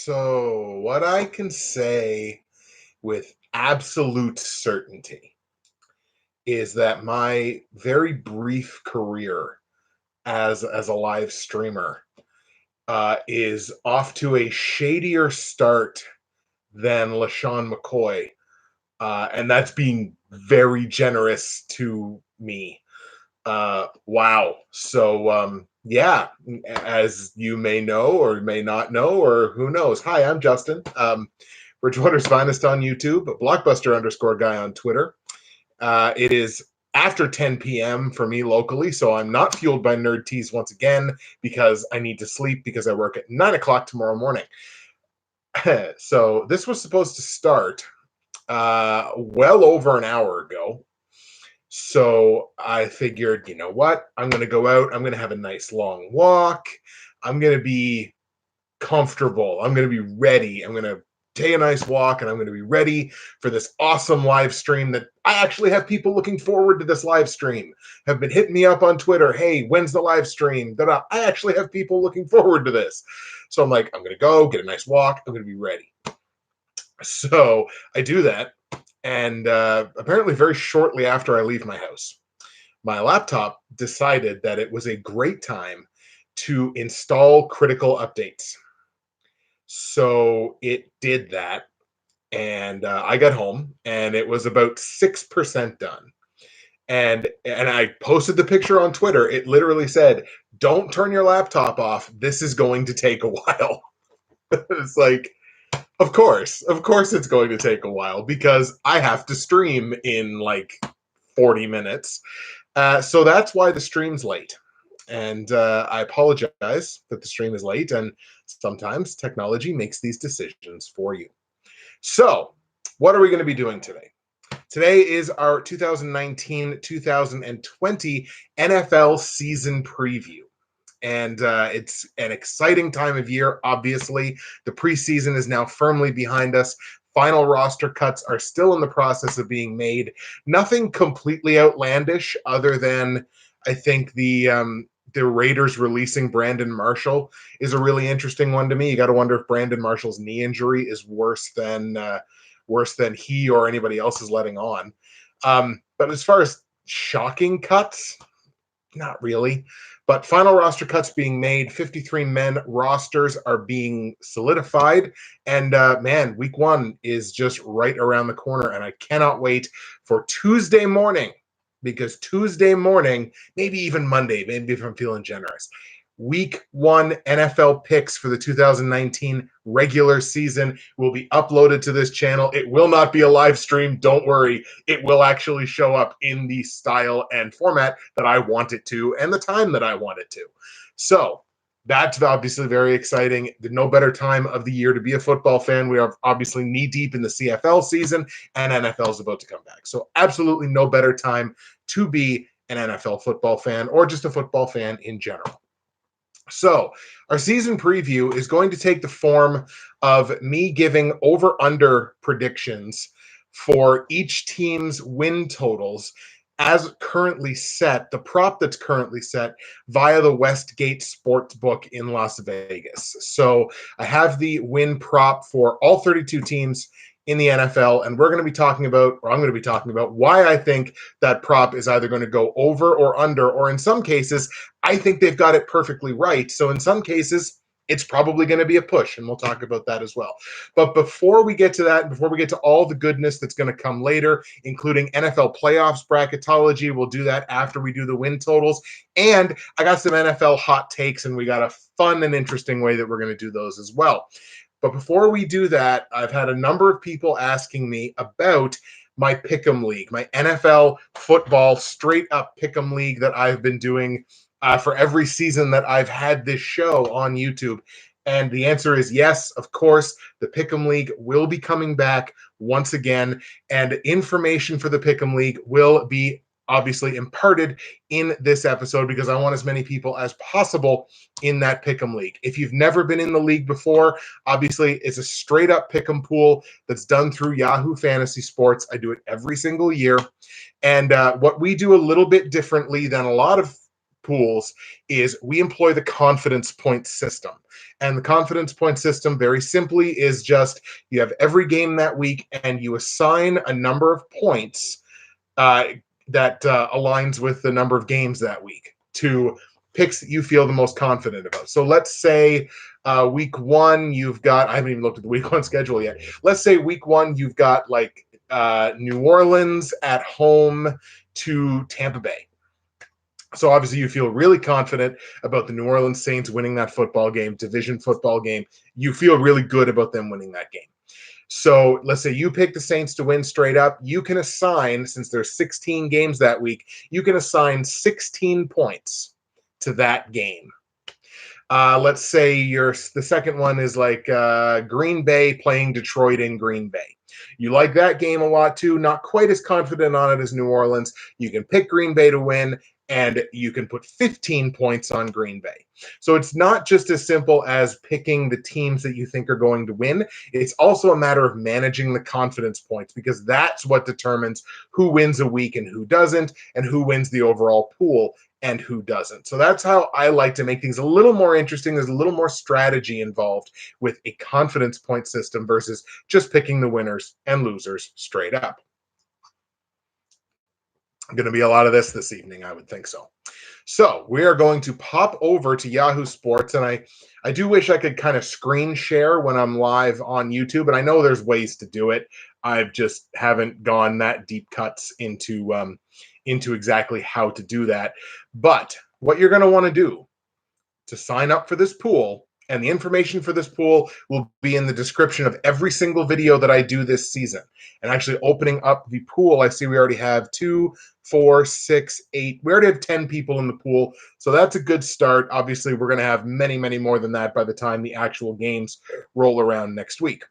So, what I can say with absolute certainty is that my very brief career as a live streamer is off to a shadier start than LaShawn McCoy, and that's being very generous to me. Wow. So, yeah, as you may know or may not know, or who knows. Hi, I'm Justin. Bridgewater's Finest on YouTube, Blockbuster_guy on Twitter. It is after 10 p.m. for me locally, so I'm not fueled by nerd teas once again because I need to sleep because I work at 9 o'clock tomorrow morning. So this was supposed to start well over an hour ago. So I figured, you know what? I'm going to go out. I'm going to have a nice long walk. I'm going to be comfortable. I'm going to be ready. I'm going to take a nice walk and I'm going to be ready for this awesome live stream that I actually have people looking forward to. This live stream have been hitting me up on Twitter. Hey, when's the live stream? I actually have people looking forward to this. So I'm like, I'm going to go get a nice walk. I'm going to be ready. So I do that. And apparently very shortly after I leave my house, my laptop decided that it was a great time to install critical updates. So it did that, and I got home, and it was about 6% done. And I posted the picture on Twitter. It literally said, "Don't turn your laptop off. This is going to take a while." It's like, of course it's going to take a while because I have to stream in like 40 minutes. So that's why the stream's late. And I apologize that the stream is late, and sometimes technology makes these decisions for you. So what are we going to be doing today? Today is our 2019-2020 NFL season preview. And it's an exciting time of year, obviously. The preseason is now firmly behind us. Final roster cuts are still in the process of being made. Nothing completely outlandish other than I think the Raiders releasing Brandon Marshall is a really interesting one to me. You got to wonder if Brandon Marshall's knee injury is worse than he or anybody else is letting on. But as far as shocking cuts, not really. But final roster cuts being made, 53-man rosters are being solidified. And man, week one is just right around the corner. And I cannot wait for Tuesday morning, because Tuesday morning, maybe even Monday, maybe if I'm feeling generous, week one NFL picks for the 2019 regular season will be uploaded to this channel. It will not be a live stream. Don't worry. It will actually show up in the style and format that I want it to and the time that I want it to. So that's obviously very exciting. No better time of the year to be a football fan. We are obviously knee deep in the CFL season, and NFL is about to come back. So absolutely no better time to be an NFL football fan or just a football fan in general. So our season preview is going to take the form of me giving over-under predictions for each team's win totals as currently set, the prop that's currently set via the Westgate Sportsbook in Las Vegas. So I have the win prop for all 32 teams in the NFL, and I'm going to be talking about why I think that prop is either going to go over or under, or in some cases, I think they've got it perfectly right. So in some cases, it's probably going to be a push, and we'll talk about that as well. But before we get to that, before we get to all the goodness that's going to come later, including NFL playoffs bracketology, we'll do that after we do the win totals. And I got some NFL hot takes, and we got a fun and interesting way that we're going to do those as well. But before we do that, I've had a number of people asking me about my Pick'em League, my NFL football straight-up Pick'em League that I've been doing for every season that I've had this show on YouTube. And the answer is yes, of course. The Pick'em League will be coming back once again, and information for the Pick'em League will be obviously imparted in this episode because I want as many people as possible in that Pick'em League. If you've never been in the league before, obviously it's a straight up Pick'em pool that's done through Yahoo Fantasy Sports. I do it every single year. And what we do a little bit differently than a lot of pools is we employ the confidence point system. And the confidence point system, very simply, is just you have every game that week and you assign a number of points that aligns with the number of games that week to picks that you feel the most confident about. So let's say week one, you've got, I haven't even looked at the week one schedule yet. Let's say week one, you've got like New Orleans at home to Tampa Bay. So obviously you feel really confident about the New Orleans Saints winning that football game, division football game. You feel really good about them winning that game. So let's say you pick the Saints to win straight up. You can assign, since there's 16 games that week, you can assign 16 points to that game. Let's say the second one is like Green Bay playing Detroit in Green Bay. You like that game a lot too, not quite as confident on it as New Orleans. You can pick Green Bay to win, and you can put 15 points on Green Bay. So it's not just as simple as picking the teams that you think are going to win. It's also a matter of managing the confidence points, because that's what determines who wins a week and who doesn't, and who wins the overall pool and who doesn't. So that's how I like to make things a little more interesting. There's a little more strategy involved with a confidence point system versus just picking the winners and losers straight up. Going to be a lot of this evening, I would think so. So we are going to pop over to Yahoo Sports, and I do wish I could kind of screen share when I'm live on YouTube, and I know there's ways to do it. I just haven't gone that deep cuts into exactly how to do that. But what you're going to want to do to sign up for this pool, and the information for this pool will be in the description of every single video that I do this season. And actually opening up the pool, I see we already have 2, 4, 6, 8. We already have 10 people in the pool. So that's a good start. Obviously, we're going to have many, many more than that by the time the actual games roll around next week.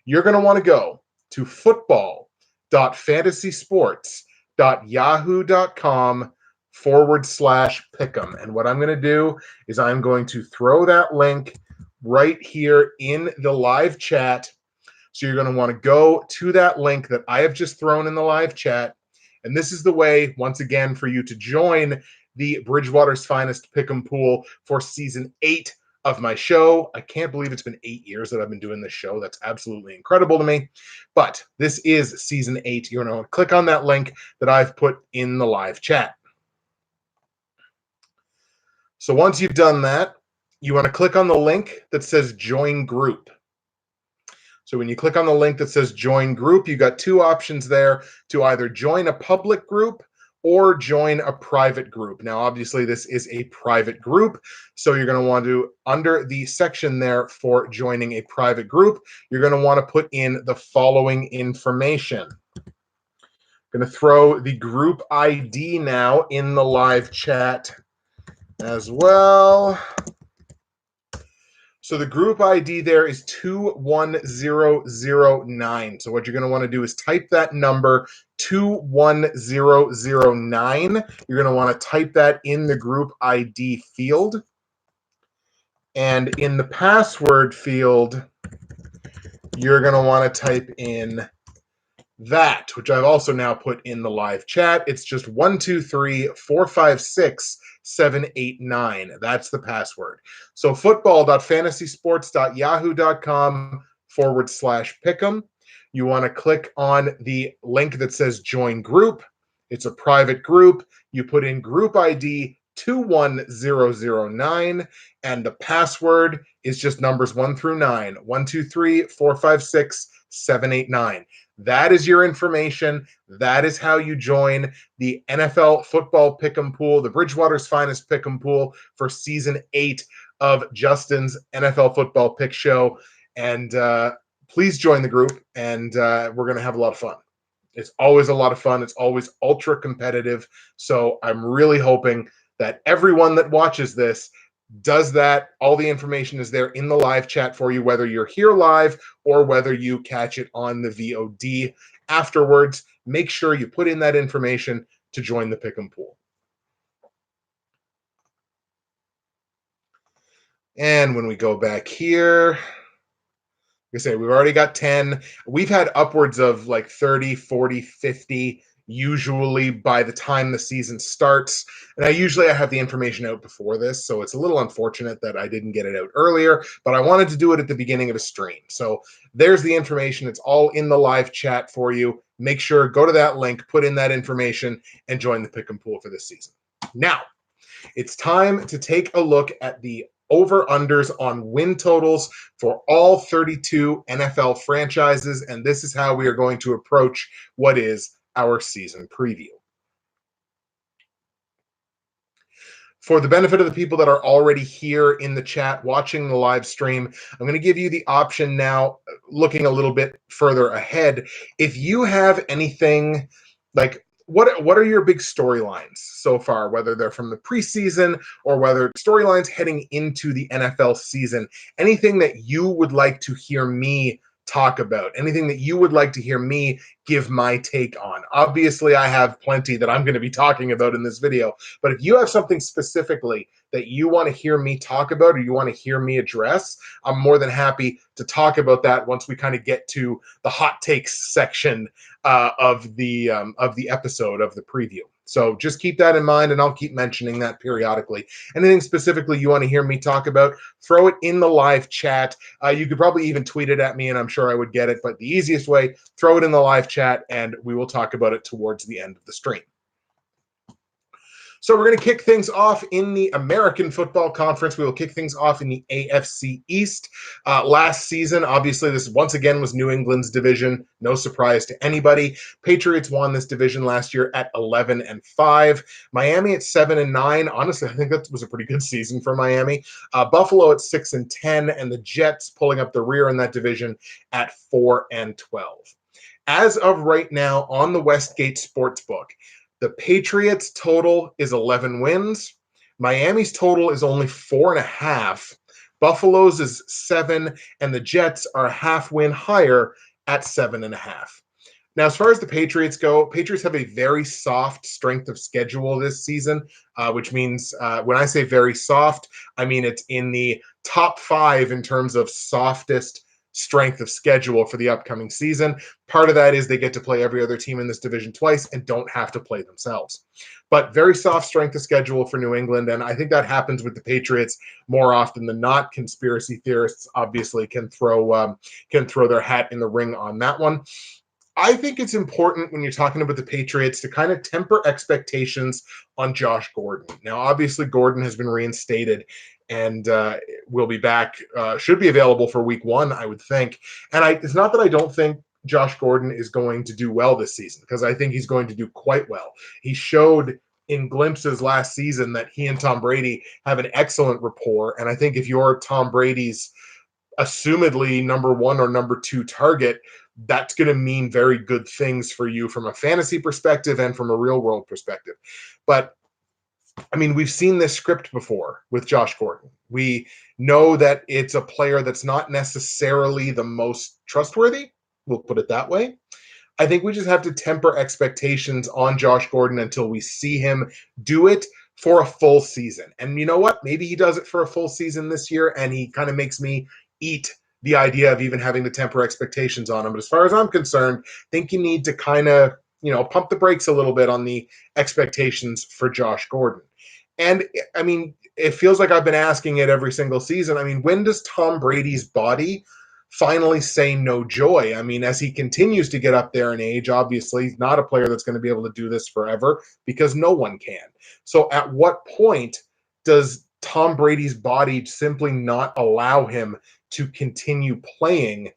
You're going to want to go to football.fantasysports.yahoo.com/pick'em. And what I'm going to do is I'm going to throw that link right here in the live chat. So you're going to want to go to that link that I have just thrown in the live chat. And this is the way, once again, for you to join the Bridgewater's Finest Pick'em pool for season 8 of my show. I can't believe it's been 8 years that I've been doing this show. That's absolutely incredible to me. But this is season 8. You're going to click on that link that I've put in the live chat. So once you've done that, you want to click on the link that says join group. So when you click on the link that says join group, you got two options there to either join a public group or join a private group. Now, obviously, this is a private group, so you're going to want to, under the section there for joining a private group, you're going to want to put in the following information. I'm going to throw the group ID now in the live chat as well. So the group ID there is 21009. So what you're going to want to do is type that number 21009. You're going to want to type that in the group ID field. And in the password field, you're going to want to type in that, which I've also now put in the live chat. It's just 123456789. That's the password. So football.fantasysports.yahoo.com/pick'em. You want to click on the link that says join group. It's a private group. You put in group ID 21009, and the password is just numbers 1 through 9. 123456789. That is your information. That is how you join the NFL football pick'em pool, the Bridgewater's Finest pick'em pool for season 8 of Justin's NFL football pick show. And please join the group, and we're going to have a lot of fun. It's always a lot of fun. It's always ultra competitive. So I'm really hoping that everyone that watches this does that. All the information is there in the live chat for you, whether you're here live or whether you catch it on the VOD afterwards. Make sure you put in that information to join the pick'em pool. And when we go back here, like I say, we've already got 10. We've had upwards of like 30, 40, 50 usually by the time the season starts. And I have the information out before this, so it's a little unfortunate that I didn't get it out earlier, but I wanted to do it at the beginning of a stream. So there's the information. It's all in the live chat for you. Make sure, go to that link, put in that information, and join the pick and pool for this season. Now, it's time to take a look at the over-unders on win totals for all 32 NFL franchises, and this is how we are going to approach what is our season preview. For the benefit of the people that are already here in the chat watching the live stream, I'm going to give you the option now, looking a little bit further ahead. If you have anything like what are your big storylines so far, whether they're from the preseason or whether storylines heading into the NFL season, anything that you would like to hear me talk about, anything that you would like to hear me give my take on. Obviously, I have plenty that I'm going to be talking about in this video, but if you have something specifically that you want to hear me talk about or you want to hear me address, I'm more than happy to talk about that once we kind of get to the hot takes section of the episode of the preview. So just keep that in mind, and I'll keep mentioning that periodically. Anything specifically you want to hear me talk about, throw it in the live chat. You could probably even tweet it at me, and I'm sure I would get it. But the easiest way, throw it in the live chat, and we will talk about it towards the end of the stream. So we're going to kick things off in the American Football Conference. We will kick things off in the AFC East. Last season, obviously, this once again was New England's division. No surprise to anybody. Patriots won this division last year at 11-5. Miami at 7-9. Honestly, I think that was a pretty good season for Miami. Buffalo at 6-10, and the Jets pulling up the rear in that division at 4-12. As of right now on the Westgate Sportsbook, the Patriots' total is 11 wins. Miami's total is only 4.5. Buffalo's is 7, and the Jets are a half win higher at 7.5. Now, as far as the Patriots go, Patriots have a very soft strength of schedule this season, which means when I say very soft, I mean it's in the top 5 in terms of softest strength of schedule for the upcoming season. Part of that is they get to play every other team in this division twice and don't have to play themselves. But very soft strength of schedule for New England, and I think that happens with the Patriots more often than not. Conspiracy theorists obviously can throw their hat in the ring on that one. I think it's important when you're talking about the Patriots to kind of temper expectations on Josh Gordon. Now, obviously, Gordon has been reinstated and will be back, should be available for week 1, I would think. And it's not that I don't think Josh Gordon is going to do well this season, because I think he's going to do quite well. He showed in glimpses last season that he and Tom Brady have an excellent rapport. And I think if you're Tom Brady's assumedly number 1 or number 2 target, that's going to mean very good things for you from a fantasy perspective and from a real world perspective. But I mean, we've seen this script before with Josh Gordon. We know that it's a player that's not necessarily the most trustworthy. We'll put it that way. I think we just have to temper expectations on Josh Gordon until we see him do it for a full season. And you know what? Maybe he does it for a full season this year, and he kind of makes me eat the idea of even having to temper expectations on him. But as far as I'm concerned, I think you need to kind of, pump the brakes a little bit on the expectations for Josh Gordon. And I mean, it feels like I've been asking it every single season. I mean, when does Tom Brady's body finally say no joy? I mean, as he continues to get up there in age, obviously he's not a player that's going to be able to do this forever, because no one can. So at what point does Tom Brady's body simply not allow him to continue playing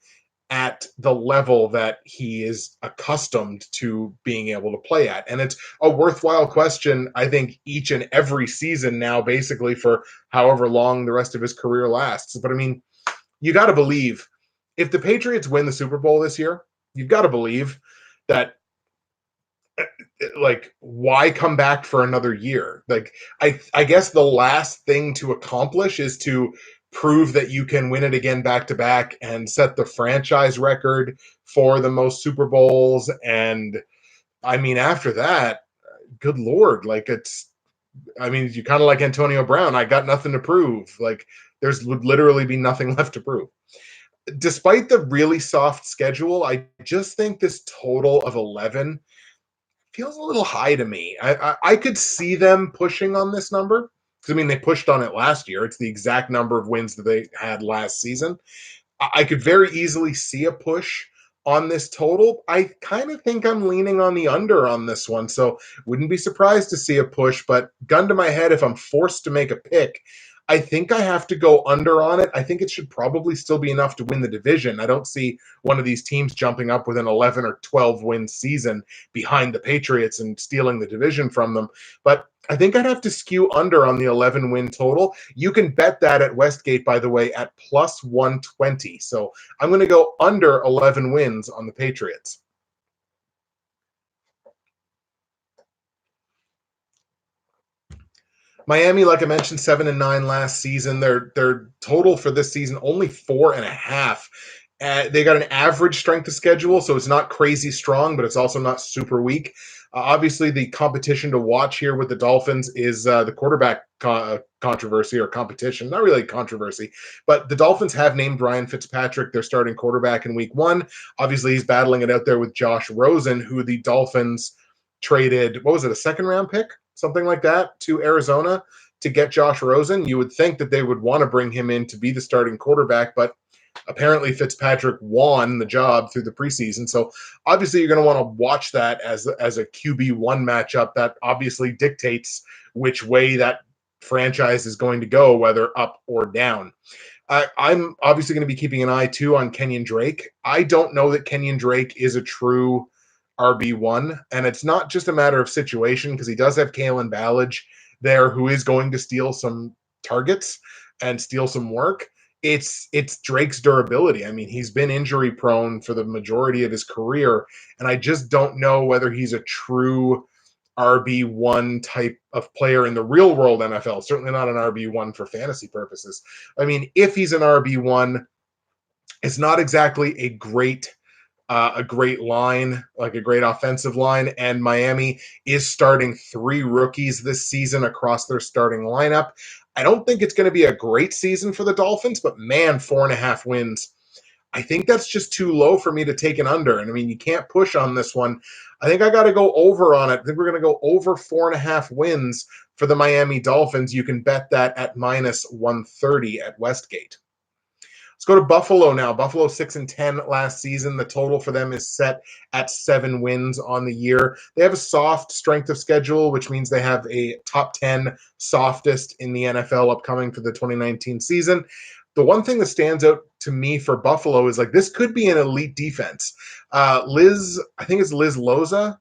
at the level that he is accustomed to being able to play at? And it's a worthwhile question, I think, each and every season now, basically for however long the rest of his career lasts. But I mean, you got to believe, if the Patriots win the Super Bowl this year, you've got to believe that, like, why come back for another year? Like, I guess the last thing to accomplish is to prove that you can win it again back-to-back and set the franchise record for the most Super Bowls. And I mean, after that, good Lord, like, you kind of like Antonio Brown. I got nothing to prove. Like, would literally be nothing left to prove. Despite the really soft schedule, I just think this total of 11 feels a little high to me. I could see them pushing on this number. Because, I mean, they pushed on it last year. It's the exact number of wins that they had last season. I could very easily see a push on this total. I kind of think I'm leaning on the under on this one, so wouldn't be surprised to see a push, but gun to my head, if I'm forced to make a pick, I think I have to go under on it. I think it should probably still be enough to win the division. I don't see one of these teams jumping up with an 11 or 12 win season behind the Patriots and stealing the division from them, but I think I'd have to skew under on the 11 win total. You can bet that at Westgate, by the way, at plus 120. So I'm going to go under 11 wins on the Patriots. Miami, like I mentioned, 7-9 last season. Their total for this season only 4.5. They got an average strength of schedule, so it's not crazy strong, but it's also not super weak. Obviously, the competition to watch here with the Dolphins is the quarterback controversy or competition. Not really controversy, but the Dolphins have named Ryan Fitzpatrick their starting quarterback in week 1. Obviously, he's battling it out there with Josh Rosen, who the Dolphins traded, what was it, a second-round pick? Something like that, to Arizona to get Josh Rosen. You would think that they would want to bring him in to be the starting quarterback, but apparently Fitzpatrick won the job through the preseason. So obviously you're going to want to watch that as a QB1 matchup that obviously dictates which way that franchise is going to go, whether up or down. I'm obviously going to be keeping an eye too on Kenyon Drake. I don't know that Kenyon Drake is a true RB1, and it's not just a matter of situation because he does have Kalen Ballage there who is going to steal some targets and steal some work. It's Drake's durability. I mean, he's been injury prone for the majority of his career, and I just don't know whether he's a true RB1 type of player in the real world NFL. Certainly not an RB1 for fantasy purposes. I mean, if he's an RB1, it's not exactly a great line, like a great offensive line, and Miami is starting 3 rookies this season across their starting lineup. I don't think it's going to be a great season for the Dolphins, but man, 4.5 wins. I think that's just too low for me to take an under. And I mean, you can't push on this one. I think I got to go over on it. I think we're going to go over 4.5 wins for the Miami Dolphins. You can bet that at minus 130 at Westgate. Let's go to Buffalo now. Buffalo 6-10 last season. The total for them is set at 7 wins on the year. They have a soft strength of schedule, which means they have a top 10 softest in the NFL upcoming for the 2019 season. The one thing that stands out to me for Buffalo is like this could be an elite defense. I think it's Liz Loza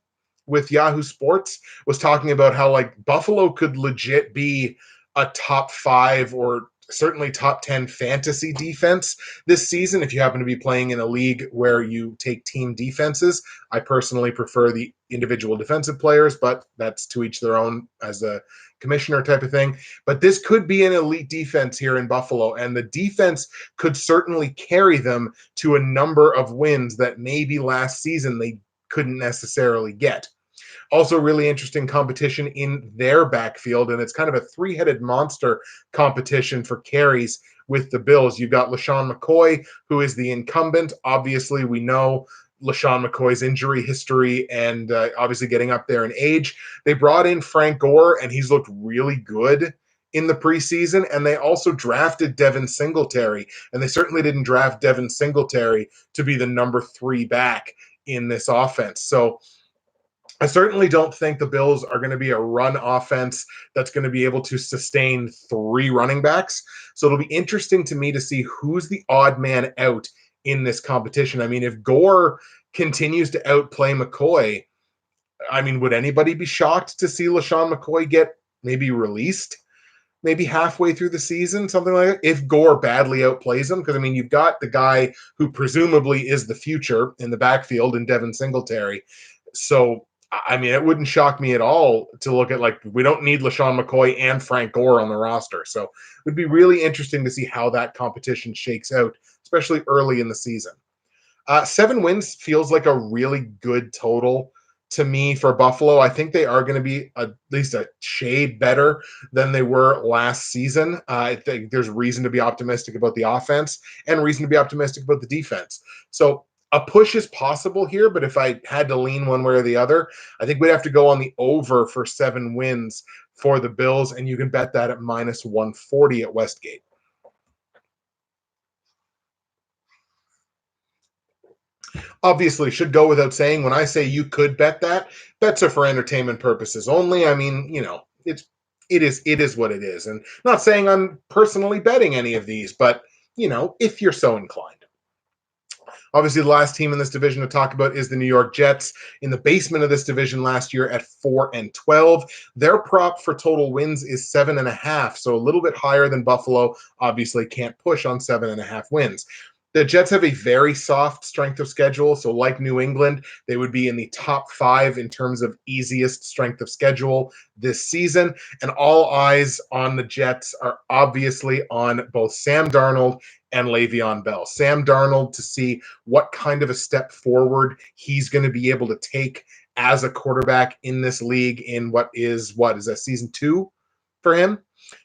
with Yahoo Sports was talking about how like Buffalo could legit be a top 5 or certainly top 10 fantasy defense this season if you happen to be playing in a league where you take team defenses. I personally prefer the individual defensive players, but that's to each their own as a commissioner type of thing. But this could be an elite defense here in Buffalo, and the defense could certainly carry them to a number of wins that maybe last season they couldn't necessarily get. Also, really interesting competition in their backfield, and it's kind of a 3-headed monster competition for carries with the Bills. You've got LaShawn McCoy, who is the incumbent. Obviously, we know LaShawn McCoy's injury history and obviously getting up there in age. They brought in Frank Gore, and he's looked really good in the preseason, and they also drafted Devin Singletary, and they certainly didn't draft Devin Singletary to be the number 3 back in this offense. So I certainly don't think the Bills are going to be a run offense that's going to be able to sustain 3 running backs. So it'll be interesting to me to see who's the odd man out in this competition. I mean, if Gore continues to outplay McCoy, I mean, would anybody be shocked to see LaShawn McCoy get maybe released maybe halfway through the season, something like that, if Gore badly outplays him? Because, I mean, you've got the guy who presumably is the future in the backfield in Devin Singletary. So, I mean, it wouldn't shock me at all to look at, like, we don't need LaShawn McCoy and Frank Gore on the roster. So it would be really interesting to see how that competition shakes out, especially early in the season. 7 wins feels like a really good total to me for Buffalo. I think they are going to be at least a shade better than they were last season. I think there's reason to be optimistic about the offense and reason to be optimistic about the defense. So A push is possible here, but if I had to lean one way or the other, I think we'd have to go on the over for 7 wins for the Bills, and you can bet that at minus 140 at Westgate. Obviously, should go without saying, when I say you could bet that, bets are for entertainment purposes only. I mean, it is what it is. And not saying I'm personally betting any of these, but if you're so inclined. Obviously, the last team in this division to talk about is the New York Jets, in the basement of this division last year at 4-12. Their prop for total wins is 7.5, so a little bit higher than Buffalo. Obviously, can't push on 7.5 wins. The Jets have a very soft strength of schedule, so like New England, they would be in the top 5 in terms of easiest strength of schedule this season. And all eyes on the Jets are obviously on both Sam Darnold and Le'Veon Bell. Sam Darnold, to see what kind of a step forward he's going to be able to take as a quarterback in this league in what is that, season 2 for him?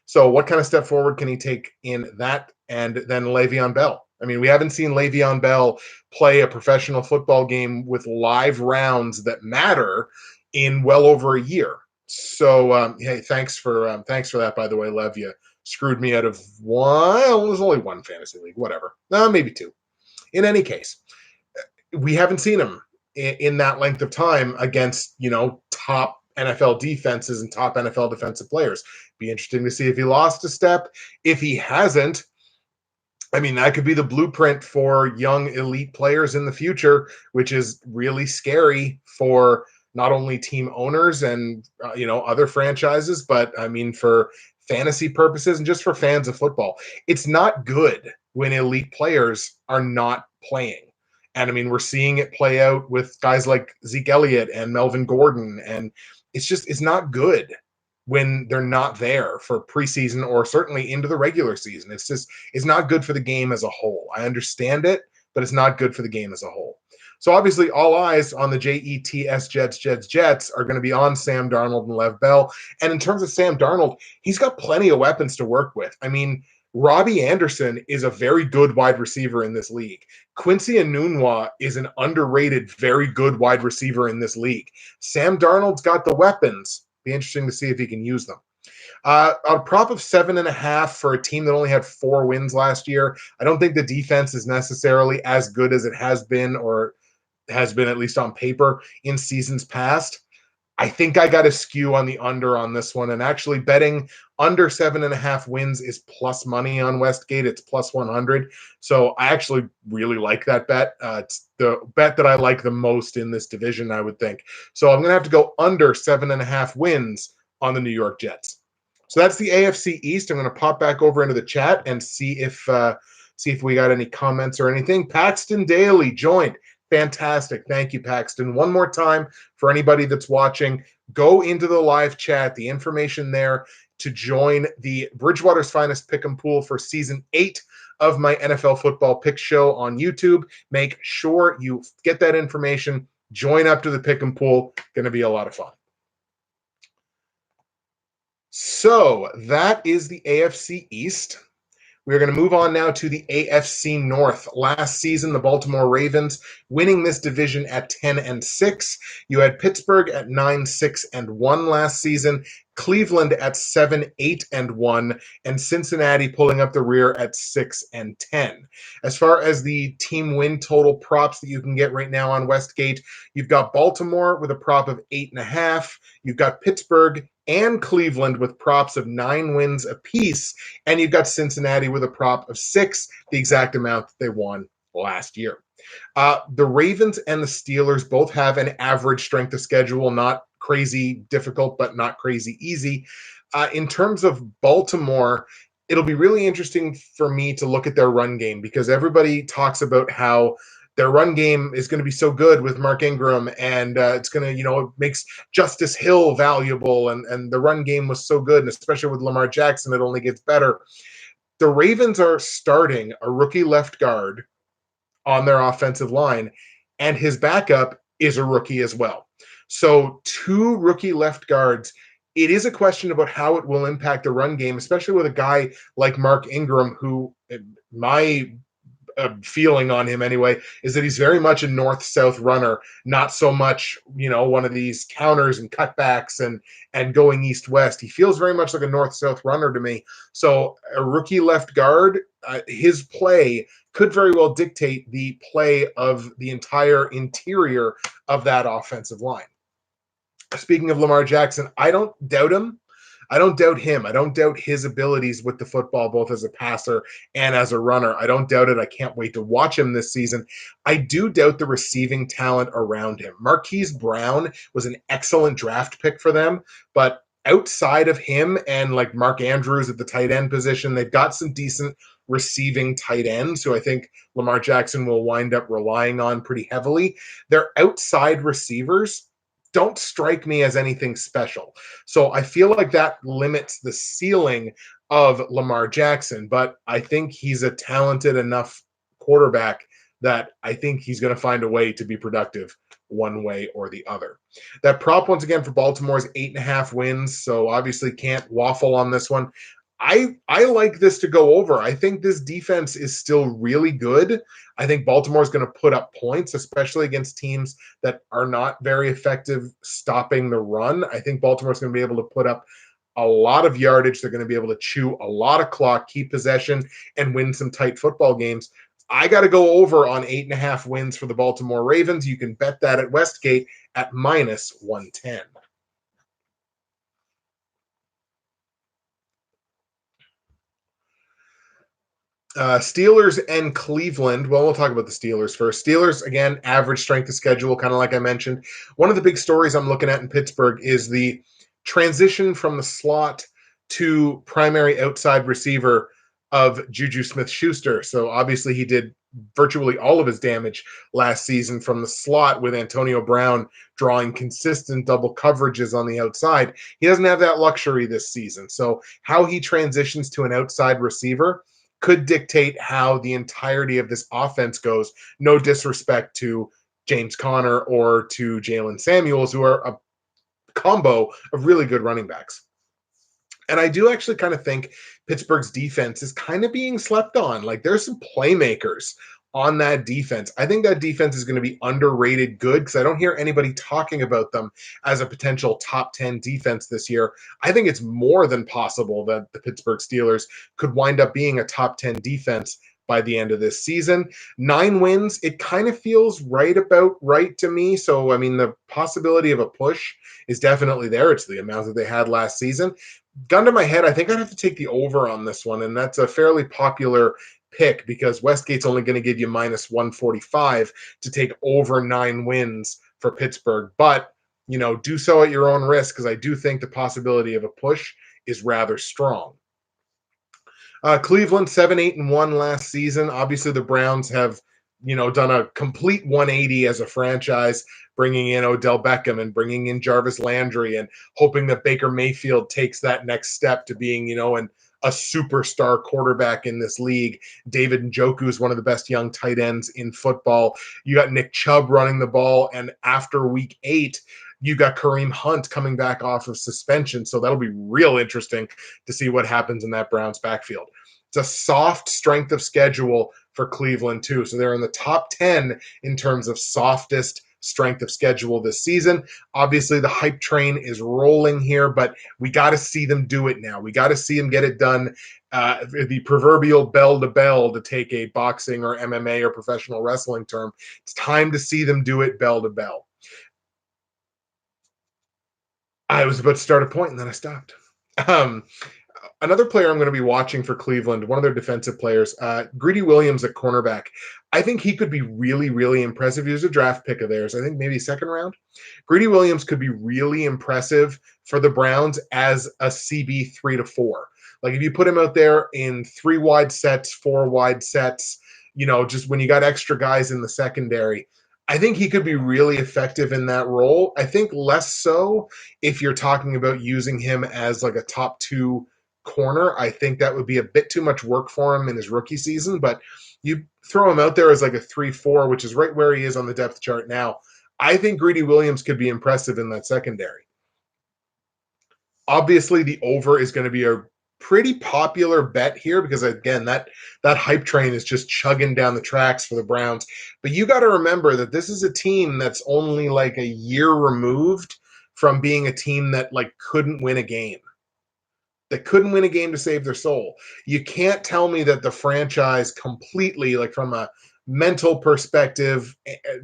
So what kind of step forward can he take in that? And then Le'Veon Bell. I mean, we haven't seen Le'Veon Bell play a professional football game with live rounds that matter in well over a year. So, hey, thanks for that, by the way, Lev. You screwed me out of one. Well, it was only one fantasy league, whatever. Maybe 2. In any case, we haven't seen him in that length of time against, top NFL defenses and top NFL defensive players. Be interesting to see if he lost a step. If he hasn't, I mean, that could be the blueprint for young elite players in the future, which is really scary for not only team owners and, other franchises, but I mean, for fantasy purposes and just for fans of football. It's not good when elite players are not playing. And I mean, we're seeing it play out with guys like Zeke Elliott and Melvin Gordon. And it's not good when they're not there for preseason or certainly into the regular season. It's not good for the game as a whole. I understand it, but it's not good for the game as a whole. So obviously all eyes on the Jets are going to be on Sam Darnold and Lev Bell. And in terms of Sam Darnold, he's got plenty of weapons to work with. I mean, Robbie Anderson is a very good wide receiver in this league. Quincy Enunwa is an underrated, very good wide receiver in this league. Sam Darnold's got the weapons. Be interesting to see if he can use them. A prop of 7.5 for a team that only had 4 wins last year. I don't think the defense is necessarily as good as it has been, or has been at least on paper in seasons past. I think I got a skew on the under on this one, and actually betting under 7.5 wins is plus money on Westgate. It's plus 100. So I actually really like that bet. It's the bet that I like the most in this division, I would think. So I'm going to have to go under 7.5 wins on the New York Jets. So that's the AFC East. I'm going to pop back over into the chat and see if we got any comments or anything. Paxton Daly joined. Fantastic. Thank you, Paxton. One more time for anybody that's watching, go into the live chat, the information there to join the Bridgewater's Finest Pick'em Pool for season 8 of my NFL football pick show on YouTube. Make sure you get that information, join up to the Pick'em Pool. Going to be a lot of fun. So that is the AFC East. We're going to move on now to the AFC North. Last season, the Baltimore Ravens winning this division at 10-6. You had Pittsburgh at 9-6-1 last season, Cleveland at 7-8-1, and Cincinnati pulling up the rear at 6-10. As far as the team win total props that you can get right now on Westgate, you've got Baltimore with a prop of 8.5. You've got Pittsburgh and Cleveland with props of 9 wins apiece, and you've got Cincinnati with a prop of 6, the exact amount that they won last year. The Ravens and the Steelers both have an average strength of schedule, not crazy difficult, but not crazy easy. In terms of Baltimore, it'll be really interesting for me to look at their run game, because everybody talks about how their run game is going to be so good with Mark Ingram, and it's going to, it makes Justice Hill valuable, and the run game was so good, and especially with Lamar Jackson, it only gets better. The Ravens are starting a rookie left guard on their offensive line, and his backup is a rookie as well. So 2 rookie left guards. It is a question about how it will impact the run game, especially with a guy like Mark Ingram, who, my feeling on him anyway, is that he's very much a north-south runner, not so much, one of these counters and cutbacks and going east-west. He feels very much like a north-south runner to me. So a rookie left guard, his play could very well dictate the play of the entire interior of that offensive line. Speaking of Lamar Jackson, I don't doubt him. I don't doubt him. I don't doubt his abilities with the football, both as a passer and as a runner. I don't doubt it. I can't wait to watch him this season. I do doubt the receiving talent around him. Marquise Brown was an excellent draft pick for them, but outside of him and like Mark Andrews at the tight end position, they've got some decent receiving tight ends who I think Lamar Jackson will wind up relying on pretty heavily. Their outside receivers don't strike me as anything special. So I feel like that limits the ceiling of Lamar Jackson, but I think he's a talented enough quarterback that I think he's going to find a way to be productive one way or the other. That prop, once again, for Baltimore is 8.5 wins, so obviously can't waffle on this one. I like this to go over. I think this defense is still really good. I think Baltimore is going to put up points, especially against teams that are not very effective stopping the run. I think Baltimore is going to be able to put up a lot of yardage. They're going to be able to chew a lot of clock, keep possession, and win some tight football games. I got to go over on 8.5 wins for the Baltimore Ravens. You can bet that at Westgate at -110. Steelers and Cleveland. Well, we'll talk about the Steelers first. Steelers, again, average strength of schedule, kind of like I mentioned. One of the big stories I'm looking at in Pittsburgh is the transition from the slot to primary outside receiver of Juju Smith-Schuster. So obviously he did virtually all of his damage last season from the slot with Antonio Brown drawing consistent double coverages on the outside. He doesn't have that luxury this season. So how he transitions to an outside receiver could dictate how the entirety of this offense goes. No disrespect to James Conner or to Jalen Samuels, who are a combo of really good running backs. And I do actually kind of think Pittsburgh's defense is kind of being slept on. Like there's some playmakers on that defense. I think that defense is going to be underrated good because I don't hear anybody talking about them as a potential top 10 defense this year. I think it's more than possible that the Pittsburgh Steelers could wind up being a top 10 defense by the end of this season. 9 wins, it kind of feels about right to me. So, I mean, the possibility of a push is definitely there. It's the amount that they had last season. Gun to my head, I think I'd have to take the over on this one, and that's a fairly popular pick because Westgate's only going to give you -145 to take over 9 wins for Pittsburgh. But, do so at your own risk because I do think the possibility of a push is rather strong. Cleveland 7-8-1 last season. Obviously, the Browns have done a complete 180 as a franchise, bringing in Odell Beckham and bringing in Jarvis Landry and hoping that Baker Mayfield takes that next step to being a superstar quarterback in this league. David Njoku is one of the best young tight ends in football. You got Nick Chubb running the ball, and after week 8, you got Kareem Hunt coming back off of suspension. So that'll be real interesting to see what happens in that Browns backfield. It's a soft strength of schedule for Cleveland, too. So they're in the top 10 in terms of softest strength of schedule this season. Obviously, the hype train is rolling here, but we got to see them do it now. We got to see them get it done. The proverbial bell to bell, to take a boxing or MMA or professional wrestling term. It's time to see them do it bell to bell. I was about to start a point and then I stopped. Another player I'm going to be watching for Cleveland, one of their defensive players, Greedy Williams at cornerback. I think he could be really, really impressive. He was a draft pick of theirs. I think maybe second round. Greedy Williams could be really impressive for the Browns as a CB 3 to 4. Like if you put him out there in 3 wide sets, 4 wide sets, just when you got extra guys in the secondary, I think he could be really effective in that role. I think less so if you're talking about using him as like a top 2 corner. I think that would be a bit too much work for him in his rookie season, but you throw him out there as like a 3-4, which is right where he is on the depth chart now. I think Greedy Williams could be impressive in that secondary. Obviously, the over is going to be a pretty popular bet here because, again, that hype train is just chugging down the tracks for the Browns. But you got to remember that this is a team that's only like a year removed from being a team that like couldn't win a game. That couldn't win a game to save their soul. You can't tell me that the franchise completely, like from a mental perspective,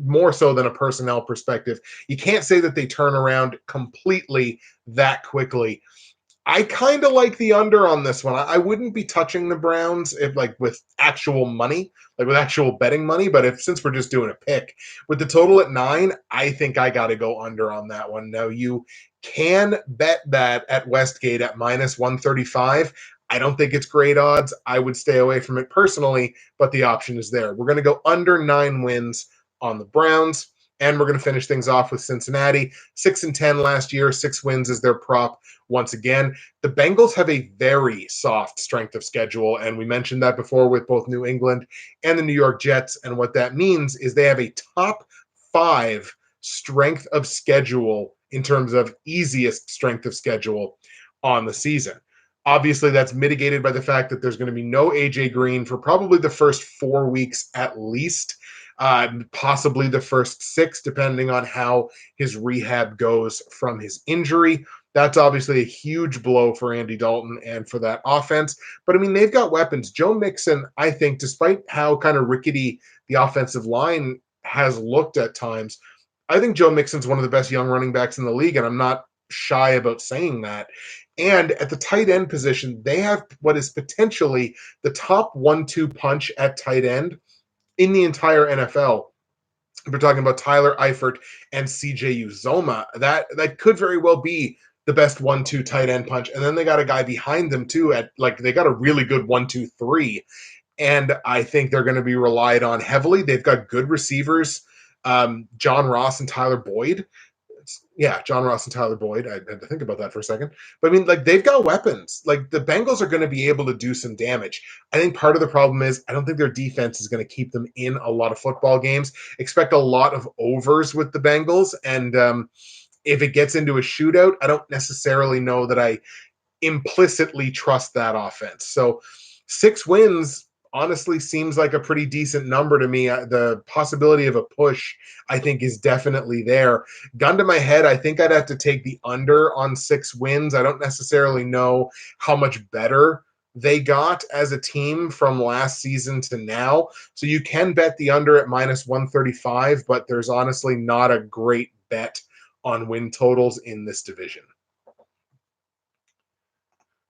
more so than a personnel perspective, you can't say that they turn around completely that quickly. I kind of like the under on this one. I wouldn't be touching the Browns if like with actual money, like with actual betting money. But if since we're just doing a pick with the total at 9, I think I got to go under on that one. Now you can bet that at Westgate at minus 135. I don't think it's great odds. I would stay away from it personally, but the option is there. We're going to go under 9 wins on the Browns. And we're going to finish things off with Cincinnati, 6-10 last year, 6 wins is their prop. Once again, the Bengals have a very soft strength of schedule, and we mentioned that before with both New England and the New York Jets. And what that means is they have a top 5 strength of schedule in terms of easiest strength of schedule on the season. Obviously, that's mitigated by the fact that there's going to be no AJ Green for probably the first 4 weeks at least. Possibly the first 6, depending on how his rehab goes from his injury. That's obviously a huge blow for Andy Dalton and for that offense. But, I mean, they've got weapons. Joe Mixon, I think, despite how kind of rickety the offensive line has looked at times, I think Joe Mixon's one of the best young running backs in the league, and I'm not shy about saying that. And at the tight end position, they have what is potentially the top 1-2 punch at tight end in the entire NFL. We're talking about Tyler Eifert and CJ Uzomah. That could very well be the best 1-2 tight end punch. And then they got a guy behind them too at like they got a really good 1-2-3. And I think they're going to be relied on heavily. They've got good receivers, John Ross and Tyler Boyd. John Ross and Tyler Boyd. I had to think about that for a second. But I mean, like, they've got weapons. Like, the Bengals are going to be able to do some damage. I think part of the problem is I don't think their defense is going to keep them in a lot of football games. Expect a lot of overs with the Bengals. And if it gets into a shootout, I don't necessarily know that I implicitly trust that offense. So 6 wins honestly seems like a pretty decent number to me. The possibility of a push, I think, is definitely there. Gun to my head, I think I'd have to take the under on 6 wins. I don't necessarily know how much better they got as a team from last season to now. So you can bet the under at minus 135, but there's honestly not a great bet on win totals in this division.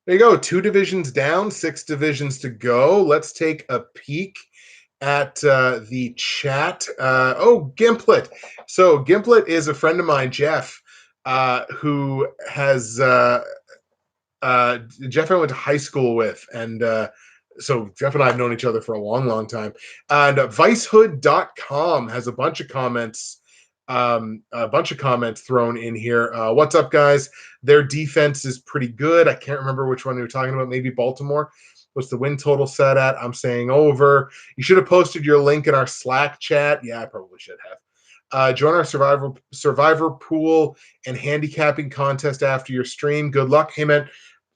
There you go. 2 divisions down, 6 divisions to go. Let's take a peek at the chat. Gimplet. So Gimplet is a friend of mine, Jeff, who has Jeff I went to high school with. And so Jeff and I have known each other for a long, long time. And vicehood.com has a bunch of comments thrown in here. What's up, guys? Their defense is pretty good. I can't remember which one you were talking about. Maybe Baltimore. What's the win total set at? I'm saying over. You should have posted your link in our Slack chat. Yeah, I probably should have. Join our survivor pool and handicapping contest after your stream. Good luck. Hey, man,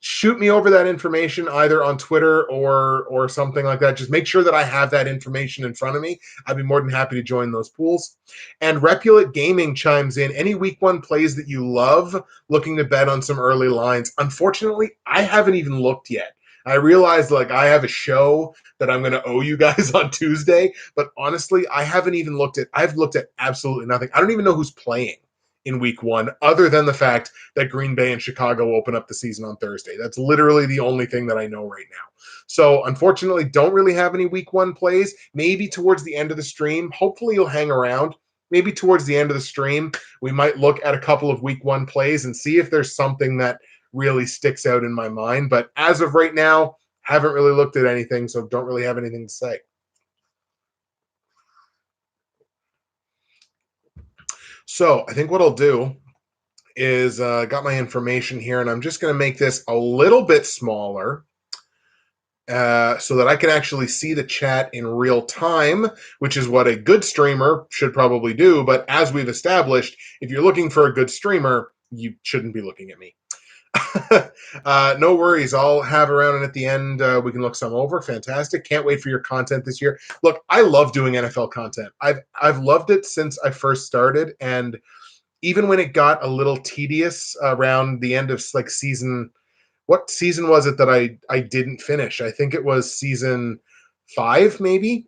shoot me over that information either on Twitter or something like that. Just make sure that I have that information in front of me. I'd be more than happy to join those pools. And Repulate Gaming chimes in. Any week 1 plays that you love, looking to bet on some early lines? Unfortunately, I haven't even looked yet. I realized like I have a show that I'm going to owe you guys on Tuesday, but honestly, I haven't even looked at. I've looked at absolutely nothing. I don't even know who's playing in week 1, other than the fact that Green Bay and Chicago open up the season on Thursday. That's literally the only thing that I know right now. So unfortunately, don't really have any week 1 plays. Maybe towards the end of the stream. Hopefully you'll hang around. Maybe towards the end of the stream, we might look at a couple of week 1 plays and see if there's something that really sticks out in my mind. But as of right now, haven't really looked at anything, so don't really have anything to say. So I think what I'll do is got my information here, and I'm just going to make this a little bit smaller so that I can actually see the chat in real time, which is what a good streamer should probably do. But as we've established, if you're looking for a good streamer, you shouldn't be looking at me. No worries. I'll have around, and at the end, we can look some over. Fantastic. Can't wait for your content this year. Look, I love doing NFL content. I've loved it since I first started, and even when it got a little tedious around the end of like season, what season was it that I didn't finish? I think it was season 5, maybe.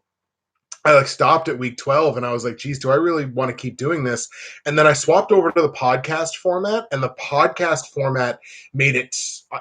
I like stopped at week 12 and I was like, geez, do I really want to keep doing this? And then I swapped over to the podcast format, and the podcast format made it,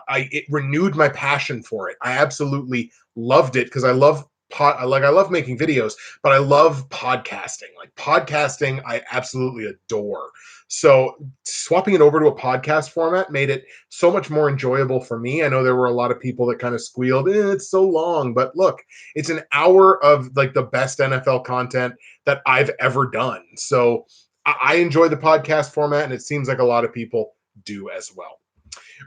it renewed my passion for it. I absolutely loved it because I love I love making videos, but I love podcasting. Like podcasting, I absolutely adore. So swapping it over to a podcast format made it so much more enjoyable for me. I know there were a lot of people that kind of squealed, it's so long, but look, it's an hour of like the best NFL content that I've ever done. So I enjoy the podcast format, and it seems like a lot of people do as well.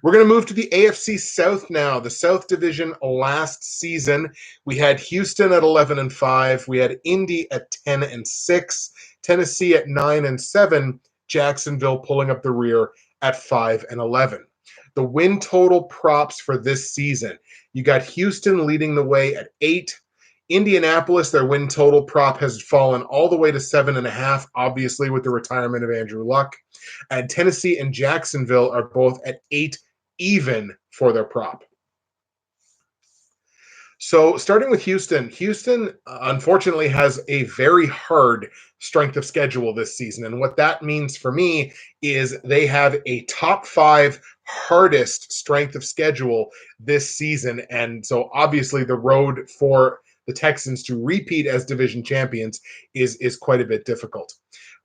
We're going to move to the AFC South now. The South Division last season, we had Houston at 11-5. We had Indy at 10-6. Tennessee at 9-7. Jacksonville pulling up the rear at 5-11. The win total props for this season, you got Houston leading the way at 8. Indianapolis, their win total prop has fallen all the way to 7.5, obviously with the retirement of Andrew Luck. And Tennessee and Jacksonville are both at 8 even for their prop. So starting with Houston, unfortunately has a very hard strength of schedule this season. And what that means for me is they have a top 5 hardest strength of schedule this season. And so obviously the road for the Texans to repeat as division champions is quite a bit difficult.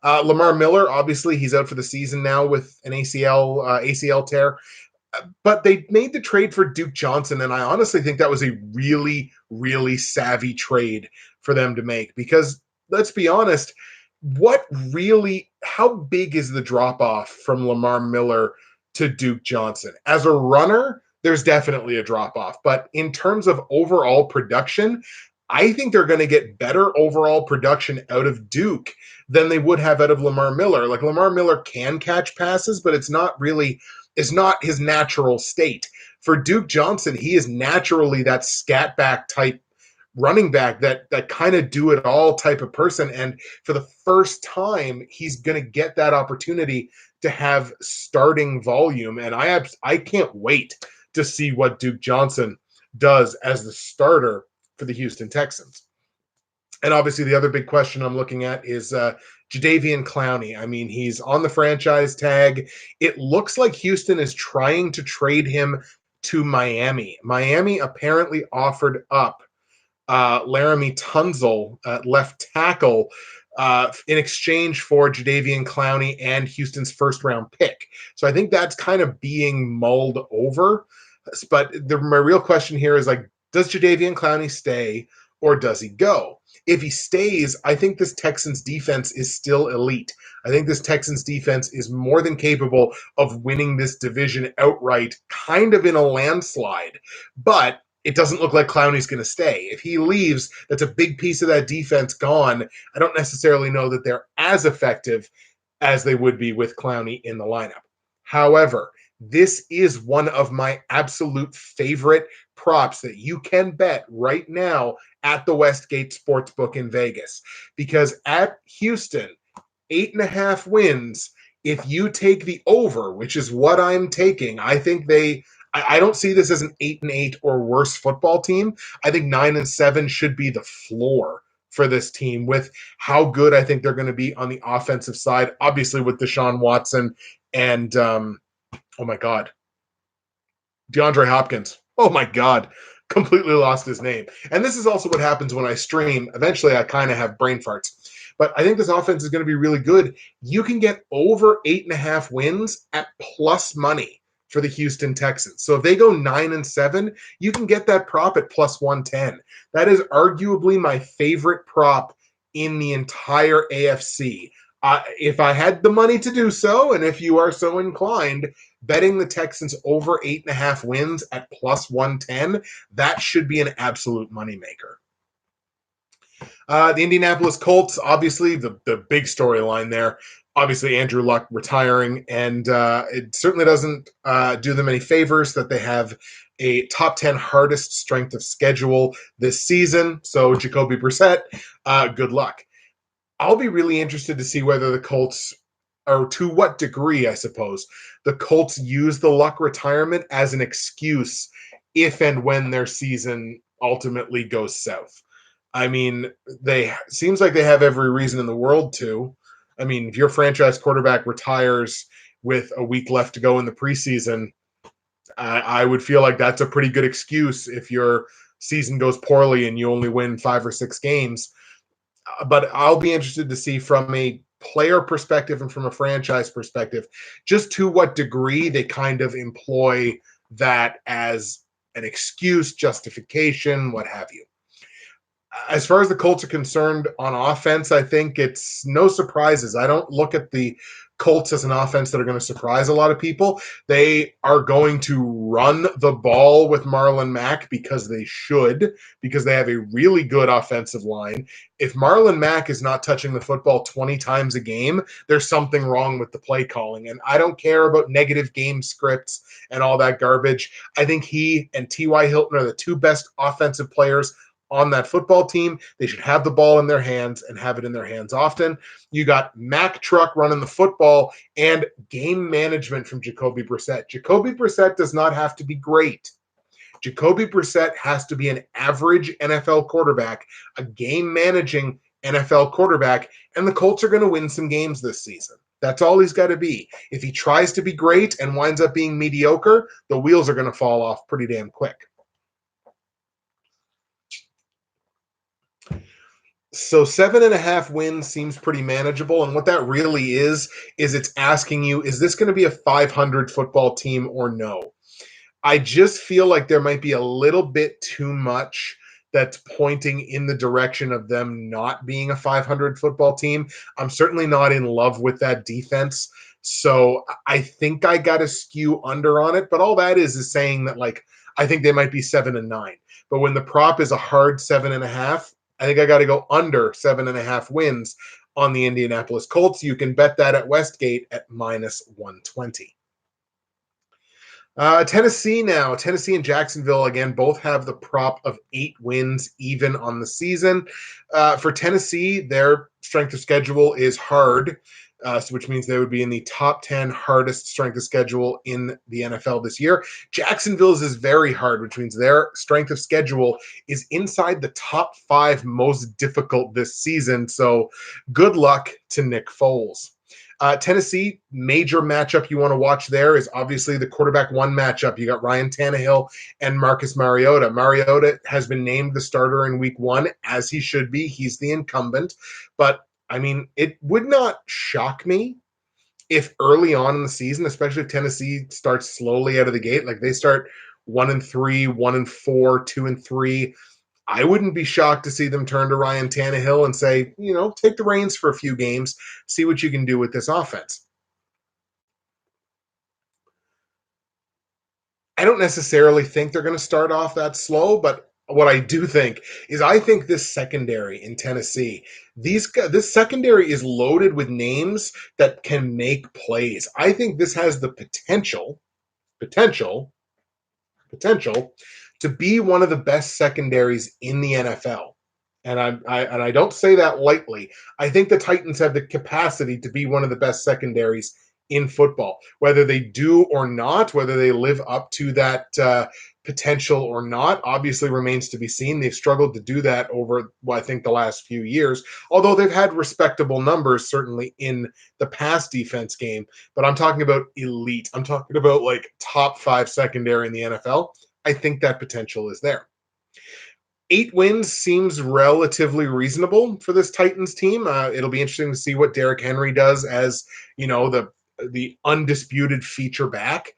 Lamar Miller, obviously he's out for the season now with an ACL tear. But they made the trade for Duke Johnson, and I honestly think that was a really, really savvy trade for them to make because, let's be honest, how big is the drop-off from Lamar Miller to Duke Johnson? As a runner, there's definitely a drop-off, but in terms of overall production, I think they're going to get better overall production out of Duke than they would have out of Lamar Miller. Like, Lamar Miller can catch passes, but it's not his natural state. For Duke Johnson, he is naturally that scat back type running back, that kind of do it all type of person. And for the first time, he's going to get that opportunity to have starting volume. And I can't wait to see what Duke Johnson does as the starter for the Houston Texans. And obviously the other big question I'm looking at is Jadeveon Clowney. I mean, he's on the franchise tag. It looks like Houston is trying to trade him to Miami. Miami apparently offered up Laramie Tunzel at left tackle in exchange for Jadeveon Clowney and Houston's first-round pick. So I think that's kind of being mulled over. But my real question here is, like, does Jadeveon Clowney stay or does he go? If he stays, I think this Texans defense is still elite. I think this Texans defense is more than capable of winning this division outright, kind of in a landslide. But it doesn't look like Clowney's going to stay. If he leaves, that's a big piece of that defense gone. I don't necessarily know that they're as effective as they would be with Clowney in the lineup. However, this is one of my absolute favorite props that you can bet right now at the Westgate Sportsbook in Vegas. Because at Houston, 8.5 wins, if you take the over, which is what I'm taking, I think I don't see this as an 8-8 or worse football team. I think 9-7 should be the floor for this team with how good I think they're going to be on the offensive side. Obviously with Deshaun Watson and, oh my God, DeAndre Hopkins. Oh my God, completely lost his name. And this is also what happens when I stream. Eventually, I kind of have brain farts. But I think this offense is going to be really good. You can get over 8.5 wins at plus money for the Houston Texans. So if they go 9-7, you can get that prop at plus 110. That is arguably my favorite prop in the entire AFC. If I had the money to do so, and if you are so inclined, betting the Texans over 8.5 wins at plus 110, that should be an absolute moneymaker. The Indianapolis Colts, obviously the big storyline there. obviously Andrew Luck retiring, and it certainly doesn't do them any favors that they have a top 10 hardest strength of schedule this season. So Jacoby Brissett, good luck. I'll be really interested to see whether the Colts, or to what degree, I suppose, the Colts use the Luck retirement as an excuse if and when their season ultimately goes south. I mean, they seems like they have every reason in the world to. I mean, if your franchise quarterback retires with a week left to go in the preseason, I would feel like that's a pretty good excuse if your season goes poorly and you only win 5 or 6 games. But I'll be interested to see from a player perspective and from a franchise perspective, just to what degree they kind of employ that as an excuse, justification, what have you. As far as the Colts are concerned on offense, I think it's no surprises. I don't look at the Colts as an offense that are going to surprise a lot of people. They are going to run the ball with Marlon Mack because they should, because they have a really good offensive line. If Marlon Mack is not touching the football 20 times a game, there's something wrong with the play calling. And I don't care about negative game scripts and all that garbage. I think he and T.Y. Hilton are the two best offensive players on that football team. They should have the ball in their hands and have it in their hands often. You got Mack Truck running the football and game management from Jacoby Brissett. Jacoby Brissett does not have to be great. Jacoby Brissett has to be an average NFL quarterback, a game managing NFL quarterback, and the Colts are going to win some games this season. That's all he's got to be. If he tries to be great and winds up being mediocre, the wheels are going to fall off pretty damn quick. So 7.5 wins seems pretty manageable. And what that really is it's asking you, is this going to be a 500 football team or no? I just feel like there might be a little bit too much that's pointing in the direction of them not being a 500 football team. I'm certainly not in love with that defense. So I think I got to skew under on it. But all that is saying that, like, I think they might be 7-9. But when the prop is a hard 7.5, I think I got to go under 7.5 wins on the Indianapolis Colts. You can bet that at Westgate at -120. Tennessee now. Tennessee and Jacksonville, again, both have the prop of 8 wins even on the season. For Tennessee, their strength of schedule is hard, which means they would be in the top 10 hardest strength of schedule in the NFL this year. Jacksonville's is very hard, which means their strength of schedule is inside the top 5 most difficult this season. So good luck to Nick Foles. Tennessee, major matchup you want to watch there is obviously the quarterback one matchup. You got Ryan Tannehill and Marcus Mariota. Mariota has been named the starter in week 1, as he should be. He's the incumbent. But, I mean, it would not shock me if early on in the season, especially if Tennessee starts slowly out of the gate, like they start 1-3, 1-4, 2-3, I wouldn't be shocked to see them turn to Ryan Tannehill and say, take the reins for a few games, see what you can do with this offense. I don't necessarily think they're going to start off that slow, but what I do think is I think this secondary in Tennessee, this secondary is loaded with names that can make plays. I think this has the potential to be one of the best secondaries in the NFL. And I don't say that lightly. I think the Titans have the capacity to be one of the best secondaries in football. Whether they do or not, whether they live up to that potential or not, obviously remains to be seen. They've struggled to do that over, I think, the last few years, although they've had respectable numbers, certainly in the pass defense game. But I'm talking about elite. I'm talking about like top 5 secondary in the NFL. I think that potential is there. 8 wins seems relatively reasonable for this Titans team. It'll be interesting to see what Derrick Henry does as, the undisputed feature back.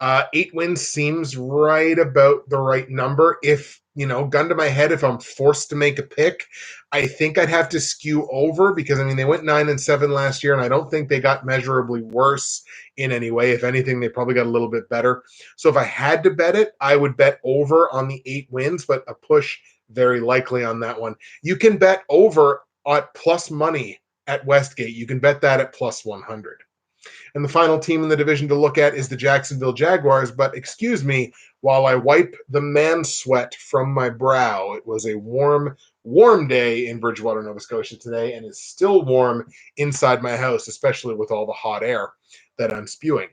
8 wins seems right about the right number. If, gun to my head, if I'm forced to make a pick, I think I'd have to skew over because, they went 9-7 last year, and I don't think they got measurably worse in any way. If anything, they probably got a little bit better. So if I had to bet it, I would bet over on the 8 wins, but a push very likely on that one. You can bet over at plus money at Westgate. You can bet that at plus 100. And the final team in the division to look at is the Jacksonville Jaguars. But excuse me, while I wipe the man sweat from my brow, it was a warm, warm day in Bridgewater, Nova Scotia today, and it's still warm inside my house, especially with all the hot air that I'm spewing.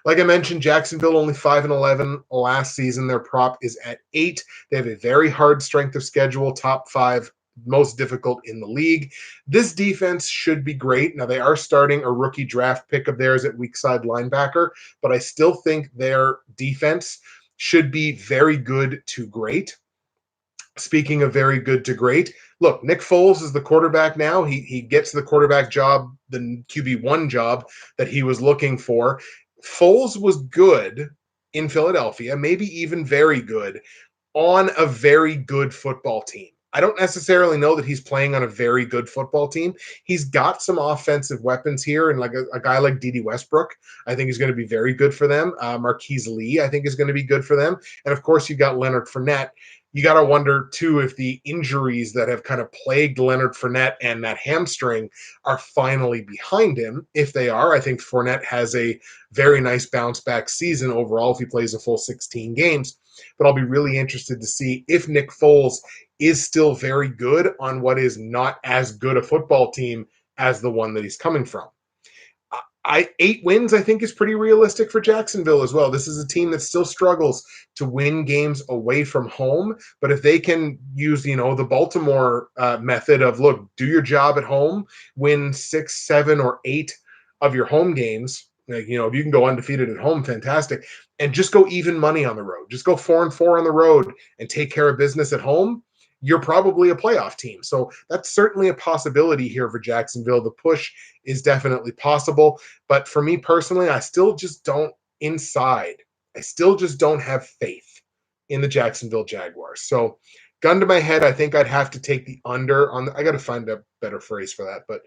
Like I mentioned, Jacksonville only 5-11 last season. Their prop is at 8. They have a very hard strength of schedule, top 5 most difficult in the league. This defense should be great. Now, they are starting a rookie draft pick of theirs at weak side linebacker, but I still think their defense should be very good to great. Speaking of very good to great, look, Nick Foles is the quarterback now. He gets the quarterback job, the QB1 job that he was looking for. Foles was good in Philadelphia, maybe even very good, on a very good football team. I don't necessarily know that he's playing on a very good football team. He's got some offensive weapons here, and like a guy like Dede Westbrook, I think is going to be very good for them. Marquise Lee, I think, is going to be good for them. And of course, you got Leonard Fournette. You got to wonder, too, if the injuries that have kind of plagued Leonard Fournette and that hamstring are finally behind him. If they are, I think Fournette has a very nice bounce-back season overall if he plays a full 16 games. But I'll be really interested to see if Nick Foles is still very good on what is not as good a football team as the one that he's coming from. 8 wins, I think, is pretty realistic for Jacksonville as well. This is a team that still struggles to win games away from home. But if they can use, the Baltimore method of, look, do your job at home, win 6, 7, or 8 of your home games, if you can go undefeated at home, fantastic. And just go even money on the road. Just go 4-4 on the road and take care of business at home. You're probably a playoff team. So that's certainly a possibility here for Jacksonville. The push is definitely possible. But for me personally, I still just don't have faith in the Jacksonville Jaguars. So gun to my head, I think I'd have to take the under on I got to find a better phrase for that. But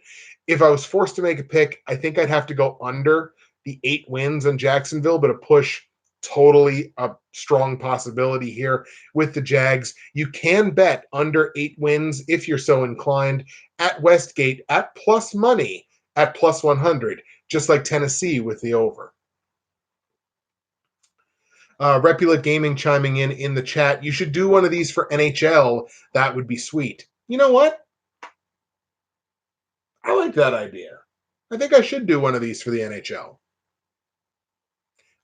if I was forced to make a pick, I think I'd have to go under the 8 wins on Jacksonville, but a push, totally a strong possibility here with the Jags. You can bet under 8 wins if you're so inclined at Westgate at plus money at plus 100, just like Tennessee with the over. Repulate Gaming chiming in the chat. You should do one of these for NHL. That would be sweet. You know what? I like that idea. I think I should do one of these for the NHL.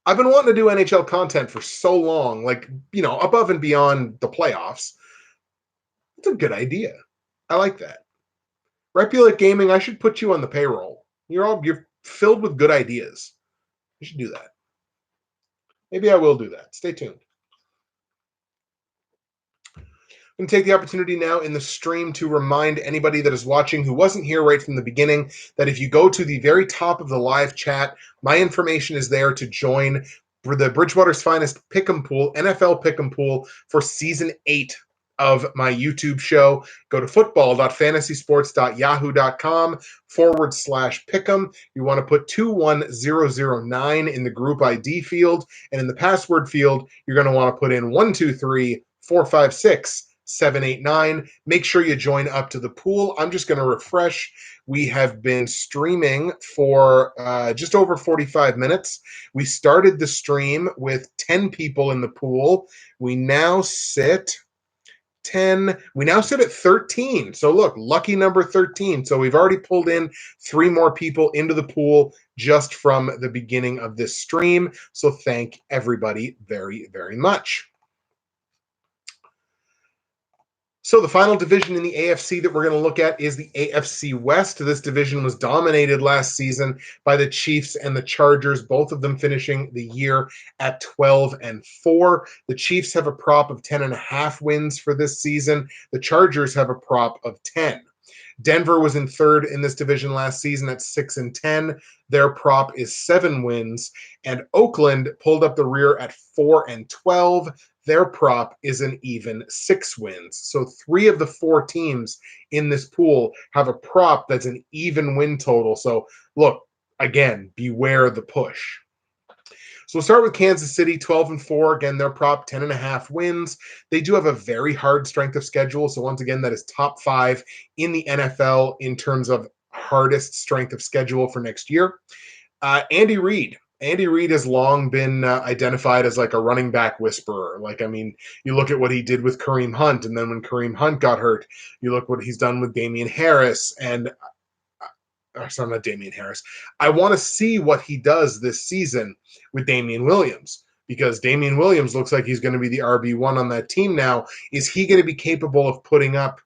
I've been wanting to do NHL content for so long, above and beyond the playoffs. It's a good idea. I like that. Repulate Gaming, I should put you on the payroll. You're filled with good ideas. You should do that. Maybe I will do that. Stay tuned. I'm going to take the opportunity now in the stream to remind anybody that is watching who wasn't here right from the beginning that if you go to the very top of the live chat, my information is there to join the Bridgewater's Finest Pick'em Pool, NFL Pick'em Pool for Season 8 of my YouTube show. Go to football.fantasysports.yahoo.com/pick'em. You want to put 21009 in the group ID field, and in the password field, you're going to want to put in 123456789. Make sure you join up to the pool. I'm just going to refresh. We have been streaming for just over 45 minutes. We started the stream with 10 people in the pool. We now sit at 13. So look, lucky number 13. So we've already pulled in 3 more people into the pool just from the beginning of this stream. So thank everybody very, very much. So the final division in the AFC that we're going to look at is the AFC West. This division was dominated last season by the Chiefs and the Chargers, both of them finishing the year at 12-4. The Chiefs have a prop of 10.5 wins for this season. The Chargers have a prop of 10. Denver was in third in this division last season at 6-10. Their prop is 7 wins. And Oakland pulled up the rear at 4-12. Their prop is an even 6 wins. So 3 of the 4 teams in this pool have a prop that's an even win total. So look, again, beware the push. So we'll start with Kansas City, 12-4. Again, their prop, 10.5 wins. They do have a very hard strength of schedule. So once again, that is top 5 in the NFL in terms of hardest strength of schedule for next year. Andy Reid. Andy Reid has long been identified as like a running back whisperer. Like, I mean, you look at what he did with Kareem Hunt, and then when Kareem Hunt got hurt, you look what he's done with Damian Harris and sorry, not Damian Harris. I want to see what he does this season with Damian Williams, because Damian Williams looks like he's going to be the RB1 on that team now. Is he going to be capable of putting up,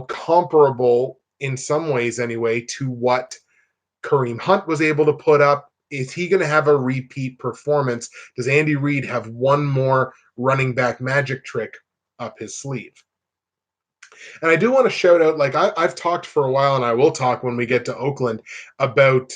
comparable in some ways anyway to what Kareem Hunt was able to put up? Is he going to have a repeat performance? Does Andy Reid have one more running back magic trick up his sleeve? And I do want to shout out, like I've talked for a while, and I will talk when we get to Oakland about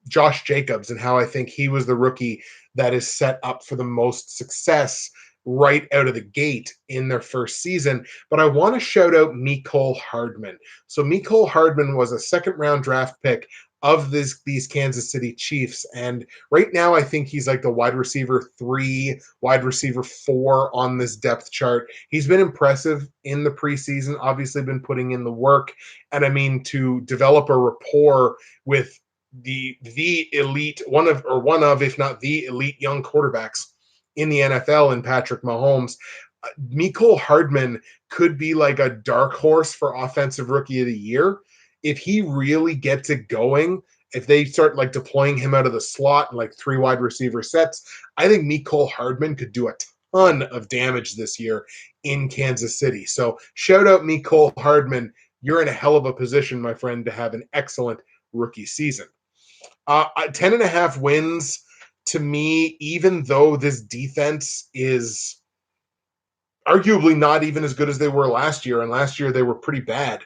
Josh Jacobs and how I think he was the rookie that is set up for the most success right out of the gate in their first season. But I want to shout out Mecole Hardman. So Mecole Hardman was a second-round draft pick of these Kansas City Chiefs. And right now, I think he's like the wide receiver 3, wide receiver 4 on this depth chart. He's been impressive in the preseason, obviously been putting in the work. And I mean, to develop a rapport with the elite, one of, if not the elite young quarterbacks in the NFL, in Patrick Mahomes, Mecole Hardman could be like a dark horse for offensive rookie of the year. If he really gets it going, if they start like deploying him out of the slot and like 3 wide receiver sets, I think Mecole Hardman could do a ton of damage this year in Kansas City. So shout out Mecole Hardman. You're in a hell of a position, my friend, to have an excellent rookie season. 10.5 wins to me, even though this defense is arguably not even as good as they were last year, and last year they were pretty bad.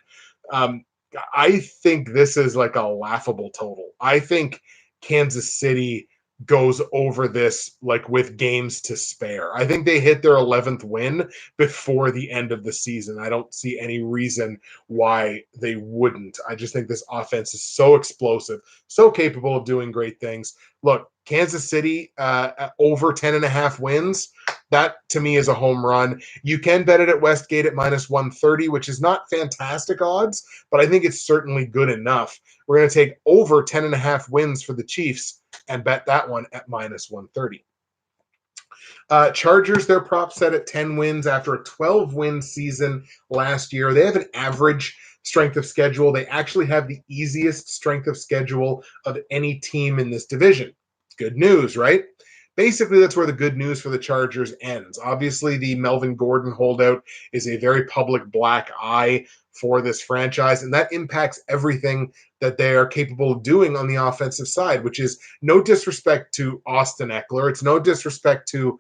I think this is like a laughable total. I think Kansas City goes over this like with games to spare. I think they hit their 11th win before the end of the season. I don't see any reason why they wouldn't. I just think this offense is so explosive, so capable of doing great things. Look, Kansas City over 10.5 wins. That to me is a home run. You can bet it at Westgate at -130, which is not fantastic odds, but I think it's certainly good enough. We're going to take over 10.5 wins for the Chiefs and bet that one at -130. Chargers, their prop set at 10 wins after a 12-win season last year. They have an average strength of schedule. They actually have the easiest strength of schedule of any team in this division. Good news, right? Basically, that's where the good news for the Chargers ends. Obviously, the Melvin Gordon holdout is a very public black eye for this franchise, and that impacts everything that they are capable of doing on the offensive side, which is no disrespect to Austin Eckler. It's no disrespect to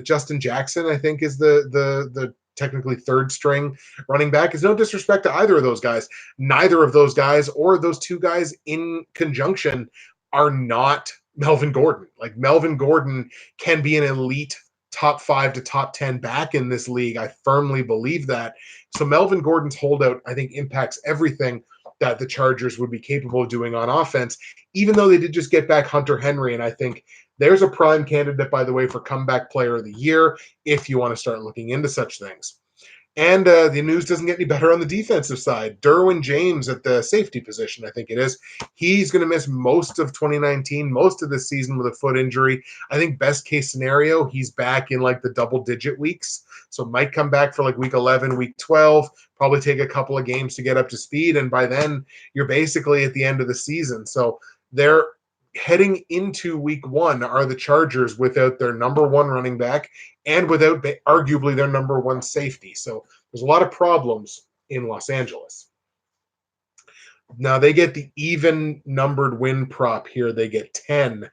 Justin Jackson, I think is the technically third string running back. It's no disrespect to either of those guys. Neither of those guys or those 2 guys in conjunction are not Melvin Gordon. Like, Melvin Gordon can be an elite top 5 to top 10 back in this league. I firmly believe that. So Melvin Gordon's holdout, I think, impacts everything that the Chargers would be capable of doing on offense, even though they did just get back Hunter Henry. And I think there's a prime candidate, by the way, for comeback player of the year if you want to start looking into such things. And the news doesn't get any better on the defensive side. Derwin James at the safety position, I think it is. He's going to miss most of 2019, most of the season with a foot injury. I think best case scenario, he's back in like the double-digit weeks. So might come back for like week 11, week 12, probably take a couple of games to get up to speed. And by then, you're basically at the end of the season. So they're heading into week 1 are the Chargers without their number 1 running back and without arguably their number 1 safety. So there's a lot of problems in Los Angeles. Now they get the even numbered win prop here. They get 10.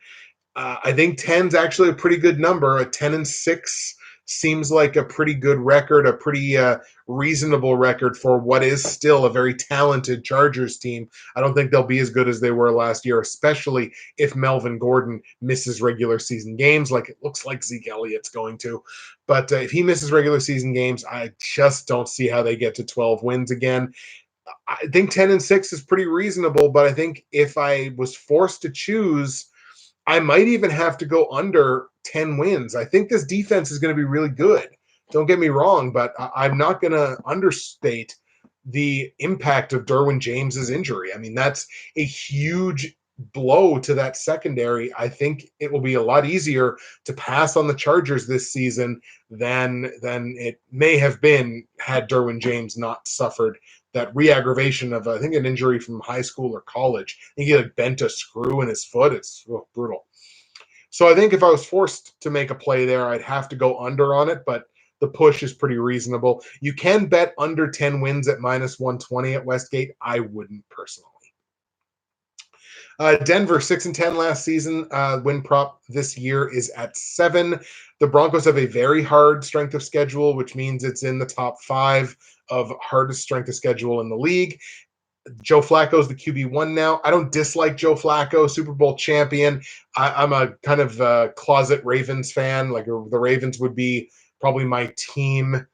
I think 10 is actually a pretty good number. A 10-6 seems like a pretty good record, a pretty reasonable record for what is still a very talented Chargers team. I don't think they'll be as good as they were last year, especially if Melvin Gordon misses regular season games, like it looks like Zeke Elliott's going to. But if he misses regular season games, I just don't see how they get to 12 wins again. I think 10-6 is pretty reasonable, but I think if I was forced to choose, I might even have to go under 10 wins. I think this defense is going to be really good. Don't get me wrong, but I'm not going to understate the impact of Derwin James's injury. I mean, that's a huge blow to that secondary. I think it will be a lot easier to pass on the Chargers this season than it may have been had Derwin James not suffered that re-aggravation of, I think, an injury from high school or college. I think he like bent a screw in his foot. It's brutal. So I think if I was forced to make a play there, I'd have to go under on it, but the push is pretty reasonable. You can bet under 10 wins at minus 120 at Westgate. I wouldn't personally. Denver 6-10 last season. Win prop this year is at 7. The Broncos have a very hard strength of schedule, which means it's in the top 5 of hardest strength of schedule in the league. Joe Flacco's the QB1 now. I don't dislike Joe Flacco, Super Bowl champion. I'm a kind of closet Ravens fan. Like the Ravens would be probably my team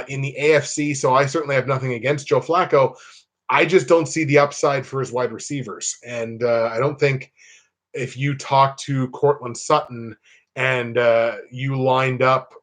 in the AFC, so I certainly have nothing against Joe Flacco. I just don't see the upside for his wide receivers. And I don't think if you talk to Courtland Sutton and you lined up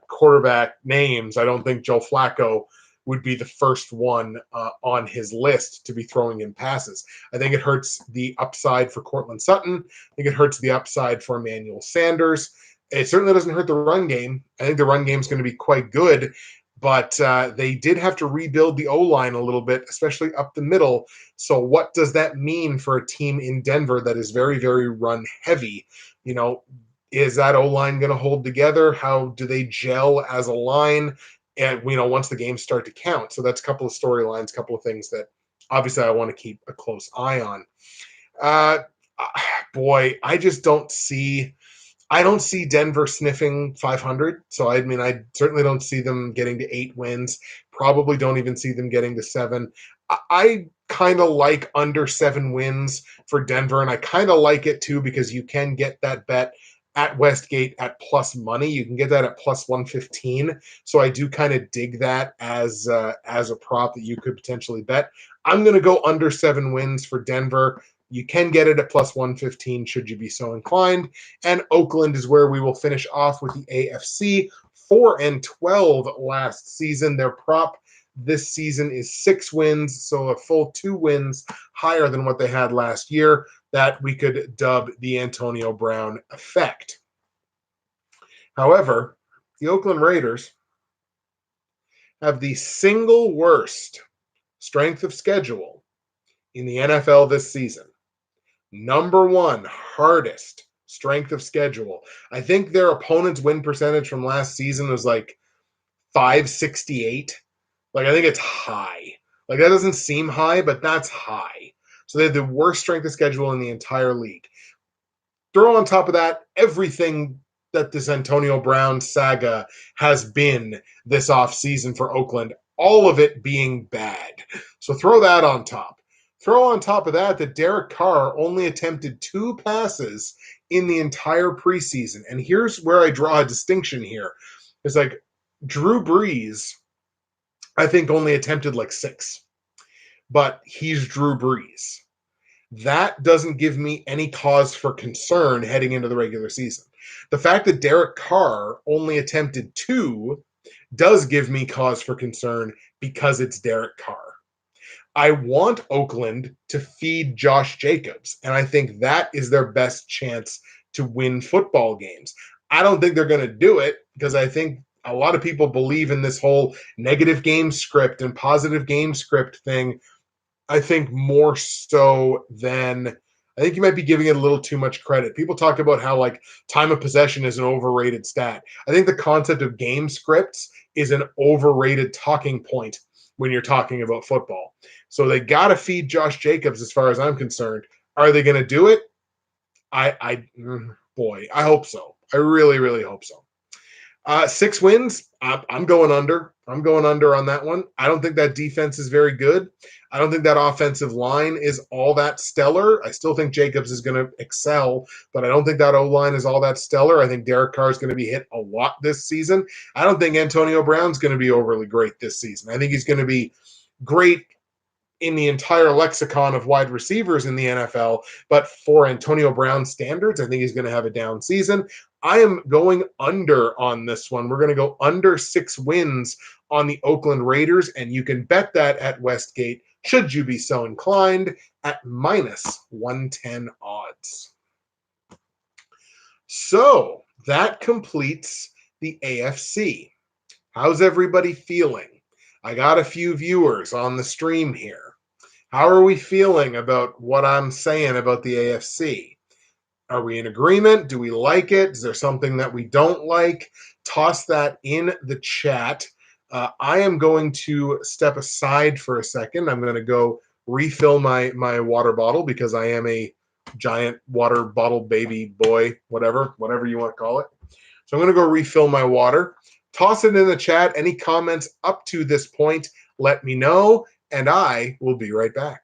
quarterback names, I don't think Joe Flacco would be the first one on his list to be throwing in passes. I think it hurts the upside for Courtland Sutton. I think it hurts the upside for Emmanuel Sanders. It certainly doesn't hurt the run game. I think the run game is going to be quite good, but they did have to rebuild the O-line a little bit, especially up the middle. So what does that mean for a team in Denver that is very, very run heavy? You know, is that O-line going to hold together? How do they gel as a line? And, you know, once the games start to count. So that's a couple of storylines, a couple of things that obviously I want to keep a close eye on. Boy, I just don't see Denver sniffing 500. So, I mean, I certainly don't see them getting to 8 wins. Probably don't even see them getting to 7. I kind of like under 7 wins for Denver, and I kind of like it too because you can get that bet at Westgate at plus money. You can get that at plus 115. So I do kind of dig that as a prop that you could potentially bet. I'm going to go under 7 wins for Denver. You can get it at plus 115 should you be so inclined. And Oakland is where we will finish off with the AFC. 4-12 last season. Their prop this season is 6 wins, so a full 2 wins higher than what they had last year. That we could dub the Antonio Brown effect. However, the Oakland Raiders have the single worst strength of schedule in the NFL this season. Number 1 hardest strength of schedule. I think their opponent's win percentage from last season was like 568. Like, I think it's high. Like, that doesn't seem high, but that's high. So they have the worst strength of schedule in the entire league. Throw on top of that everything that this Antonio Brown saga has been this offseason for Oakland, all of it being bad. So throw that on top. Throw on top of that Derek Carr only attempted 2 passes in the entire preseason. And here's where I draw a distinction here. It's like Drew Brees, I think, only attempted like 6. But he's Drew Brees. That doesn't give me any cause for concern heading into the regular season. The fact that Derek Carr only attempted 2 does give me cause for concern because it's Derek Carr. I want Oakland to feed Josh Jacobs, and I think that is their best chance to win football games. I don't think they're going to do it because I think a lot of people believe in this whole negative game script and positive game script thing. I think more so than I think you might be giving it a little too much credit. People talk about how like time of possession is an overrated stat. I think the concept of game scripts is an overrated talking point when you're talking about football. So they got to feed Josh Jacobs as far as I'm concerned. Are they going to do it? Boy, I hope so. I really, really hope so. 6 wins. I'm going under. I'm going under on that one. I don't think that defense is very good. I don't think that offensive line is all that stellar. I still think Jacobs is going to excel, but I don't think that O-line is all that stellar. I think Derek Carr is going to be hit a lot this season. I don't think Antonio Brown's going to be overly great this season. I think he's going to be great in the entire lexicon of wide receivers in the NFL, but for Antonio Brown standards, I think he's going to have a down season. I am going under on this one. We're going to go under 6 wins on the Oakland Raiders, and you can bet that at Westgate, should you be so inclined, at minus 110 odds. So that completes the AFC. How's everybody feeling? I got a few viewers on the stream here. How are we feeling about what I'm saying about the AFC? Are we in agreement? Do we like it? Is there something that we don't like? Toss that in the chat. I am going to step aside for a second. I'm going to go refill my water bottle because I am a giant water bottle baby boy, whatever you want to call it. So I'm going to go refill my water. Toss it in the chat. Any comments up to this point, let me know, and I will be right back.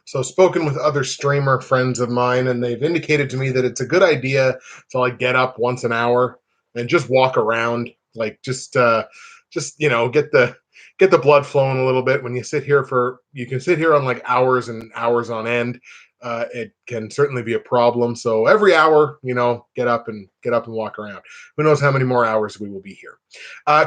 So I've spoken with other streamer friends of mine, and they've indicated to me that it's a good idea to like get up once an hour and just walk around, like just get the blood flowing a little bit. When you can sit here on like hours and hours on end. It can certainly be a problem. So every hour, get up and walk around. Who knows how many more hours we will be here?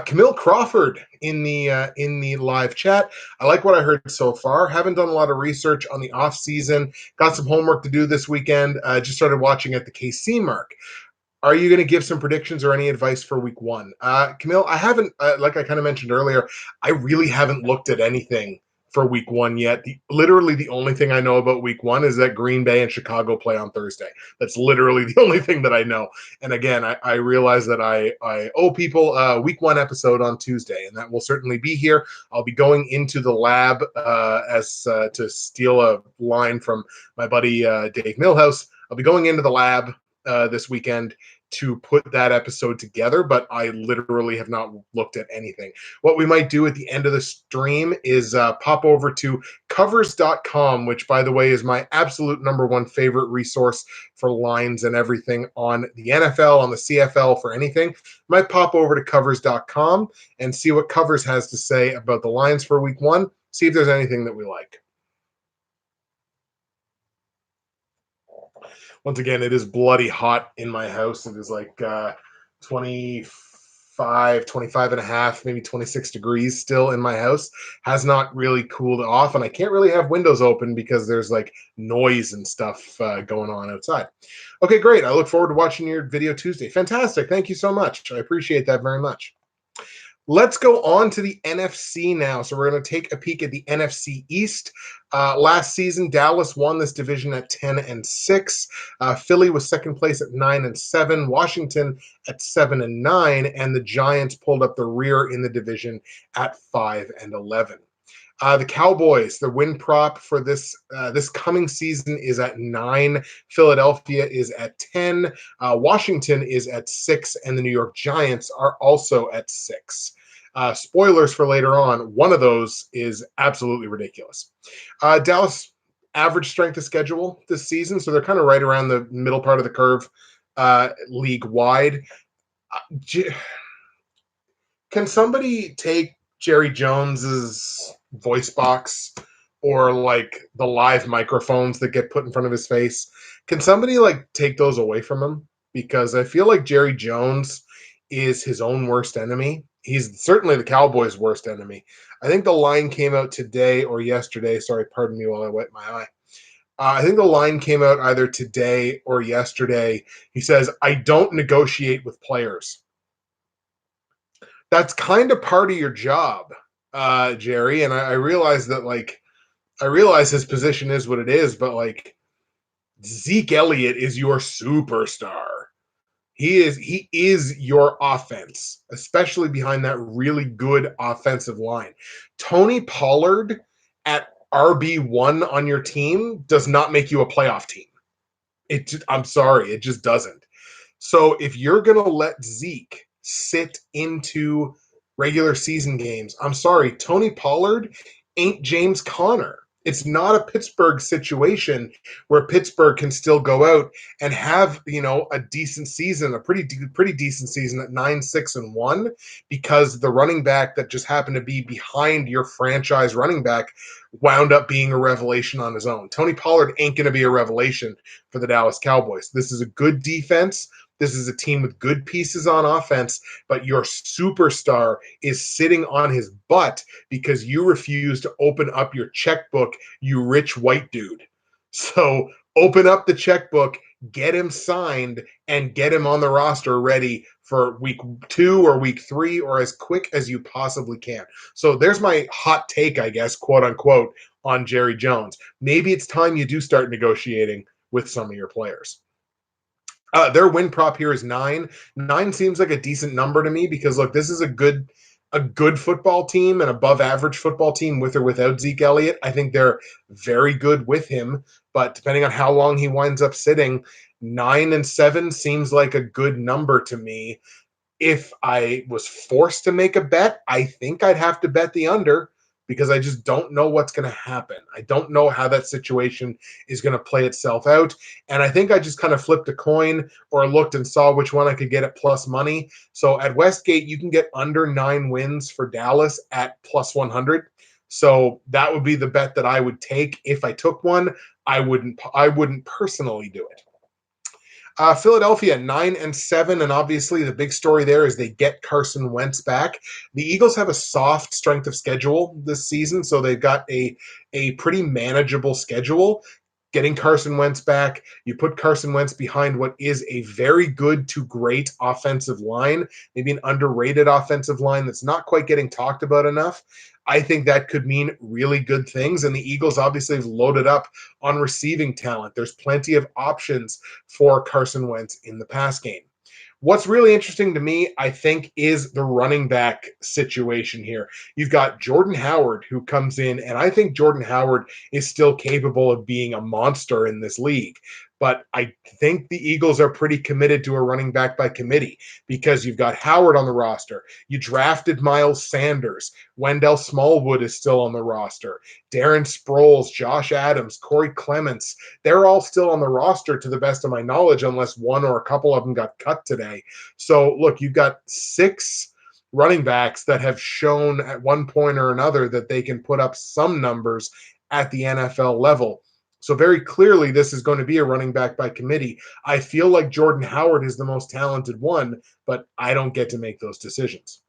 Camille Crawford in the live chat. I like what I heard so far. Haven't done a lot of research on the off season. Got some homework to do this weekend. Just started watching at the KC mark. Are you going to give some predictions or any advice for week one? Camille, I haven't, like I kind of mentioned earlier, I really haven't looked at anything for week one yet. Literally the only thing I know about week one is that Green Bay and Chicago play on Thursday. That's literally the only thing that I know. And again, I realize that I owe people a week one episode on Tuesday, and that will certainly be here. I'll be going into the lab to steal a line from my buddy Dave Millhouse. I'll be going into the lab this weekend to put that episode together, but I literally have not looked at anything. What we might do at the end of the stream is pop over to covers.com, which, by the way, is my absolute #1 favorite resource for lines and everything on the NFL, on the CFL, for anything. Might pop over to covers.com and see what Covers has to say about the lines for week one, see if there's anything that we like. Once again, it is bloody hot in my house. It is like 25 and a half, maybe 26 degrees still in my house. Has not really cooled off, and I can't really have windows open because there's like noise and stuff going on outside. Okay, great. I look forward to watching your video Tuesday. Fantastic. Thank you so much. I appreciate that very much. Let's go on to the NFC now. So we're going to take a peek at the NFC East. Last season, Dallas won this division at 10-6. Philly was second place at 9-7. Washington at 7-9, and the Giants pulled up the rear in the division at 5-11. The Cowboys, the win prop for this coming season is at 9. Philadelphia is at 10. Washington is at 6, and the New York Giants are also at 6. Spoilers for later on, one of those is absolutely ridiculous. Dallas average strength of schedule this season, so they're kind of right around the middle part of the curve league-wide. Can somebody take Jerry Jones's voice box or like the live microphones that get put in front of his face? Can somebody like take those away from him? Because I feel like Jerry Jones is his own worst enemy. He's certainly the Cowboys' worst enemy. I think the line came out today or yesterday. Sorry, pardon me while I wipe my eye. I think the line came out either today or yesterday. He says, "I don't negotiate with players." That's kind of part of your job, Jerry. And I realize that, like, I realize his position is what it is, but like Zeke Elliott is your superstar. He is your offense, especially behind that really good offensive line. Tony Pollard at RB1 on your team does not make you a playoff team. I'm sorry, it just doesn't. So if you're going to let Zeke sit into regular season games, I'm sorry, Tony Pollard ain't James Conner. It's not a Pittsburgh situation where Pittsburgh can still go out and have, a decent season, a pretty decent season at 9-6-1, because the running back that just happened to be behind your franchise running back wound up being a revelation on his own. Tony Pollard ain't going to be a revelation for the Dallas Cowboys. This is a good defense. This is a team with good pieces on offense, but your superstar is sitting on his butt because you refuse to open up your checkbook, you rich white dude. So open up the checkbook, get him signed, and get him on the roster ready for week 2 or week 3 or as quick as you possibly can. So there's my hot take, I guess, quote unquote, on Jerry Jones. Maybe it's time you do start negotiating with some of your players. Their win prop here is 9. 9 seems like a decent number to me because, look, this is a good football team, an above average football team with or without Zeke Elliott. I think they're very good with him, but depending on how long he winds up sitting, 9-7 seems like a good number to me. If I was forced to make a bet, I think I'd have to bet the under because I just don't know what's going to happen. I don't know how that situation is going to play itself out. And I think I just kind of flipped a coin or looked and saw which one I could get at plus money. So at Westgate, you can get under 9 wins for Dallas at plus 100. So that would be the bet that I would take if I took one. I wouldn't personally do it. Philadelphia 9-7, and obviously the big story there is they get Carson Wentz back. The Eagles have a soft strength of schedule this season, so they've got a pretty manageable schedule. Getting Carson Wentz back, you put Carson Wentz behind what is a very good to great offensive line, maybe an underrated offensive line that's not quite getting talked about enough. I think that could mean really good things. And the Eagles obviously have loaded up on receiving talent. There's plenty of options for Carson Wentz in the pass game. What's really interesting to me, I think, is the running back situation here. You've got Jordan Howard who comes in, and I think Jordan Howard is still capable of being a monster in this league. But I think the Eagles are pretty committed to a running back by committee because you've got Howard on the roster. You drafted Miles Sanders. Wendell Smallwood is still on the roster. Darren Sproles, Josh Adams, Corey Clements, they're all still on the roster to the best of my knowledge, unless one or a couple of them got cut today. So, look, you've got 6 running backs that have shown at one point or another that they can put up some numbers at the NFL level. So very clearly, this is going to be a running back by committee. I feel like Jordan Howard is the most talented one, but I don't get to make those decisions.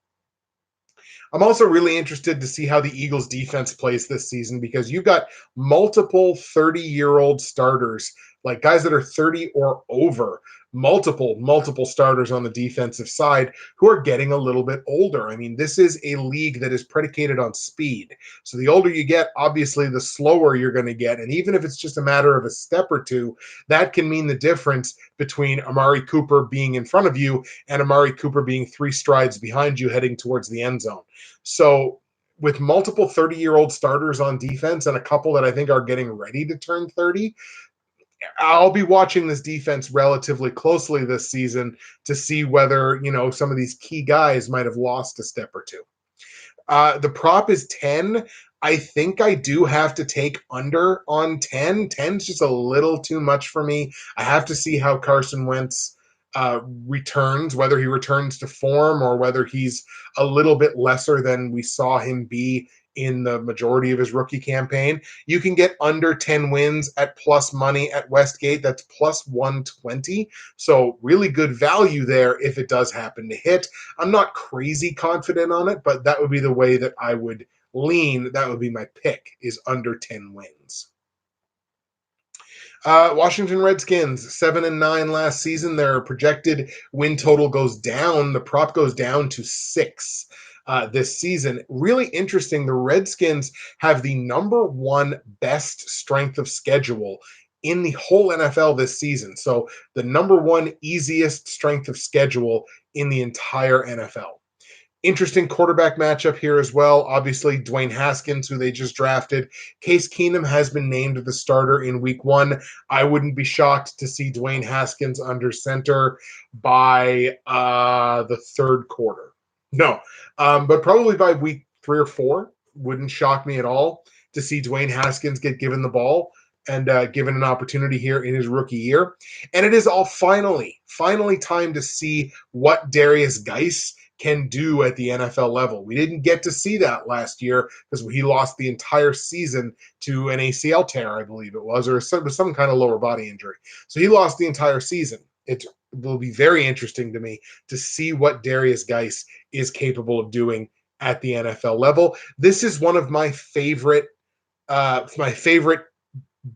I'm also really interested to see how the Eagles defense plays this season because you've got multiple 30-year-old starters, like guys that are 30 or over, multiple starters on the defensive side who are getting a little bit older. I mean, this is a league that is predicated on speed. So the older you get, obviously, the slower you're going to get. And even if it's just a matter of a step or two, that can mean the difference between Amari Cooper being in front of you and Amari Cooper being 3 strides behind you heading towards the end zone. So with multiple 30-year-old starters on defense and a couple that I think are getting ready to turn 30, I'll be watching this defense relatively closely this season to see whether, some of these key guys might have lost a step or two. The prop is 10. I think I do have to take under on 10. 10's just a little too much for me. I have to see how Carson Wentz returns, whether he returns to form or whether he's a little bit lesser than we saw him be in the majority of his rookie campaign. You can get under 10 wins at plus money at Westgate. That's plus 120. So really good value there if it does happen to hit. I'm not crazy confident on it, but that would be the way that I would lean. That would be my pick, is under 10 wins. Washington Redskins 7-9 last season. Their projected win total goes down. The prop goes down to 6 this season. Really interesting. The Redskins have the number one best strength of schedule in the whole NFL this season. So the number one easiest strength of schedule in the entire NFL. Interesting quarterback matchup here as well. Obviously, Dwayne Haskins, who they just drafted. Case Keenum has been named the starter in week 1. I wouldn't be shocked to see Dwayne Haskins under center by the third quarter. No, but probably by week 3 or 4. Wouldn't shock me at all to see Dwayne Haskins get given the ball and given an opportunity here in his rookie year. And it is all finally time to see what Darius Geis can do at the NFL level. We didn't get to see that last year because he lost the entire season to an ACL tear, I believe it was, or some kind of lower body injury. So he lost the entire season. It will be very interesting to me to see what Darius Geis is capable of doing at the NFL level. This is one of my favorite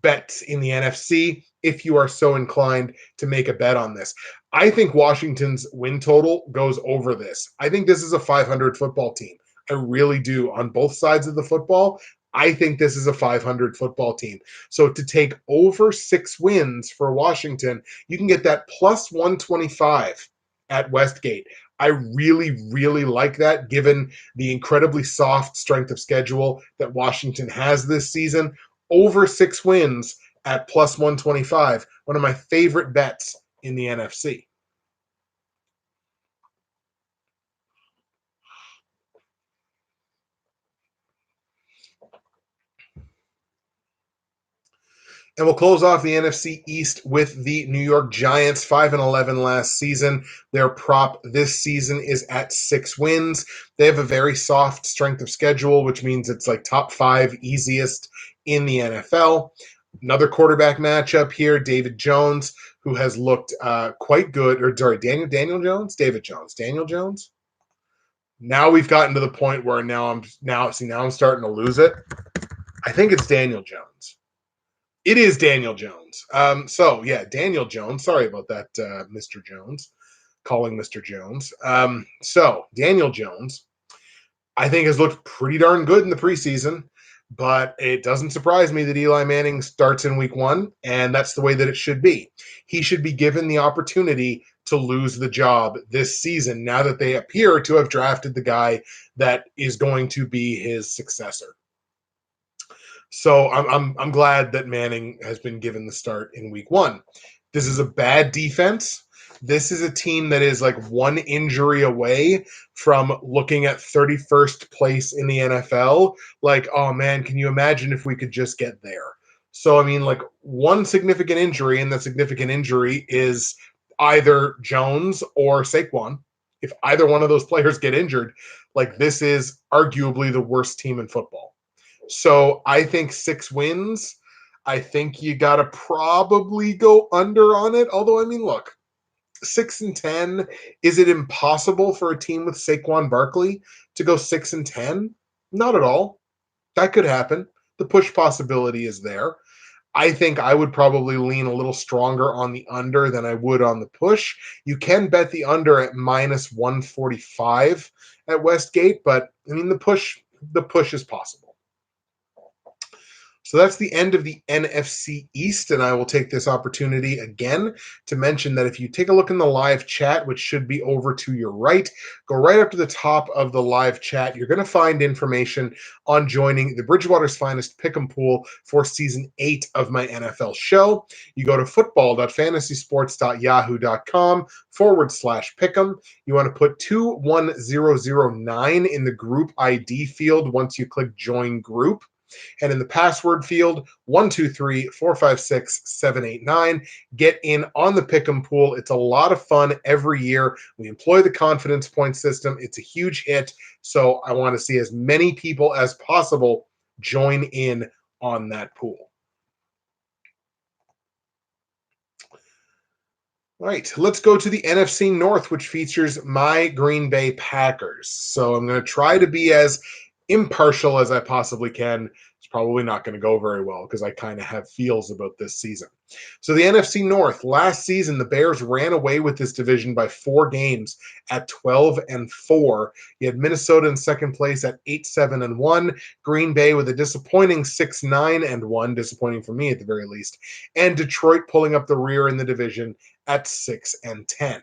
bets in the NFC if you are so inclined to make a bet on this. I think Washington's win total goes over this. I think this is a 500 football team. I really do. On both sides of the football, I think this is a 500 football team. So to take over 6 wins for Washington, you can get that plus 125 at Westgate. I really, really like that given the incredibly soft strength of schedule that Washington has this season. Over 6 wins at plus 125, one of my favorite bets in the NFC. And we'll close off the NFC East with the New York Giants, 5-11 last season. Their prop this season is at 6 wins. They have a very soft strength of schedule, which means it's like top 5 easiest in the NFL. Another quarterback matchup here, David Jones, who has looked quite good. Or sorry, Daniel Jones? David Jones. Daniel Jones? Now we've gotten to the point where now I'm starting to lose it. I think it's Daniel Jones. It is Daniel Jones. Daniel Jones. Sorry about that, Mr. Jones. Calling Mr. Jones. Daniel Jones, I think, has looked pretty darn good in the preseason, but it doesn't surprise me that Eli Manning starts in week 1, and that's the way that it should be. He should be given the opportunity to lose the job this season now that they appear to have drafted the guy that is going to be his successor. So I'm glad that Manning has been given the start in week 1. This is a bad defense. This is a team that is like one injury away from looking at 31st place in the NFL. Like, oh man, can you imagine if we could just get there? So, I mean, like one significant injury, and that significant injury is either Jones or Saquon. If either one of those players get injured, like this is arguably the worst team in football. So I think 6 wins. I think you got to probably go under on it. Although, I mean, look, 6-10. Is it impossible for a team with Saquon Barkley to go 6-10? Not at all. That could happen. The push possibility is there. I think I would probably lean a little stronger on the under than I would on the push. You can bet the under at minus 145 at Westgate, but I mean the push is possible. So that's the end of the NFC East, and I will take this opportunity again to mention that if you take a look in the live chat, which should be over to your right, go right up to the top of the live chat. You're going to find information on joining the Bridgewater's Finest Pick'em Pool for Season 8 of my NFL show. You go to football.fantasysports.yahoo.com/pick'em. You want to put 21009 in the group ID field once you click Join Group. And in the password field, 123456789. Get in on the Pick'em Pool. It's a lot of fun every year. We employ the confidence point system. It's a huge hit. So I want to see as many people as possible join in on that pool. All right, let's go to the NFC North, which features my Green Bay Packers. So I'm going to try to be as impartial as I possibly can. There's probably not going to go very well because I kind of have feels about this season. So the NFC North, last season, the Bears ran away with this division by 4 games at 12-4. You had Minnesota in second place at 8-7-1, Green Bay with a disappointing 6-9-1, disappointing for me at the very least, and Detroit pulling up the rear in the division at 6-10.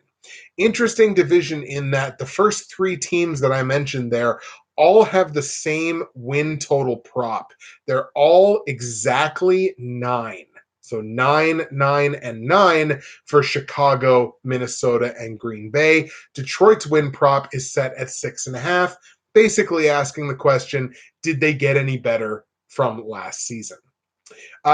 Interesting division in that the first 3 teams that I mentioned there all have the same win total prop. They're all exactly 9. So 9, 9, and 9 for Chicago, Minnesota, and Green Bay. Detroit's win prop is set at 6.5, basically asking the question, did they get any better from last season?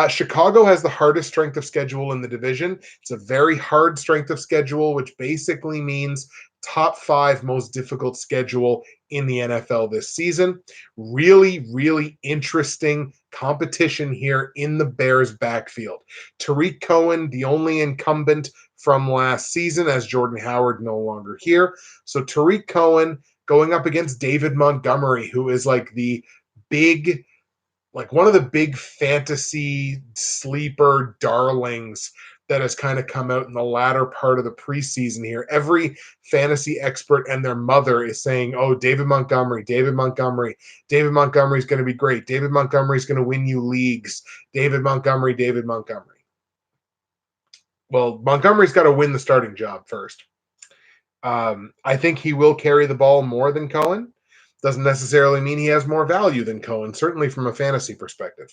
Chicago has the hardest strength of schedule in the division. It's a very hard strength of schedule, which basically means top 5 most difficult schedule in the NFL this season. Really, really interesting competition here in the Bears backfield. Tariq Cohen, the only incumbent from last season, as Jordan Howard no longer here. So Tariq Cohen going up against David Montgomery, who is like one of the big fantasy sleeper darlings that has kind of come out in the latter part of the preseason here. Every fantasy expert and their mother is saying, oh, David Montgomery is going to be great. David Montgomery is going to win you leagues. David Montgomery. Well, Montgomery's got to win the starting job first. I think he will carry the ball more than Cohen. Doesn't necessarily mean he has more value than Cohen, certainly from a fantasy perspective.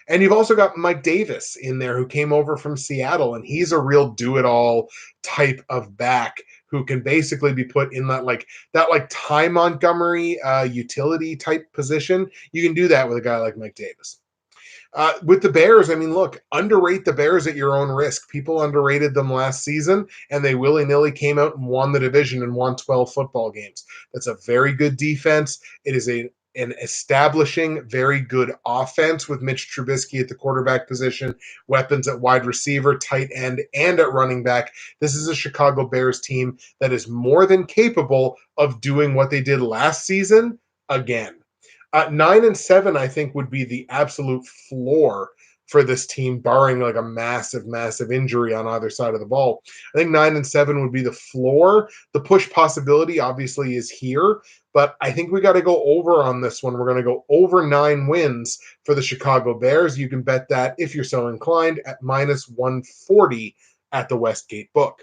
And you've also got Mike Davis in there who came over from Seattle, and he's a real do-it-all type of back who can basically be put in that Ty Montgomery utility type position. You can do that with a guy like Mike Davis. With the Bears, I mean, look, underrate the Bears at your own risk. People underrated them last season, and they willy-nilly came out and won the division and won 12 football games. That's a very good defense. It is an establishing, very good offense with Mitch Trubisky at the quarterback position, weapons at wide receiver, tight end, and at running back. This is a Chicago Bears team that is more than capable of doing what they did last season again. 9-7, I think, would be the absolute floor for this team, barring like a massive, massive injury on either side of the ball. I think 9-7 would be the floor. The push possibility obviously is here, but I think we got to go over on this one. We're going to go over 9 wins for the Chicago Bears. You can bet that if you're so inclined at -140 at the Westgate book.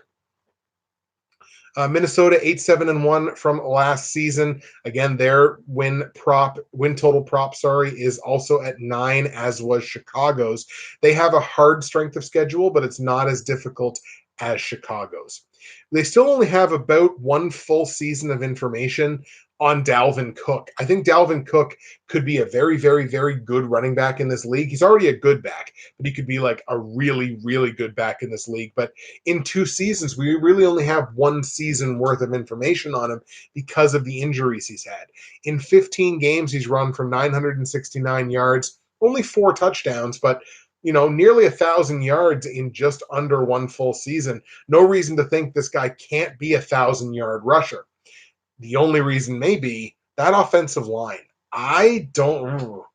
Minnesota 8-7-1 from last season. Again, their win total prop, is also at 9, as was Chicago's. They have a hard strength of schedule, but it's not as difficult as Chicago's. They still only have about 1 full season of information on Dalvin Cook. I think Dalvin Cook could be a very, very, very good running back in this league. He's already a good back, but he could be like a really, really good back in this league. But in 2 seasons, we really only have 1 season worth of information on him because of the injuries he's had. In 15 games, he's run for 969 yards, only 4 touchdowns, but nearly 1,000 yards in just under 1 full season. No reason to think this guy can't be a 1,000-yard rusher. The only reason may be that offensive line. I don't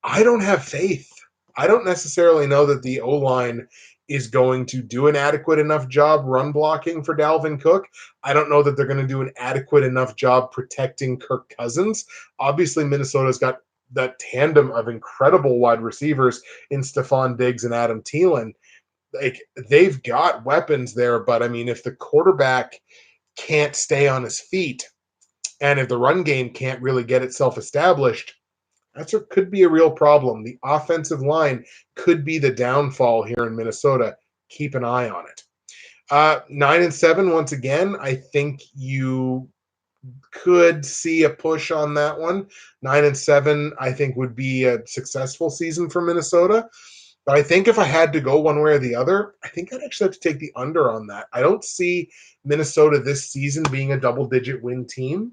have faith. I don't necessarily know that the O-line is going to do an adequate enough job run blocking for Dalvin Cook. I don't know that they're going to do an adequate enough job protecting Kirk Cousins. Obviously, Minnesota's got that tandem of incredible wide receivers in Stephon Diggs and Adam Thielen. They've got weapons there, but I mean, if the quarterback can't stay on his feet, and if the run game can't really get itself established, could be a real problem. The offensive line could be the downfall here in Minnesota. Keep an eye on it. 9-7, once again, I think you could see a push on that one. 9-7, I think, would be a successful season for Minnesota. But I think if I had to go one way or the other, I think I'd actually have to take the under on that. I don't see Minnesota this season being a double-digit win team.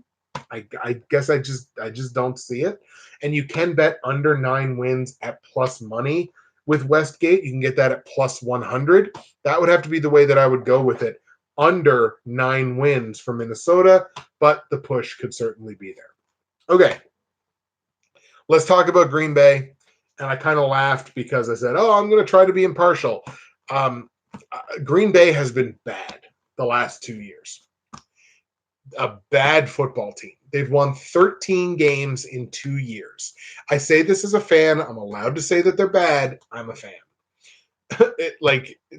I guess I just don't see it. And you can bet under 9 wins at plus money with Westgate. You can get that at plus 100. That would have to be the way that I would go with it. Under 9 wins for Minnesota, but the push could certainly be there. Okay. Let's talk about Green Bay. and I kind of laughed because I said, "Oh, I'm going to try to be impartial." Um, Green Bay has been bad the last 2 years. A bad football team. They've won 13 games in 2 years. I say this as a fan. I'm allowed to say that they're bad. I'm a fan.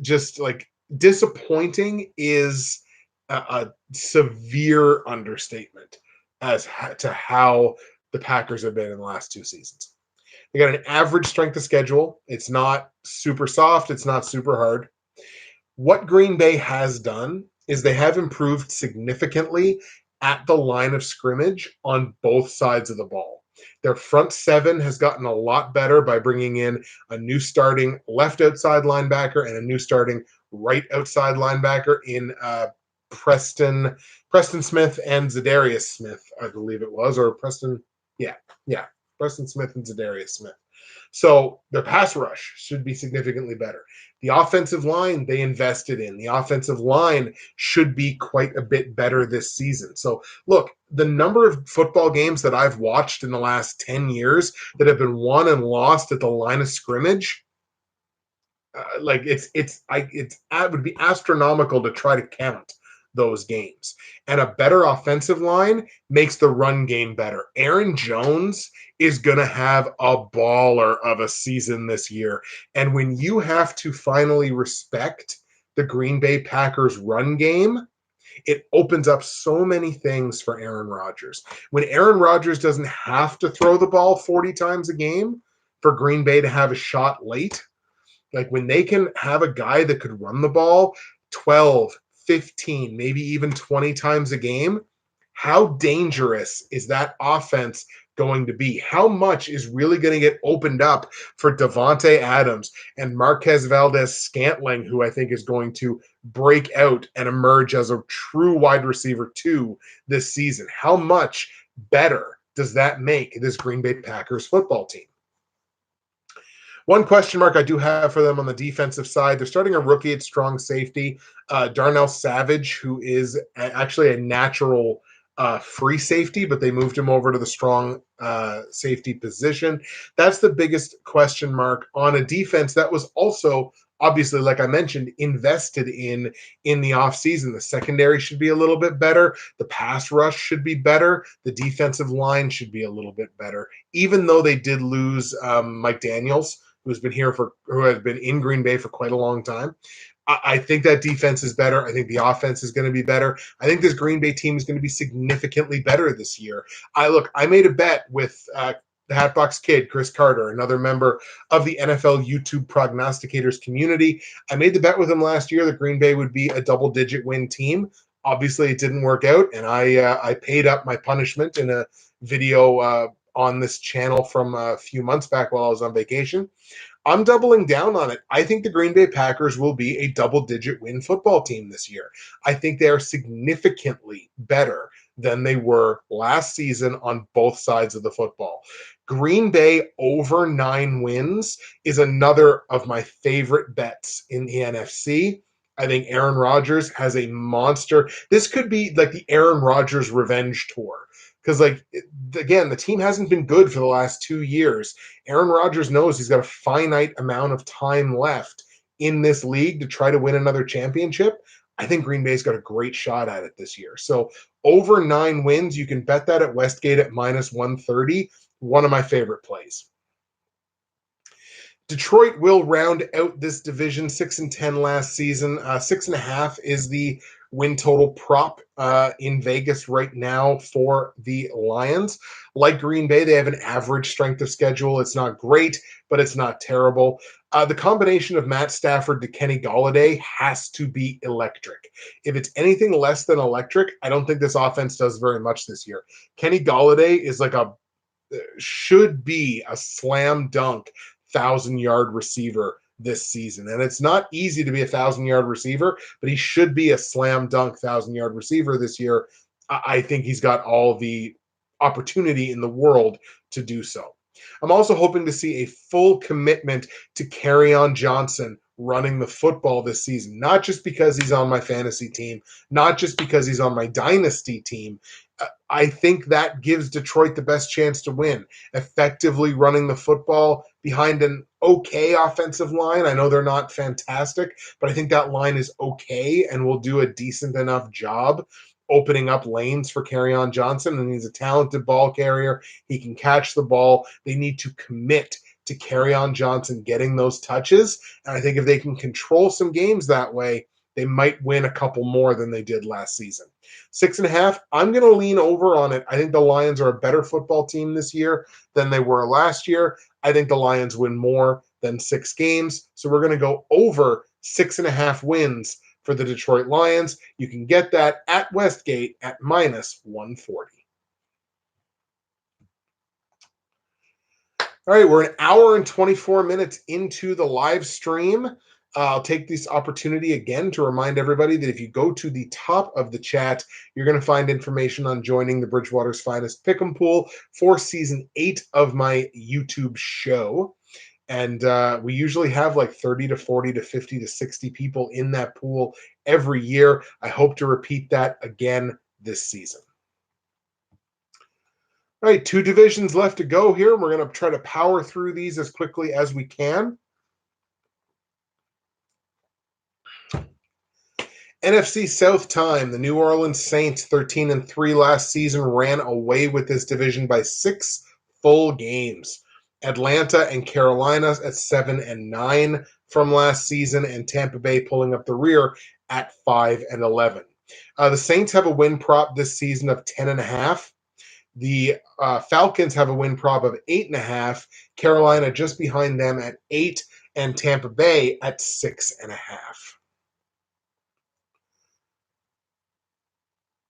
Just like disappointing is a severe understatement to how the Packers have been in the last 2 seasons. They got an average strength of schedule. It's not super soft. It's not super hard. What Green Bay has done is they have improved significantly at the line of scrimmage on both sides of the ball. Their front seven has gotten a lot better by bringing in a new starting left outside linebacker and a new starting right outside linebacker in Preston Smith and Zadarius Smith, I believe it was, or Preston, yeah, Preston Smith and Zadarius Smith. So their pass rush should be significantly better. The offensive line they invested in. The offensive line should be quite a bit better this season. So look, the number of football games that I've watched in the last 10 years that have been won and lost at the line of scrimmage, it would be astronomical to try to count those games. And a better offensive line makes the run game better. Aaron Jones is going to have a baller of a season this year. And when you have to finally respect the Green Bay Packers run game, it opens up so many things for Aaron Rodgers. When Aaron Rodgers doesn't have to throw the ball 40 times a game for Green Bay to have a shot late, like when they can have a guy that could run the ball 12, 15, maybe even 20 times a game, how dangerous is that offense going to be? How much is really going to get opened up for Devontae Adams and Marquez Valdez-Scantling, who I think is going to break out and emerge as a true wide receiver 2 this season? How much better does that make this Green Bay Packers football team? One question mark I do have for them on the defensive side, they're starting a rookie at strong safety, Darnell Savage, who is actually a natural free safety, but they moved him over to the strong safety position. That's the biggest question mark on a defense that was also, obviously, like I mentioned, invested in the offseason. The secondary should be a little bit better. The pass rush should be better. The defensive line should be a little bit better, even though they did lose Mike Daniels, who has been in Green Bay for quite a long time. I think that defense is better. I think the offense is going to be better. I think this Green Bay team is going to be significantly better this year. I made a bet with the Hatbox Kid, Chris Carter, another member of the NFL YouTube Prognosticators community. I made the bet with him last year that Green Bay would be a double-digit win team. Obviously, it didn't work out, and I paid up my punishment in a video on this channel from a few months back while I was on vacation. I'm doubling down on it. I think the Green Bay Packers will be a double-digit win football team this year. I think they are significantly better than they were last season on both sides of the football. Green Bay over 9 wins is another of my favorite bets in the NFC. I think Aaron Rodgers has a monster. This could be like the Aaron Rodgers revenge tour. Because, again, the team hasn't been good for the last 2 years. Aaron Rodgers knows he's got a finite amount of time left in this league to try to win another championship. I think Green Bay's got a great shot at it this year. So over 9 wins, you can bet that at Westgate at minus 130. One of my favorite plays. Detroit will round out this division, 6-10 last season. 6.5 is the win total prop in Vegas right now for the Lions. Like Green Bay, they have an average strength of schedule. It's not great, but it's not terrible. The combination of Matt Stafford to Kenny Golladay has to be electric. If it's anything less than electric, I don't think this offense does very much this year. Kenny Golladay is should be a slam dunk 1,000-yard receiver this season. And it's not easy to be a 1,000-yard receiver, but he should be a slam dunk 1,000-yard receiver this year. I think he's got all the opportunity in the world to do so. I'm also hoping to see a full commitment to Kerryon Johnson running the football this season, not just because he's on my fantasy team, not just because he's on my dynasty team. I think that gives Detroit the best chance to win. Effectively running the football behind an okay offensive line. I know they're not fantastic, but I think that line is okay and will do a decent enough job opening up lanes for Kerryon Johnson. And he's a talented ball carrier. He can catch the ball. They need to commit to Kerryon Johnson getting those touches. And I think if they can control some games that way, they might win a couple more than they did last season. 6.5, I'm going to lean over on it. I think the Lions are a better football team this year than they were last year. I think the Lions win more than 6 games. So we're going to go over 6.5 wins for the Detroit Lions. You can get that at Westgate at minus 140. All right, we're an hour and 24 minutes into the live stream. I'll take this opportunity again to remind everybody that if you go to the top of the chat, you're going to find information on joining the Bridgewater's Finest Pick'em Pool for Season 8 of my YouTube show. And we usually have like 30 to 40 to 50 to 60 people in that pool every year. I hope to repeat that again this season. All right, 2 divisions left to go here. We're going to try to power through these as quickly as we can. NFC South time, the New Orleans Saints, 13-3 last season, ran away with this division by 6 full games. Atlanta and Carolina at 7-9 from last season, and Tampa Bay pulling up the rear at 5-11. The Saints have a win prop this season of 10.5. The Falcons have a win prop of 8.5. Carolina just behind them at 8, and Tampa Bay at 6.5.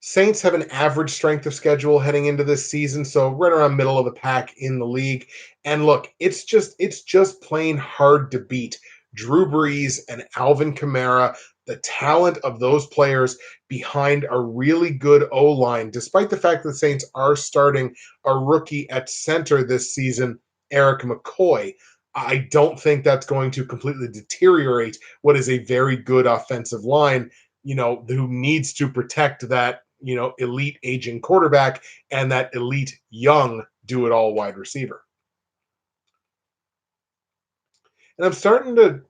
Saints have an average strength of schedule heading into this season, so right around middle of the pack in the league. And look, it's just plain hard to beat Drew Brees and Alvin Kamara, the talent of those players behind a really good O-line, despite the fact that the Saints are starting a rookie at center this season, Eric McCoy. I don't think that's going to completely deteriorate what is a very good offensive line, who needs to protect that, elite aging quarterback and that elite young do-it-all wide receiver. And I'm starting to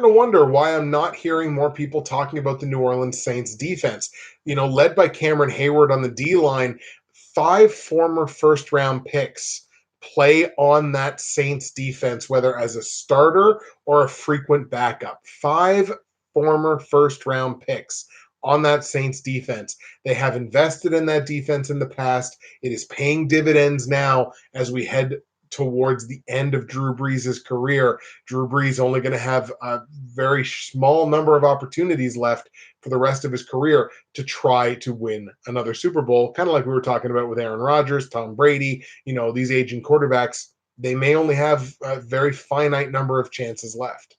wonder why I'm not hearing more people talking about the New Orleans Saints defense. Led by Cameron Hayward on the D-line, 5 former first-round picks play on that Saints defense, whether as a starter or a frequent backup. 5 former first-round picks on that Saints defense. They have invested in that defense in the past. It is paying dividends now as we head towards the end of Drew Brees' career. Drew Brees only going to have a very small number of opportunities left for the rest of his career to try to win another Super Bowl, kind of like we were talking about with Aaron Rodgers, Tom Brady, these aging quarterbacks. They may only have a very finite number of chances left.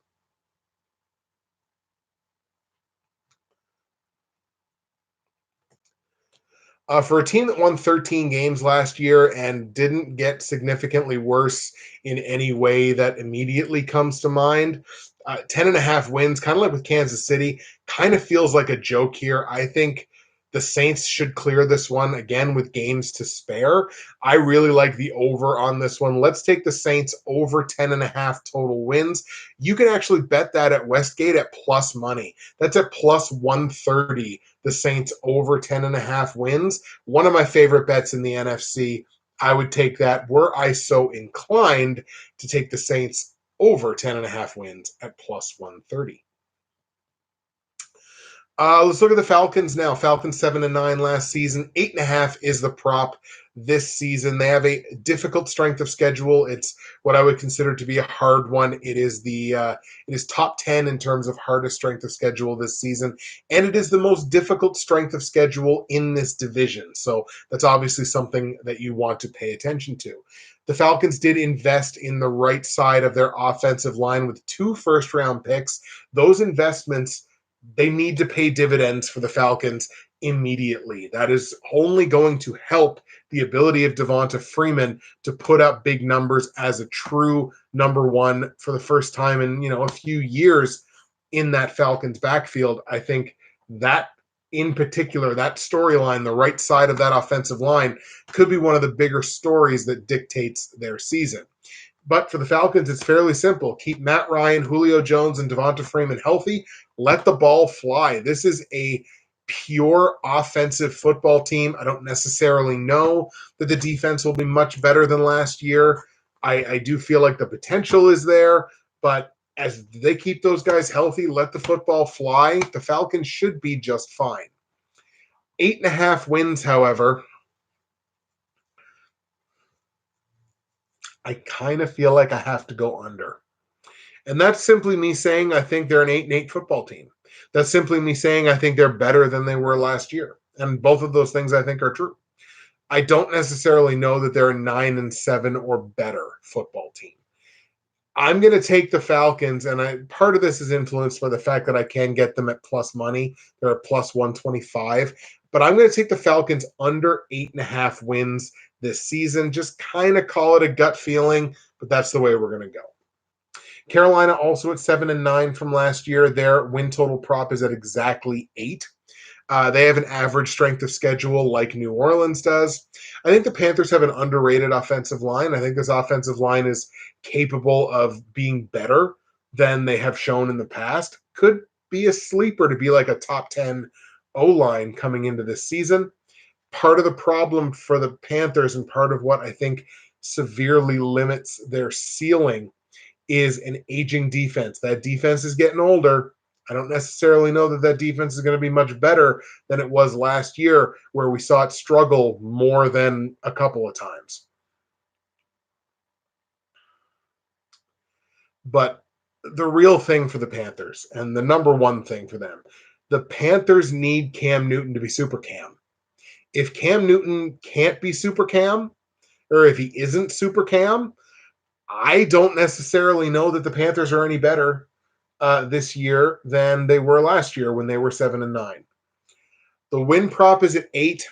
For a team that won 13 games last year and didn't get significantly worse in any way that immediately comes to mind, 10.5 wins, kind of like with Kansas City, kind of feels like a joke here. I think the Saints should clear this one again with games to spare. I really like the over on this one. Let's take the Saints over 10.5 total wins. You can actually bet that at Westgate at plus money. That's at plus 130. The Saints over 10.5 wins. One of my favorite bets in the NFC. I would take that were I so inclined to take the Saints over 10.5 wins at plus 130. Let's look at the Falcons now. Falcons 7-9 last season. 8.5 is the prop this season. They have a difficult strength of schedule. It's what I would consider to be a hard one. It is top 10 in terms of hardest strength of schedule this season, and it is the most difficult strength of schedule in this division. So that's obviously something that you want to pay attention to. The Falcons did invest in the right side of their offensive line with 2 first-round picks. Those investments, they need to pay dividends for the Falcons immediately. That is only going to help the ability of Devonta Freeman to put up big numbers as a true number one for the first time in, a few years in that Falcons backfield. I think that in particular, that storyline, the right side of that offensive line, could be one of the bigger stories that dictates their season. But for the Falcons, it's fairly simple. Keep Matt Ryan, Julio Jones, and Devonta Freeman healthy. Let the ball fly. This is a pure offensive football team. I don't necessarily know that the defense will be much better than last year. I do feel like the potential is there, but as they keep those guys healthy, let the football fly, the Falcons should be just fine. 8.5 wins, however, I kind of feel like I have to go under. And that's simply me saying I think they're an 8-8 football team. That's simply me saying I think they're better than they were last year. And both of those things I think are true. I don't necessarily know that they're a 9-7 or better football team. I'm going to take the Falcons, and part of this is influenced by the fact that I can get them at plus money. They're at plus 125. But I'm going to take the Falcons under 8.5 wins this season. Just kind of call it a gut feeling, but that's the way we're going to go. Carolina also at 7-9 from last year. Their win total prop is at exactly 8. They have an average strength of schedule like New Orleans does. I think the Panthers have an underrated offensive line. I think this offensive line is capable of being better than they have shown in the past. Could be a sleeper to be like a top 10 O-line coming into this season. Part of the problem for the Panthers and part of what I think severely limits their ceiling is an aging defense. That defense is getting older. I don't necessarily know that defense is going to be much better than it was last year, where we saw it struggle more than a couple of times. But the real thing for the Panthers, and the number one thing for them, the Panthers need Cam Newton to be Super Cam. If Cam Newton can't be Super Cam, or if he isn't Super Cam, I don't necessarily know that the Panthers are any better this year than they were last year when they were 7-9. The win prop is at 8.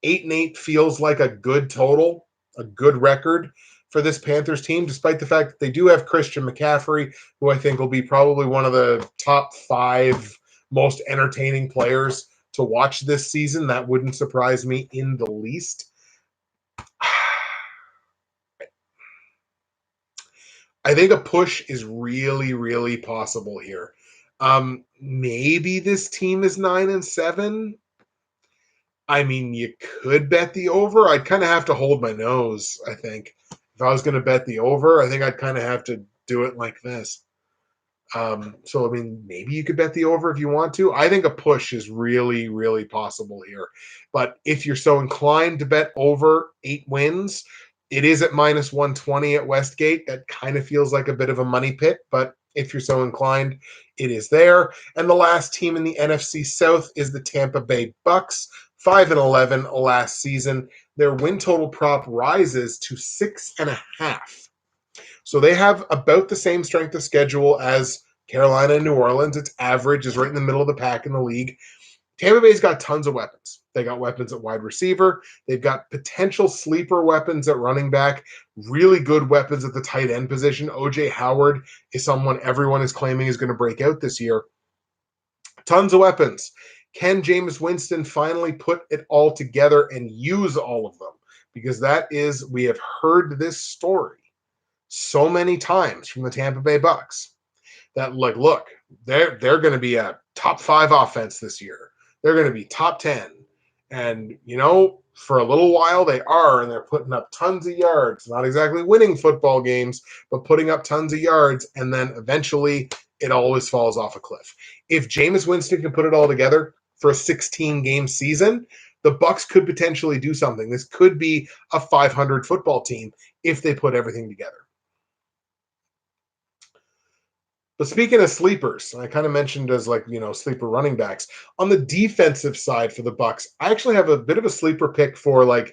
8-8 feels like a good total, a good record for this Panthers team, despite the fact that they do have Christian McCaffrey, who I think will be probably one of the top 5 most entertaining players to watch this season. That wouldn't surprise me in the least. I think a push is really, really possible here. Maybe this team is 9-7. I mean, you could bet the over. I'd kind of have to hold my nose, I think. If I was going to bet the over, I think I'd kind of have to do it like this. So, I mean, maybe you could bet the over if you want to. I think a push is really, really possible here. But if you're so inclined to bet over 8 wins, it is at minus 120 at Westgate. That kind of feels like a bit of a money pit, but if you're so inclined, it is there. And the last team in the NFC South is the Tampa Bay Bucks, 5-11 last season. Their win total prop rises to 6.5. So they have about the same strength of schedule as Carolina and New Orleans. Its average is right in the middle of the pack in the league. Tampa Bay's got tons of weapons. They got weapons at wide receiver. They've got potential sleeper weapons at running back, really good weapons at the tight end position. O.J. Howard is someone everyone is claiming is going to break out this year. Tons of weapons. Can Jameis Winston finally put it all together and use all of them? Because we have heard this story so many times from the Tampa Bay Bucks that, like, look, they're going to be a top 5 offense this year. They're going to be top 10. And, for a little while they are, and they're putting up tons of yards. Not exactly winning football games, but putting up tons of yards. And then eventually it always falls off a cliff. If Jameis Winston can put it all together for a 16-game season, the Bucks could potentially do something. This could be a 500 football team if they put everything together. But speaking of sleepers, I kind of mentioned as sleeper running backs. On the defensive side for the Bucks, I actually have a bit of a sleeper pick for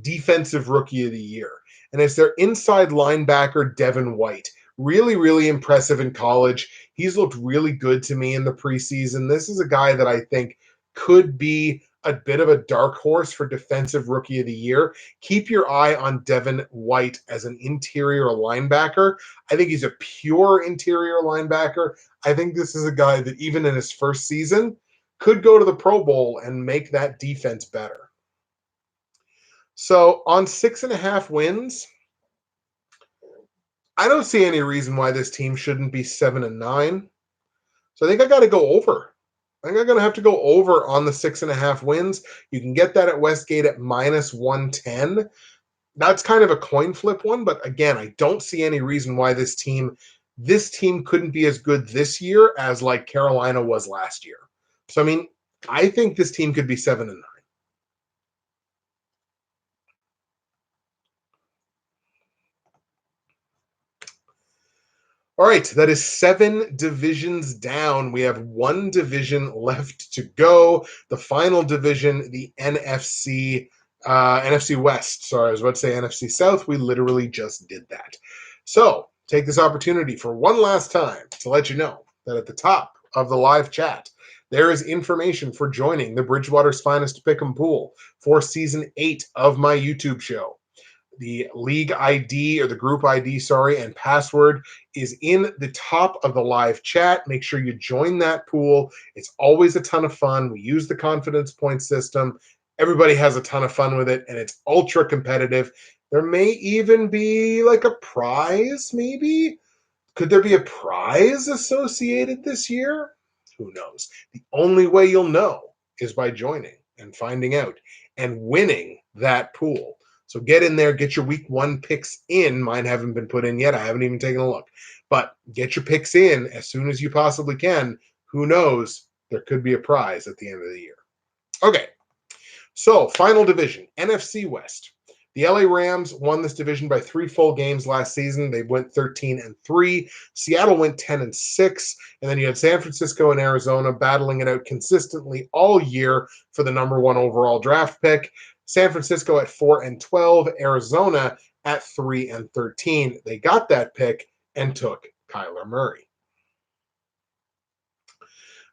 defensive rookie of the year. And it's their inside linebacker, Devin White. Really, really impressive in college. He's looked really good to me in the preseason. This is a guy that I think could be a bit of a dark horse for defensive rookie of the year. Keep your eye on Devin White as an interior linebacker. I think he's a pure interior linebacker. I think this is a guy that even in his first season could go to the Pro Bowl and make that defense better. So on 6.5 wins, I don't see any reason why this team shouldn't be 7-9. So I think I got to go over. I think I'm going to have to go over on the 6.5 wins. You can get that at Westgate at -110. That's kind of a coin flip one, but again, I don't see any reason why this team couldn't be as good this year as like Carolina was last year. So I mean, I think this team could be 7-9. All right, that is 7 divisions down. We have 1 division left to go. The final division, the NFC West. Sorry, I was about to say NFC South. We literally just did that. So take this opportunity for one last time to let you know that at the top of the live chat, there is information for joining the Bridgewater's Finest Pick'em Pool for Season 8 of my YouTube show. The league ID or the group ID, and password is in the top of the live chat. Make sure you join that pool. It's always a ton of fun. We use the confidence point system. Everybody has a ton of fun with it, and it's ultra competitive. There may even be like a prize, maybe. Could there be a prize associated this year? Who knows? The only way you'll know is by joining and finding out and winning that pool. So get in there, get your week 1 picks in. Mine haven't been put in yet. I haven't even taken a look. But get your picks in as soon as you possibly can. Who knows? There could be a prize at the end of the year. Okay, so final division, NFC West. The LA Rams won this division by 3 full games last season. They went 13-3. Seattle went 10-6. And then you had San Francisco and Arizona battling it out consistently all year for the number 1 overall draft pick. San Francisco at 4-12, Arizona at 3-13. They got that pick and took Kyler Murray.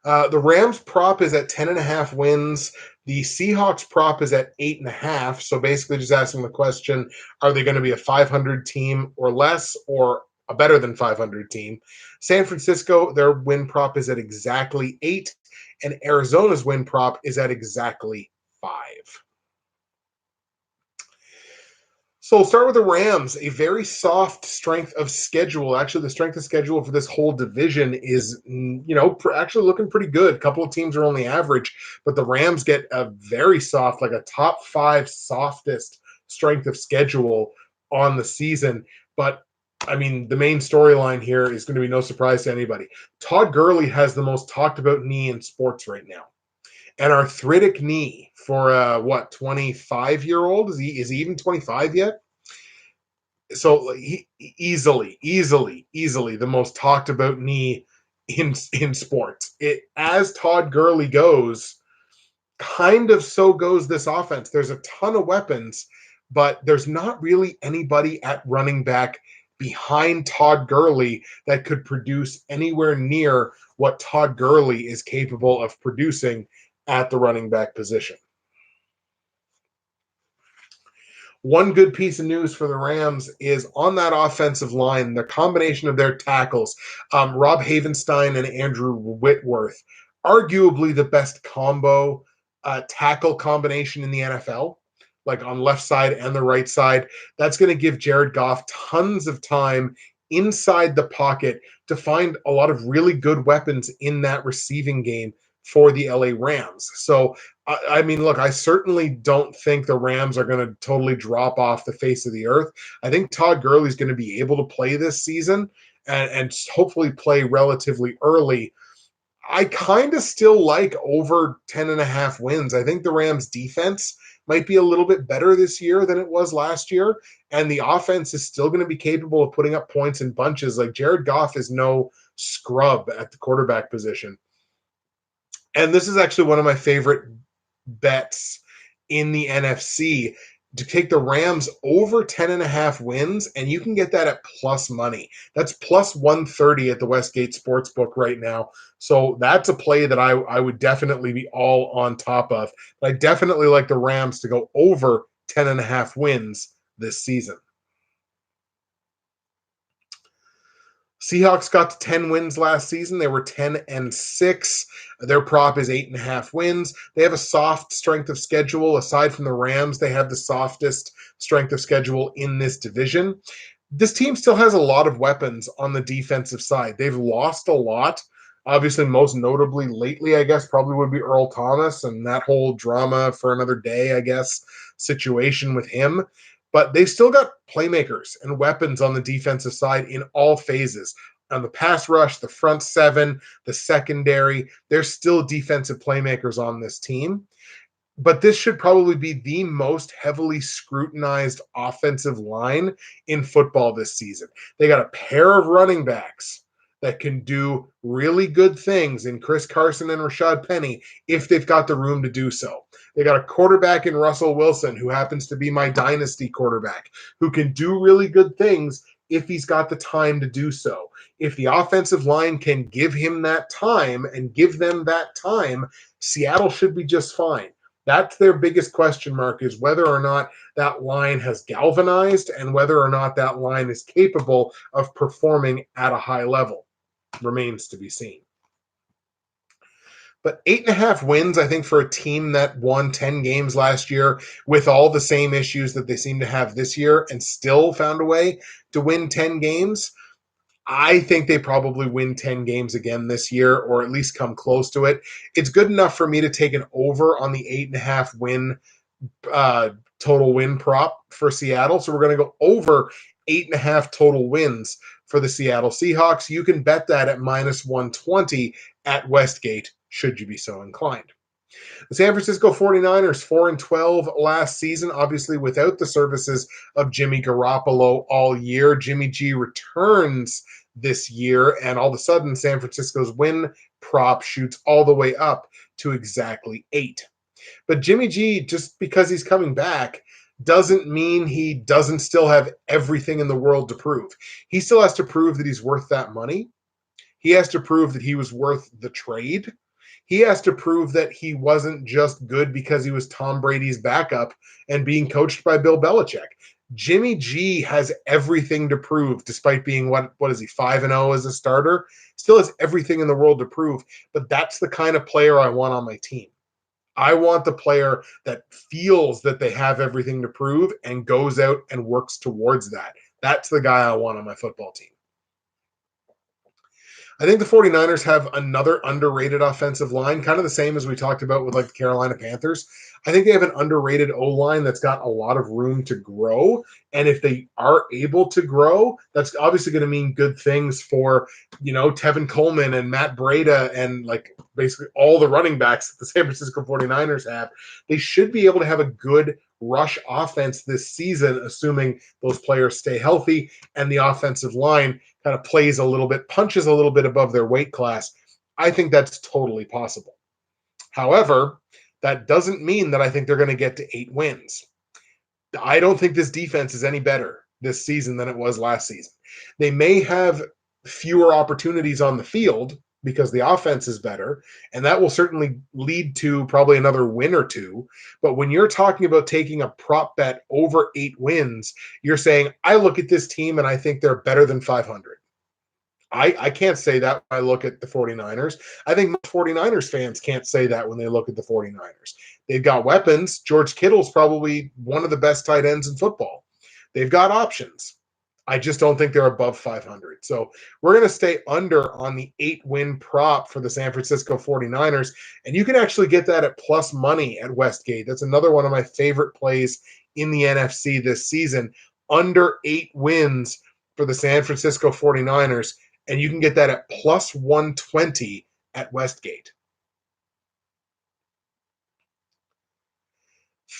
The Rams prop is at 10.5 wins. The Seahawks prop is at 8.5. So basically just asking the question, are they going to be a 500 team or less, or a better than 500 team? San Francisco, their win prop is at exactly 8, and Arizona's win prop is at exactly 5. So we'll start with the Rams, a very soft strength of schedule. Actually, the strength of schedule for this whole division is, actually looking pretty good. A couple of teams are only average, but the Rams get a very soft, like a top 5 softest strength of schedule on the season. But I mean, the main storyline here is going to be no surprise to anybody. Todd Gurley has the most talked about knee in sports right now. An arthritic knee for a 25-year-old? Is he even 25 yet? So he easily the most talked about knee in sports. It, as Todd Gurley goes, kind of so goes this offense. There's a ton of weapons, but there's not really anybody at running back behind Todd Gurley that could produce anywhere near what Todd Gurley is capable of producing at the running back position. One good piece of news for the Rams is on that offensive line, the combination of their tackles, Rob Havenstein and Andrew Whitworth, arguably the best combo tackle combination in the NFL, like on left side and the right side. That's going to give Jared Goff tons of time inside the pocket to find a lot of really good weapons in that receiving game for the LA Rams. So, I mean, look, I certainly don't think the Rams are going to totally drop off the face of the earth. I think Todd Gurley is going to be able to play this season and hopefully play relatively early. I kind of still like over 10.5 wins. I think the Rams defense might be a little bit better this year than it was last year. And the offense is still going to be capable of putting up points in bunches. Like Jared Goff is no scrub at the quarterback position. And this is actually one of my favorite bets in the NFC, to take the Rams over 10.5 wins, and you can get that at plus money. That's plus 130 at the Westgate Sportsbook right now. So that's a play that I would definitely be all on top of. But I definitely like the Rams to go over 10.5 wins this season. Seahawks got to 10 wins last season. They were 10-6. Their prop is 8.5 wins. They have a soft strength of schedule. Aside from the Rams, they have the softest strength of schedule in this division. This team still has a lot of weapons on the defensive side. They've lost a lot. Obviously, most notably lately, I guess, probably would be Earl Thomas and that whole drama for another day, I guess, situation with him. But they've still got playmakers and weapons on the defensive side in all phases. On the pass rush, the front seven, the secondary, there's still defensive playmakers on this team. But this should probably be the most heavily scrutinized offensive line in football this season. They got a pair of running backs that can do really good things in Chris Carson and Rashad Penny if they've got the room to do so. They got a quarterback in Russell Wilson, who happens to be my dynasty quarterback, who can do really good things if he's got the time to do so. If the offensive line can give him that time and give them that time, Seattle should be just fine. That's their biggest question mark, is whether or not that line has galvanized and whether or not that line is capable of performing at a high level. Remains to be seen. But 8.5 wins, I think, for a team that won 10 games last year with all the same issues that they seem to have this year and still found a way to win 10 games, I think they probably win 10 games again this year, or at least come close to it. It's good enough for me to take an over on the 8.5 win total win prop for Seattle. So we're going to go over 8.5 total wins for the Seattle Seahawks. You can bet that at -120 at Westgate, should you be so inclined. The San Francisco 49ers, 4-12 last season, obviously without the services of Jimmy Garoppolo all year. Jimmy G returns this year, and all of a sudden, San Francisco's win prop shoots all the way up to exactly 8. But Jimmy G, just because he's coming back, doesn't mean he doesn't still have everything in the world to prove. He still has to prove that he's worth that money. He has to prove that he was worth the trade. He has to prove that he wasn't just good because he was Tom Brady's backup and being coached by Bill Belichick. Jimmy G has everything to prove, despite being, what is he, 5-0 as a starter? Still has everything in the world to prove, but that's the kind of player I want on my team. I want the player that feels that they have everything to prove and goes out and works towards that. That's the guy I want on my football team. I think the 49ers have another underrated offensive line, kind of the same as we talked about with like the Carolina Panthers. I think they have an underrated O-line that's got a lot of room to grow. And if they are able to grow, that's obviously going to mean good things for, Tevin Coleman and Matt Breida and like basically all the running backs that the San Francisco 49ers have. They should be able to have a good rush offense this season, assuming those players stay healthy and the offensive line kind of punches a little bit above their weight class. I think that's totally possible. However, that doesn't mean that I think they're going to get to 8 wins. I don't think this defense is any better this season than it was last season. They may have fewer opportunities on the field because the offense is better, and that will certainly lead to probably another win or two. But when you're talking about taking a prop bet over 8 wins, you're saying, I look at this team and I think they're better than 500. I can't say that when I look at the 49ers. I think most 49ers fans can't say that when they look at the 49ers. They've got weapons. George Kittle's probably one of the best tight ends in football. They've got options. I just don't think they're above 500. So we're going to stay under on the 8-win prop for the San Francisco 49ers. And you can actually get that at plus money at Westgate. That's another one of my favorite plays in the NFC this season. Under 8 wins for the San Francisco 49ers. And you can get that at plus 120 at Westgate.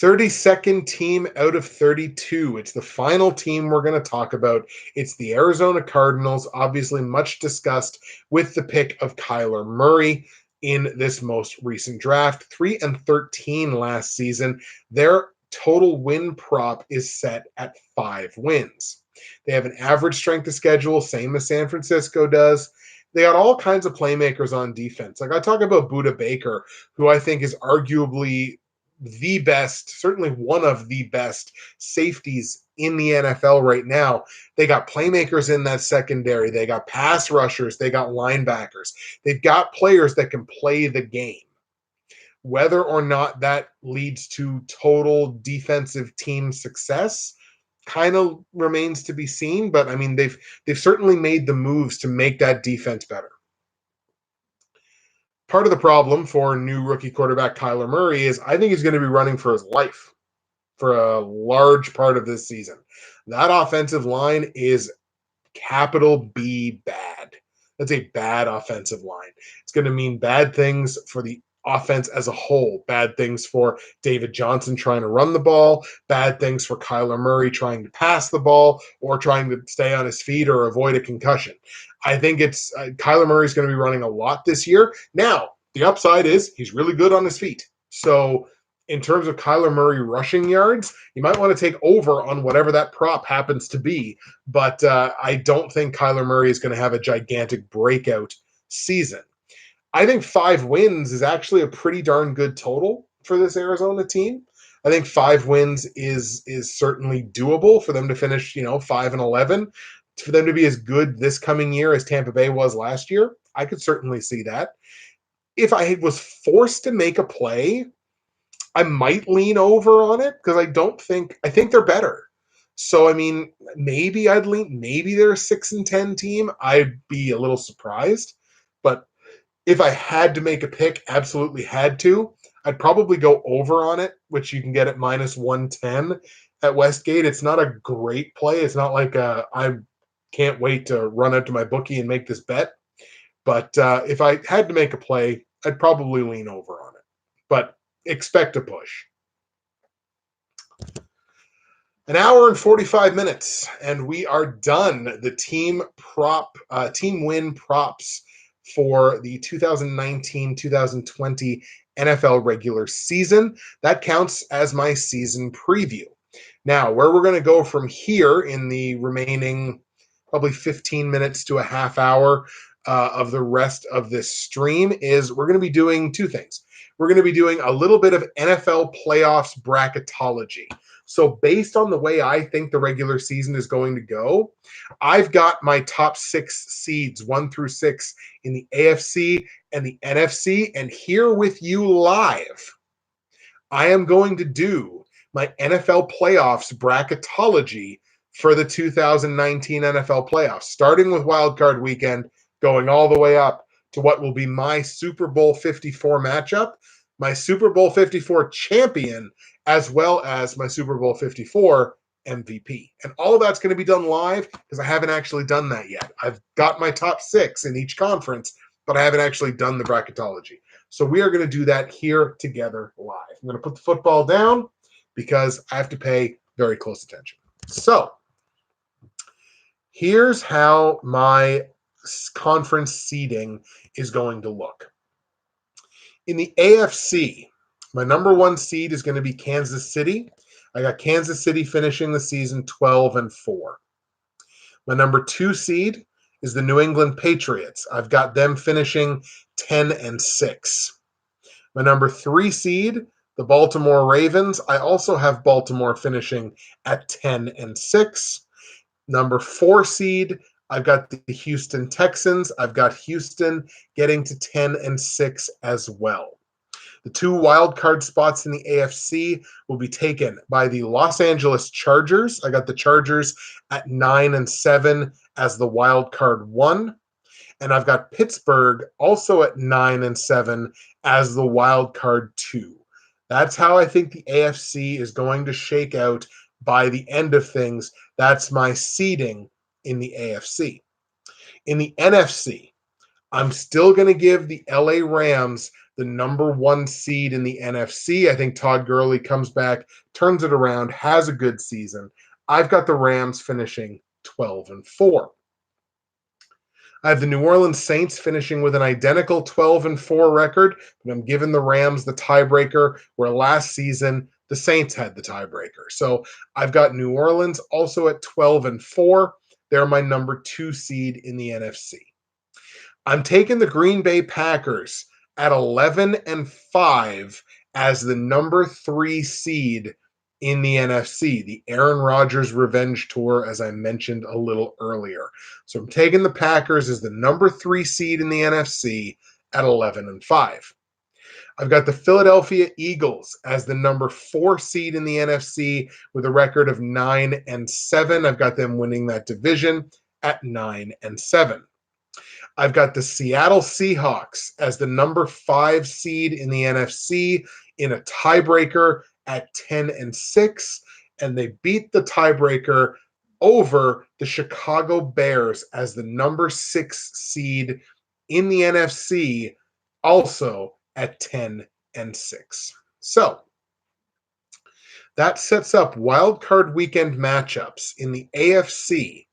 32nd team out of 32. It's the final team we're going to talk about. It's the Arizona Cardinals, obviously much discussed with the pick of Kyler Murray in this most recent draft. 3-13 last season. Their total win prop is set at 5 wins. They have an average strength of schedule, same as San Francisco does. They got all kinds of playmakers on defense. Like I talk about Budda Baker, who I think is arguably the best, certainly one of the best safeties in the NFL right now. They got playmakers in that secondary. They got pass rushers. They got linebackers. They've got players that can play the game. Whether or not that leads to total defensive team success kind of remains to be seen, but I mean they've certainly made the moves to make that defense better. Part of the problem for new rookie quarterback Kyler Murray is I think he's going to be running for his life for a large part of this season. That offensive line is capital B bad. That's a bad offensive line. It's going to mean bad things for the offense as a whole. Bad things for David Johnson trying to run the ball. Bad things for Kyler Murray trying to pass the ball or trying to stay on his feet or avoid a concussion. I think it's Kyler Murray's going to be running a lot this year. Now, the upside is he's really good on his feet. So in terms of Kyler Murray rushing yards, you might want to take over on whatever that prop happens to be. But I don't think Kyler Murray is going to have a gigantic breakout season. I think 5 wins is actually a pretty darn good total for this Arizona team. I think 5 wins is certainly doable for them to finish, 5-11. For them to be as good this coming year as Tampa Bay was last year, I could certainly see that. If I was forced to make a play, I might lean over on it because I think they're better. So, I mean, maybe they're a 6-10 team. I'd be a little surprised. But if I had to make a pick, absolutely had to, I'd probably go over on it, which you can get at -110 at Westgate. It's not a great play. It's not like I can't wait to run out to my bookie and make this bet. But if I had to make a play, I'd probably lean over on it. But expect a push. An hour and 45 minutes, and we are done. The team win props for the 2019-2020 NFL regular season. That counts as my season preview. Now, where we're going to go from here in the remaining probably 15 minutes to a half hour of the rest of this stream is we're going to be doing 2 things. We're going to be doing a little bit of NFL playoffs bracketology. So based on the way I think the regular season is going to go, I've got my top 6 seeds, 1 through 6, in the AFC and the NFC. And here with you live, I am going to do my NFL playoffs bracketology for the 2019 NFL playoffs, starting with Wild Card Weekend, going all the way up to what will be my Super Bowl 54 matchup, my Super Bowl 54 champion, as well as my Super Bowl 54 MVP. And all of that's going to be done live because I haven't actually done that yet. I've got my top 6 in each conference, but I haven't actually done the bracketology. So we are going to do that here together live. I'm going to put the football down because I have to pay very close attention. So here's how my conference seeding is going to look. In the AFC, my number 1 seed is going to be Kansas City. I got Kansas City finishing the season 12-4. My number 2 seed is the New England Patriots. I've got them finishing 10-6. My number 3 seed, the Baltimore Ravens. I also have Baltimore finishing at 10-6. Number 4 seed, I've got the Houston Texans. I've got Houston getting to 10-6 as well. The 2 wild card spots in the AFC will be taken by the Los Angeles Chargers. I got the Chargers at 9-7 as the wild card 1. And I've got Pittsburgh also at 9-7 as the wild card 2. That's how I think the AFC is going to shake out by the end of things. That's my seeding in the AFC. In the NFC, I'm still going to give the LA Rams the number 1 seed in the NFC. I think Todd Gurley comes back, turns it around, has a good season. I've got the Rams finishing 12-4. I have the New Orleans Saints finishing with an identical 12-4 record, but I'm giving the Rams the tiebreaker, where last season the Saints had the tiebreaker. So I've got New Orleans also at 12-4. They're my number 2 seed in the NFC. I'm taking the Green Bay Packers at 11-5 as the number 3 seed in the NFC, the Aaron Rodgers revenge tour, as I mentioned a little earlier. So I'm taking the Packers as the number 3 seed in the NFC at 11-5. I've got the Philadelphia Eagles as the number 4 seed in the NFC with a record of 9-7. I've got them winning that division at 9-7. I've got the Seattle Seahawks as the number 5 seed in the NFC in a tiebreaker at 10-6, and they beat the tiebreaker over the Chicago Bears as the number 6 seed in the NFC, also at 10-6. So that sets up wild card weekend matchups in the AFC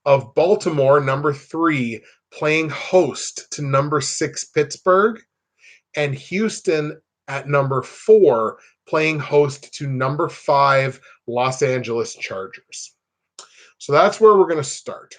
of Baltimore, number 3, playing host to number 6 Pittsburgh, and Houston at number 4 playing host to number 5 Los Angeles Chargers. So that's where we're going to start.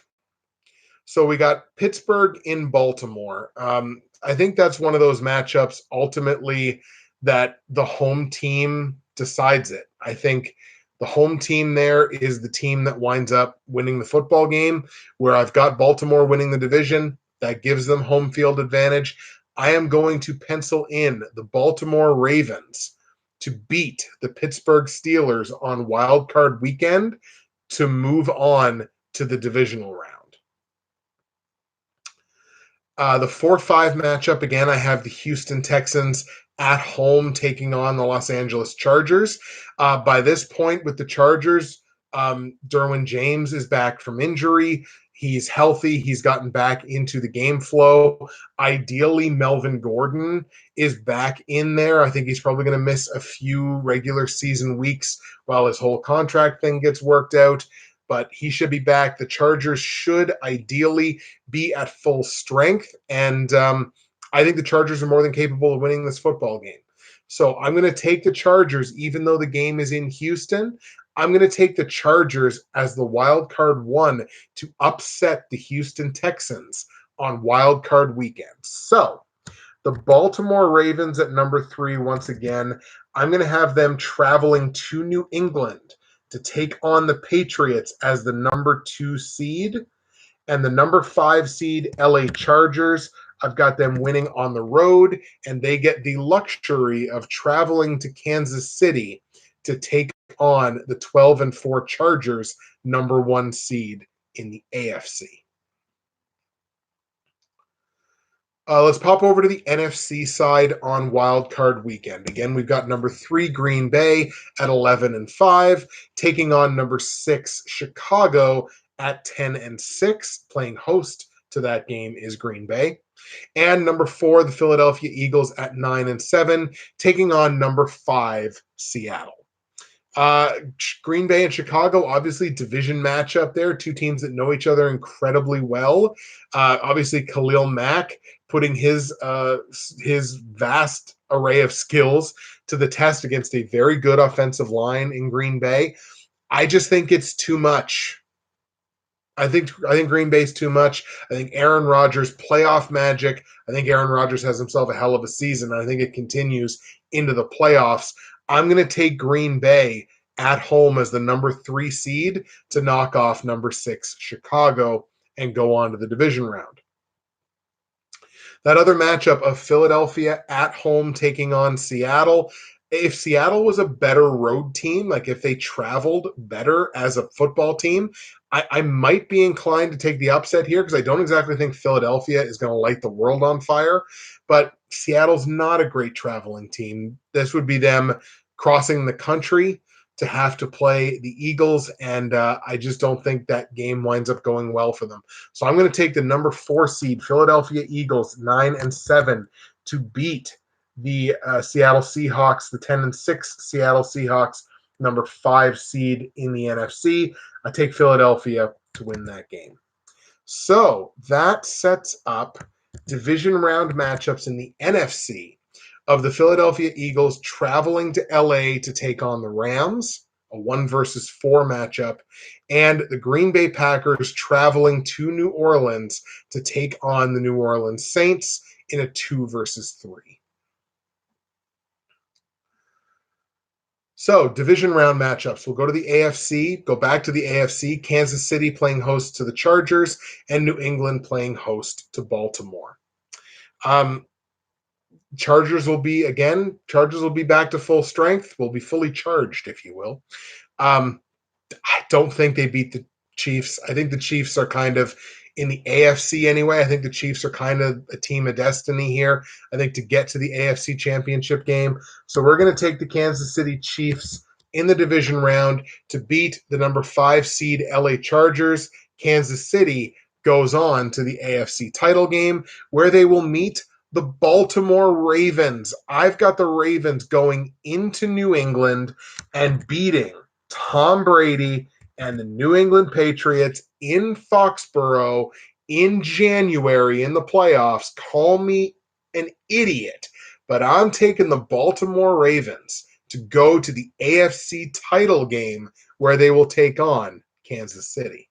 So we got Pittsburgh in Baltimore. I think that's one of those matchups ultimately that the home team decides it. I think the home team there is the team that winds up winning the football game, where I've got Baltimore winning the division. That gives them home field advantage. I am going to pencil in the Baltimore Ravens to beat the Pittsburgh Steelers on Wild Card Weekend to move on to the divisional round. The 4-5 matchup, again, I have the Houston Texans at home taking on the Los Angeles Chargers. By this point with the Chargers, Derwin James is back from injury. He's healthy. He's gotten back into the game flow. Ideally, Melvin Gordon is back in there. I think he's probably going to miss a few regular season weeks while his whole contract thing gets worked out, but he should be back. The Chargers should ideally be at full strength, and I think the Chargers are more than capable of winning this football game. So I'm going to take the Chargers, even though the game is in Houston. I'm going to take the Chargers as the wild card 1 to upset the Houston Texans on wild card weekend. So the Baltimore Ravens at number 3, once again, I'm going to have them traveling to New England to take on the Patriots as the number 2 seed. And the number 5 seed, LA Chargers, I've got them winning on the road, and they get the luxury of traveling to Kansas City to take on the 12-4 Chargers, number 1 seed in the AFC. Let's pop over to the NFC side on Wild Card Weekend. Again, we've got number 3 Green Bay at 11-5, taking on number 6 Chicago at 10-6. Playing host to that game is Green Bay. And number 4, the Philadelphia Eagles at 9-7, taking on number 5 Seattle. Green Bay and Chicago, obviously division matchup there. Two teams that know each other incredibly well. Obviously, Khalil Mack putting his vast array of skills to the test against a very good offensive line in Green Bay. I just think it's too much. I think Green Bay's too much. I think Aaron Rodgers' playoff magic. I think Aaron Rodgers has himself a hell of a season, and I think it continues into the playoffs. I'm going to take Green Bay at home as the number 3 seed to knock off number 6 Chicago and go on to the division round. That other matchup of Philadelphia at home taking on Seattle. If Seattle was a better road team, like if they traveled better as a football team, I might be inclined to take the upset here because I don't exactly think Philadelphia is going to light the world on fire. But Seattle's not a great traveling team. This would be them crossing the country to have to play the Eagles, and I just don't think that game winds up going well for them. So I'm going to take the number 4 seed Philadelphia Eagles 9-7 to beat the Seattle Seahawks, the 10-6 Seattle Seahawks, number 5 seed in the NFC. I take Philadelphia to win that game. So that sets up division round matchups in the NFC of the Philadelphia Eagles traveling to LA to take on the Rams, a 1-4 matchup, and the Green Bay Packers traveling to New Orleans to take on the New Orleans Saints in a 2-3. So, division round matchups. We'll go to the AFC, go back to the AFC. Kansas City playing host to the Chargers, and New England playing host to Baltimore. Chargers will be back to full strength. Will be fully charged, if you will. I don't think they beat the Chiefs. I think the Chiefs are kind of in the AFC anyway. I think the Chiefs are kind of a team of destiny here. I think to get to the AFC Championship game. So we're going to take the Kansas City Chiefs in the division round to beat the number 5 seed LA Chargers. Kansas City goes on to the AFC title game where they will meet the Baltimore Ravens. I've got the Ravens going into New England and beating Tom Brady and the New England Patriots in Foxborough in January in the playoffs. Call me an idiot, but I'm taking the Baltimore Ravens to go to the AFC title game where they will take on Kansas City.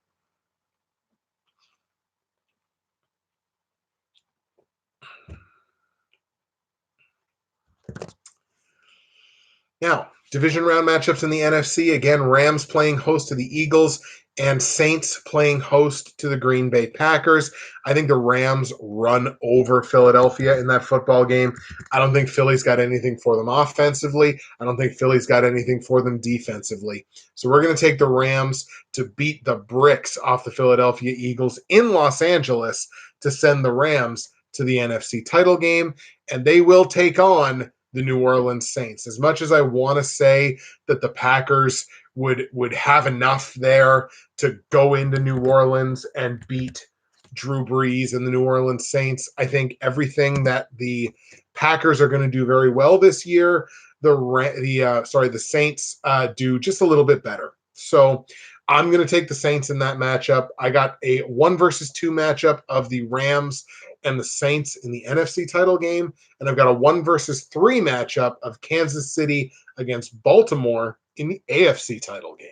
Now, division round matchups in the NFC. Again, Rams playing host to the Eagles and Saints playing host to the Green Bay Packers. I think the Rams run over Philadelphia in that football game. I don't think Philly's got anything for them offensively. I don't think Philly's got anything for them defensively. So we're going to take the Rams to beat the bricks off the Philadelphia Eagles in Los Angeles to send the Rams to the NFC title game, and they will take on the New Orleans Saints. As much as I want to say that the Packers would have enough there to go into New Orleans and beat Drew Brees and the New Orleans Saints, I think everything that the Packers are going to do very well this year, the Saints do just a little bit better. So I'm going to take the Saints in that matchup. I got a 1 versus 2 matchup of the Rams and the Saints in the NFC title game, and I've got a 1 versus 3 matchup of Kansas City against Baltimore in the AFC title game.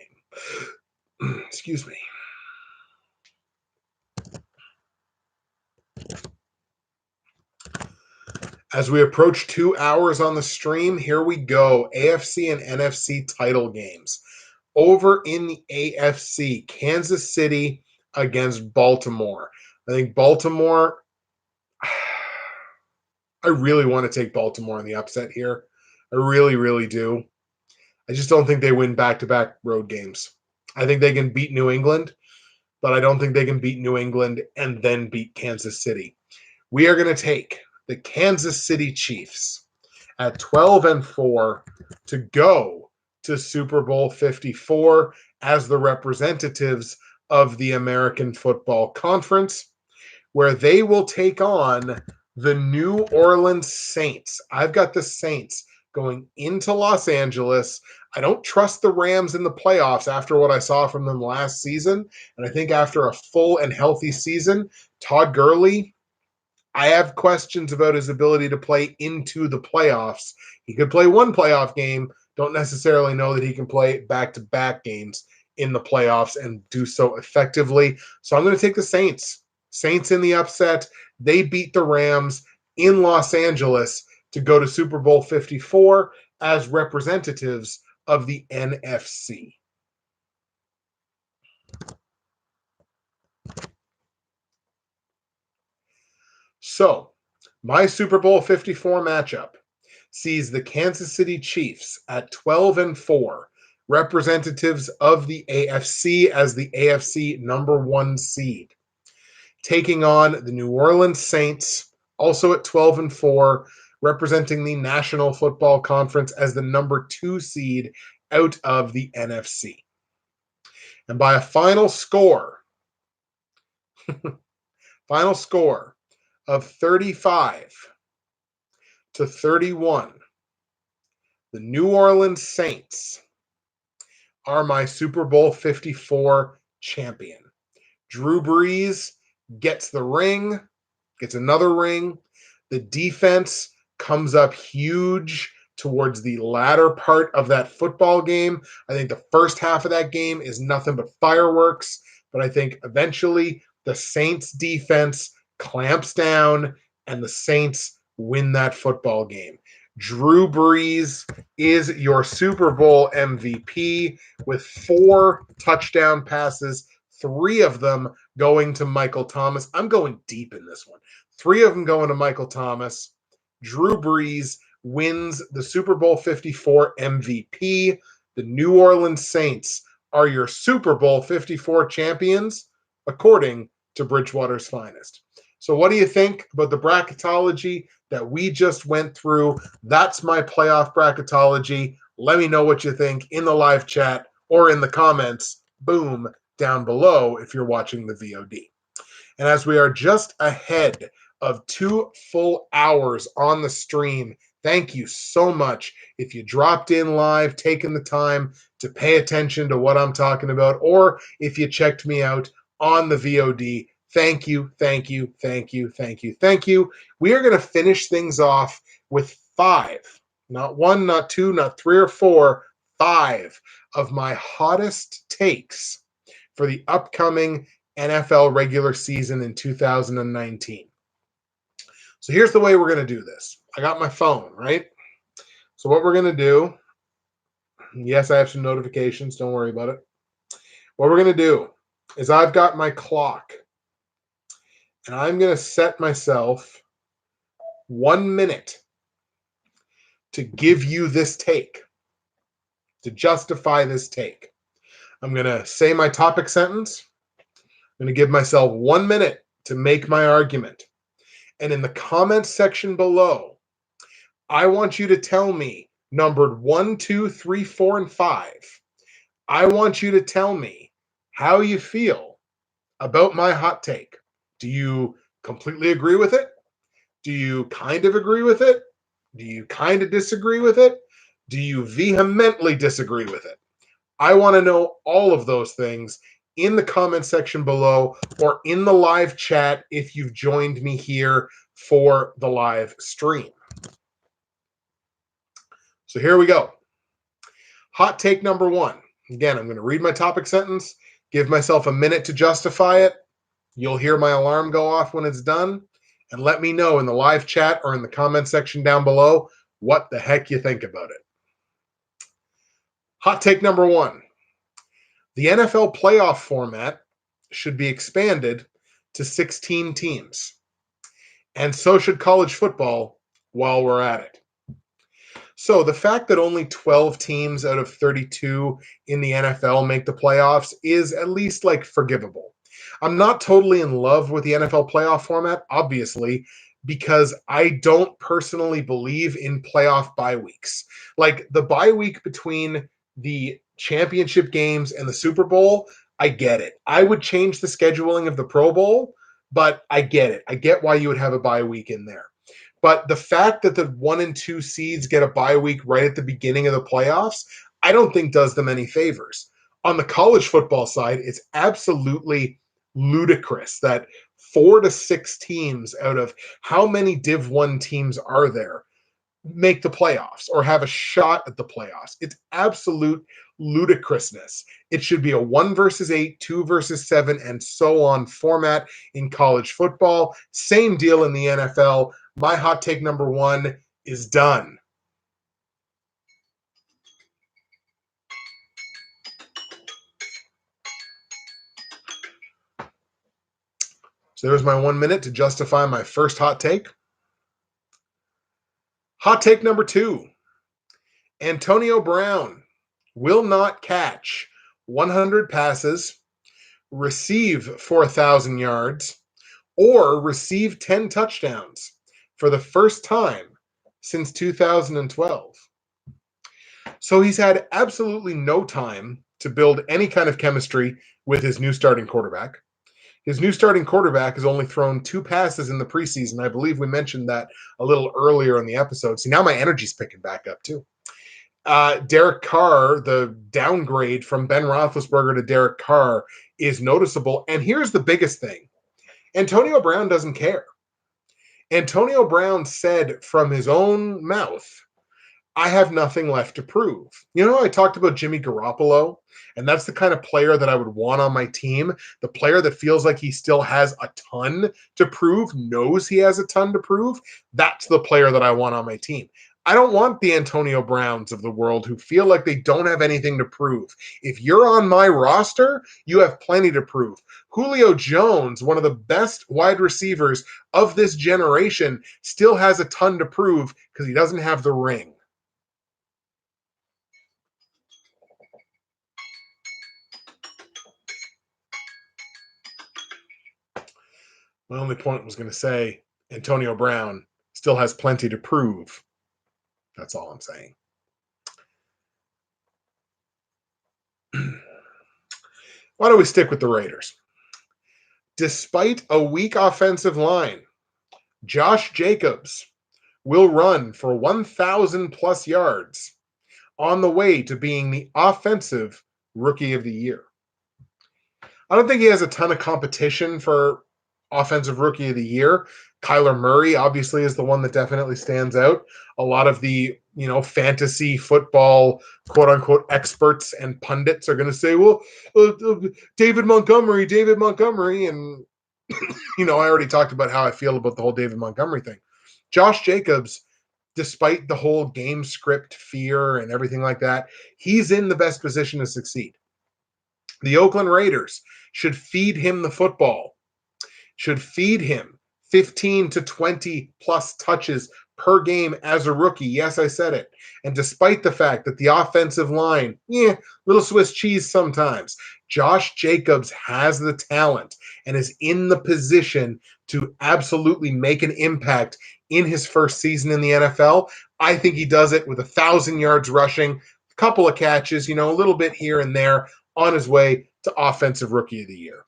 Excuse me. As we approach 2 hours on the stream, here we go. AFC and NFC title games. Over in the AFC, Kansas City against Baltimore. I think Baltimore, I really want to take Baltimore in the upset here. I really, really do. I just don't think they win back-to-back road games. I think they can beat New England, but I don't think they can beat New England and then beat Kansas City. We are going to take the Kansas City Chiefs at 12-4 to go to Super Bowl 54 as the representatives of the American Football Conference, where they will take on the New Orleans Saints. I've got the Saints going into Los Angeles. I don't trust the Rams in the playoffs after what I saw from them last season. And I think after a full and healthy season, Todd Gurley, I have questions about his ability to play into the playoffs. He could play one playoff game. Don't necessarily know that he can play back-to-back games in the playoffs and do so effectively. So I'm going to take the Saints. Saints in the upset. They beat the Rams in Los Angeles to go to Super Bowl 54 as representatives of the NFC. So, my Super Bowl 54 matchup sees the Kansas City Chiefs at 12-4, representatives of the AFC as the AFC number 1 seed, taking on the New Orleans Saints, also at 12-4, representing the National Football Conference as the number 2 seed out of the NFC. And by a final score of 35-31, the New Orleans Saints are my Super Bowl 54 champion. Drew Brees gets the ring, gets another ring. The defense comes up huge towards the latter part of that football game. I think the first half of that game is nothing but fireworks, but I think eventually the Saints defense clamps down and the Saints win that football game. Drew Brees is your Super Bowl MVP with 4 touchdown passes, 3 of them going to Michael Thomas. I'm going deep in this one. 3 of them going to Michael Thomas. Drew Brees wins the Super Bowl 54 MVP. The New Orleans Saints are your Super Bowl 54 champions, according to Bridgewater's Finest. So what do you think about the bracketology that we just went through? That's my playoff bracketology. Let me know what you think in the live chat or in the comments, boom, down below if you're watching the VOD. And as we are just ahead of 2 full hours on the stream, thank you so much if you dropped in live, taking the time to pay attention to what I'm talking about, or if you checked me out on the VOD. Thank you, thank you, thank you, thank you, thank you. We are going to finish things off with 5, not 1, not 2, not 3 or 4, 5 of my hottest takes for the upcoming NFL regular season in 2019. So here's the way we're going to do this. I got my phone, right? So what we're going to do, yes, I have some notifications. Don't worry about it. What we're going to do is I've got my clock, and I'm going to set myself 1 minute to give you this take, to justify this take. I'm going to say my topic sentence. I'm going to give myself 1 minute to make my argument. And in the comments section below, I want you to tell me, numbered 1, 2, 3, 4, and 5. I want you to tell me how you feel about my hot take. Do you completely agree with it? Do you kind of agree with it? Do you kind of disagree with it? Do you vehemently disagree with it? I want to know all of those things in the comment section below or in the live chat if you've joined me here for the live stream. So here we go. Hot take number 1. Again, I'm going to read my topic sentence, give myself a minute to justify it. You'll hear my alarm go off when it's done, and let me know in the live chat or in the comment section down below what the heck you think about it. Hot take number 1. The NFL playoff format should be expanded to 16 teams, and so should college football while we're at it. So the fact that only 12 teams out of 32 in the NFL make the playoffs is at least like forgivable. I'm not totally in love with the NFL playoff format, obviously, because I don't personally believe in playoff bye weeks. Like the bye week between the championship games and the Super Bowl, I get it. I would change the scheduling of the Pro Bowl, but I get it. I get why you would have a bye week in there. But the fact that the 1 and 2 seeds get a bye week right at the beginning of the playoffs, I don't think does them any favors. On the college football side, it's absolutely ludicrous that 4 to 6 teams out of how many Div 1 teams are there make the playoffs or have a shot at the playoffs. It's absolute ludicrousness. It should be a 1 versus 8, 2 versus 7, and so on format in college football. Same deal in the NFL. My hot take number 1 is done. So there's my 1 minute to justify my first hot take. Hot take number 2. Antonio Brown will not catch 100 passes, receive for 1,000 yards, or receive 10 touchdowns for the first time since 2012. So he's had absolutely no time to build any kind of chemistry with his new starting quarterback. His new starting quarterback has only thrown 2 passes in the preseason. I believe we mentioned that a little earlier in the episode. See, now my energy's picking back up too. Derek Carr, the downgrade from Ben Roethlisberger to Derek Carr is noticeable. And here's the biggest thing. Antonio Brown doesn't care. Antonio Brown said from his own mouth, I have nothing left to prove. You know, I talked about Jimmy Garoppolo, and that's the kind of player that I would want on my team. The player that feels like he still has a ton to prove, knows he has a ton to prove. That's the player that I want on my team. I don't want the Antonio Browns of the world who feel like they don't have anything to prove. If you're on my roster, you have plenty to prove. Julio Jones, one of the best wide receivers of this generation, still has a ton to prove because he doesn't have the ring. My only point was going to say Antonio Brown still has plenty to prove. That's all I'm saying. Why don't we stick with the Raiders? Despite a weak offensive line, Josh Jacobs will run for 1,000 plus yards on the way to being the offensive rookie of the year. I don't think he has a ton of competition for offensive rookie of the year. Kyler Murray obviously is the one that definitely stands out. A lot of the, fantasy football quote unquote experts and pundits are going to say, well, David Montgomery. And, I already talked about how I feel about the whole David Montgomery thing. Josh Jacobs, despite the whole game script fear and everything like that, he's in the best position to succeed. The Oakland Raiders should feed him the football, should feed him 15 to 20 plus touches per game as a rookie. Yes, I said it. And despite the fact that the offensive line, little Swiss cheese sometimes, Josh Jacobs has the talent and is in the position to absolutely make an impact in his first season in the NFL. I think he does it with 1,000 yards rushing, a couple of catches, a little bit here and there on his way to offensive rookie of the year.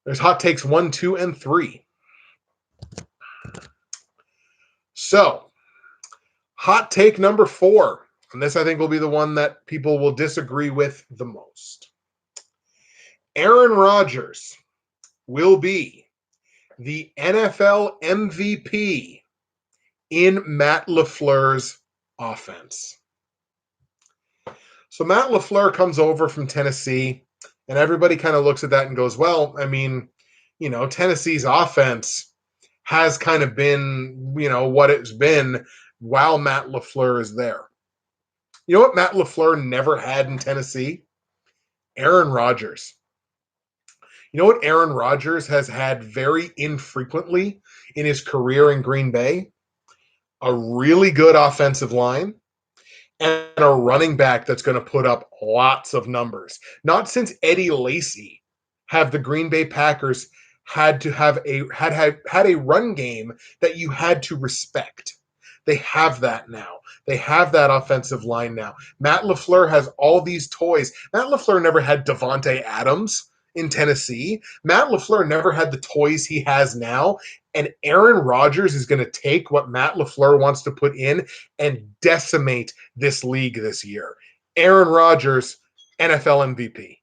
There's hot takes 1, 2, and 3. So, hot take number 4, and this I think will be the one that people will disagree with the most. Aaron Rodgers will be the NFL MVP in Matt LaFleur's offense. So Matt LaFleur comes over from Tennessee, and everybody kind of looks at that and goes, well, Tennessee's offense has kind of been, what it's been while Matt LaFleur is there. You know what Matt LaFleur never had in Tennessee? Aaron Rodgers. You know what Aaron Rodgers has had very infrequently in his career in Green Bay? A really good offensive line and a running back that's going to put up lots of numbers. Not since Eddie Lacy have the Green Bay Packers had to have had a run game that you had to respect. They have that now. They have that offensive line now. Matt LaFleur has all these toys. Matt LaFleur never had Devontae Adams in Tennessee. Matt LaFleur never had the toys he has now. And Aaron Rodgers is going to take what Matt LaFleur wants to put in and decimate this league this year. Aaron Rodgers, NFL MVP.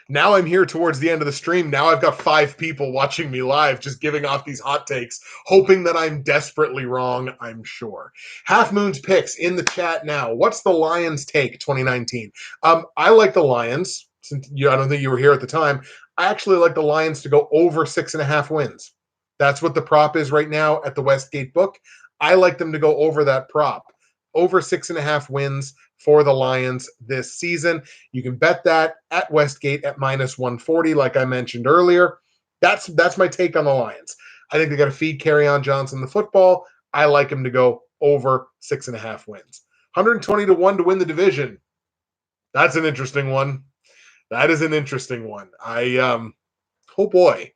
Now I'm here towards the end of the stream. Now I've got 5 people watching me live, just giving off these hot takes, hoping that I'm desperately wrong, I'm sure. Half Moon's picks in the chat now. What's the Lions take 2019? I like the Lions. Since I don't think you were here at the time. I actually like the Lions to go over 6.5 wins. That's what the prop is right now at the Westgate book. I like them to go over that prop. Over 6.5 wins for the Lions this season. You can bet that at Westgate at minus 140, like I mentioned earlier. That's my take on the Lions. I think they got to feed Kerryon Johnson the football. I like him to go over 6.5 wins. 120 to 1 to win the division. That's an interesting one. That is an interesting one. Oh boy.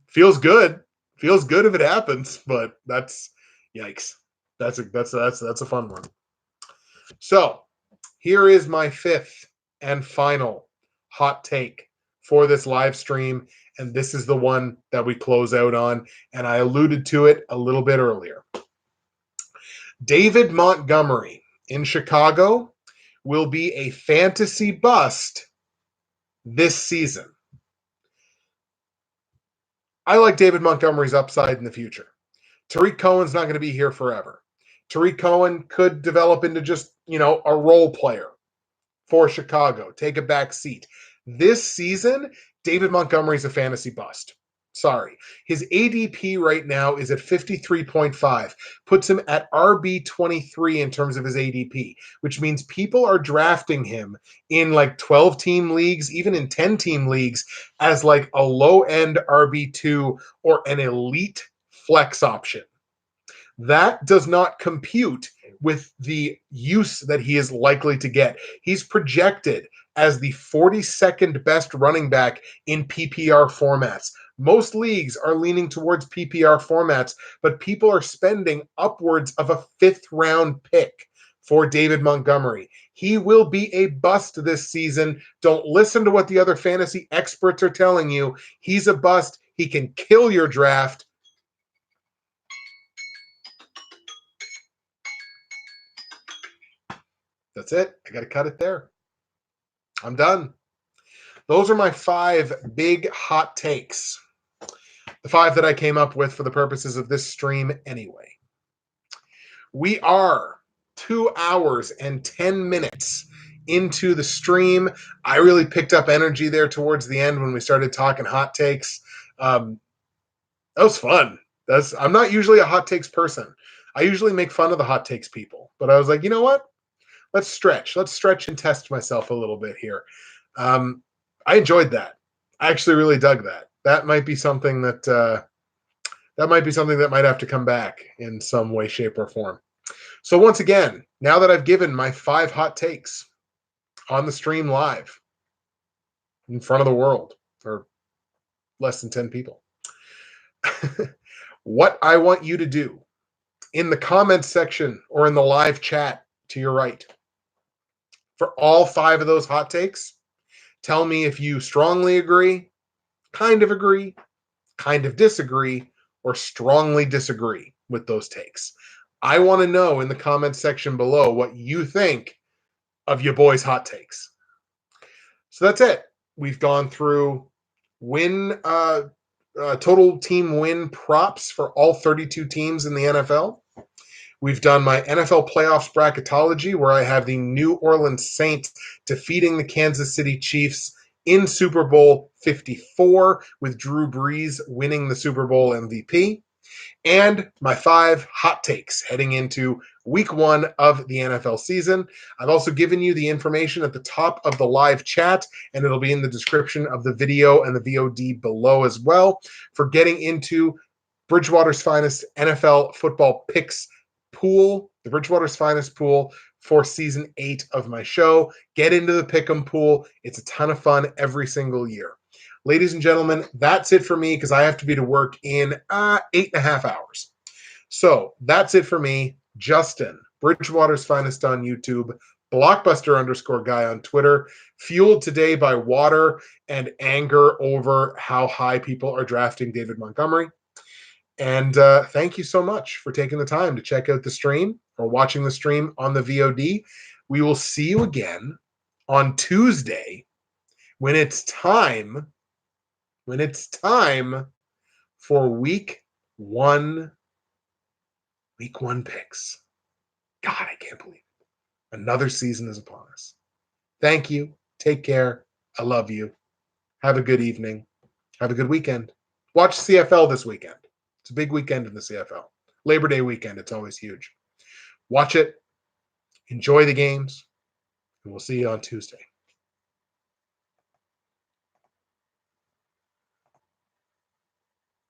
Feels good. Feels good if it happens, but that's yikes. That's a fun one. So here is my 5th and final hot take for this live stream. And this is the one that we close out on. And I alluded to it a little bit earlier. David Montgomery in Chicago will be a fantasy bust this season. I like David Montgomery's upside in the future. Tariq Cohen's not going to be here forever. Tariq Cohen could develop into just, a role player for Chicago, take a back seat. This season, David Montgomery's a fantasy bust. Sorry. His ADP right now is at 53.5, puts him at RB23 in terms of his ADP, which means people are drafting him in like 12-team leagues, even in 10-team leagues, as like a low-end RB2 or an elite flex option. That does not compute with the use that he is likely to get. He's projected as the 42nd best running back in PPR formats. Most leagues are leaning towards PPR formats, but people are spending upwards of a 5th-round pick for David Montgomery. He will be a bust this season. Don't listen to what the other fantasy experts are telling you. He's a bust. He can kill your draft. That's it. I got to cut it there. I'm done. Those are my 5 big hot takes. The 5 that I came up with for the purposes of this stream anyway. We are 2 hours and 10 minutes into the stream. I really picked up energy there towards the end when we started talking hot takes. That was fun. I'm not usually a hot takes person. I usually make fun of the hot takes people. But I was like, you know what? Let's stretch. Let's stretch and test myself a little bit here. I enjoyed that. I actually really dug that. That might be something that might have to come back in some way, shape, or form. So once again, now that I've given my 5 hot takes on the stream live in front of the world, or less than 10 people, what I want you to do in the comments section or in the live chat to your right, for all 5 of those hot takes, tell me if you strongly agree, kind of disagree, or strongly disagree with those takes. I want to know in the comments section below what you think of your boys' hot takes. So that's it. We've gone through total team win props for all 32 teams in the NFL. We've done my NFL playoffs bracketology, where I have the New Orleans Saints defeating the Kansas City Chiefs in Super Bowl 54, with Drew Brees winning the Super Bowl MVP. And my 5 hot takes heading into week 1 of the NFL season. I've also given you the information at the top of the live chat, and it'll be in the description of the video and the VOD below as well, for getting into Bridgewater's Finest NFL football picks pool, the Bridgewater's Finest pool for season 8 of my show. Get into the pick'em pool. It's a ton of fun every single year. Ladies and gentlemen, that's it for me, because I have to be to work in 8.5 hours. So that's it for me. Justin, Bridgewater's Finest on YouTube, Blockbuster_guy on Twitter, fueled today by water and anger over how high people are drafting David Montgomery. And thank you so much for taking the time to check out the stream or watching the stream on the VOD. We will see you again on Tuesday when it's time for week 1 picks. God, I can't believe it. Another season is upon us. Thank you. Take care. I love you. Have a good evening. Have a good weekend. Watch CFL this weekend. It's a big weekend in the CFL. Labor Day weekend. It's always huge. Watch it. Enjoy the games. And we'll see you on Tuesday.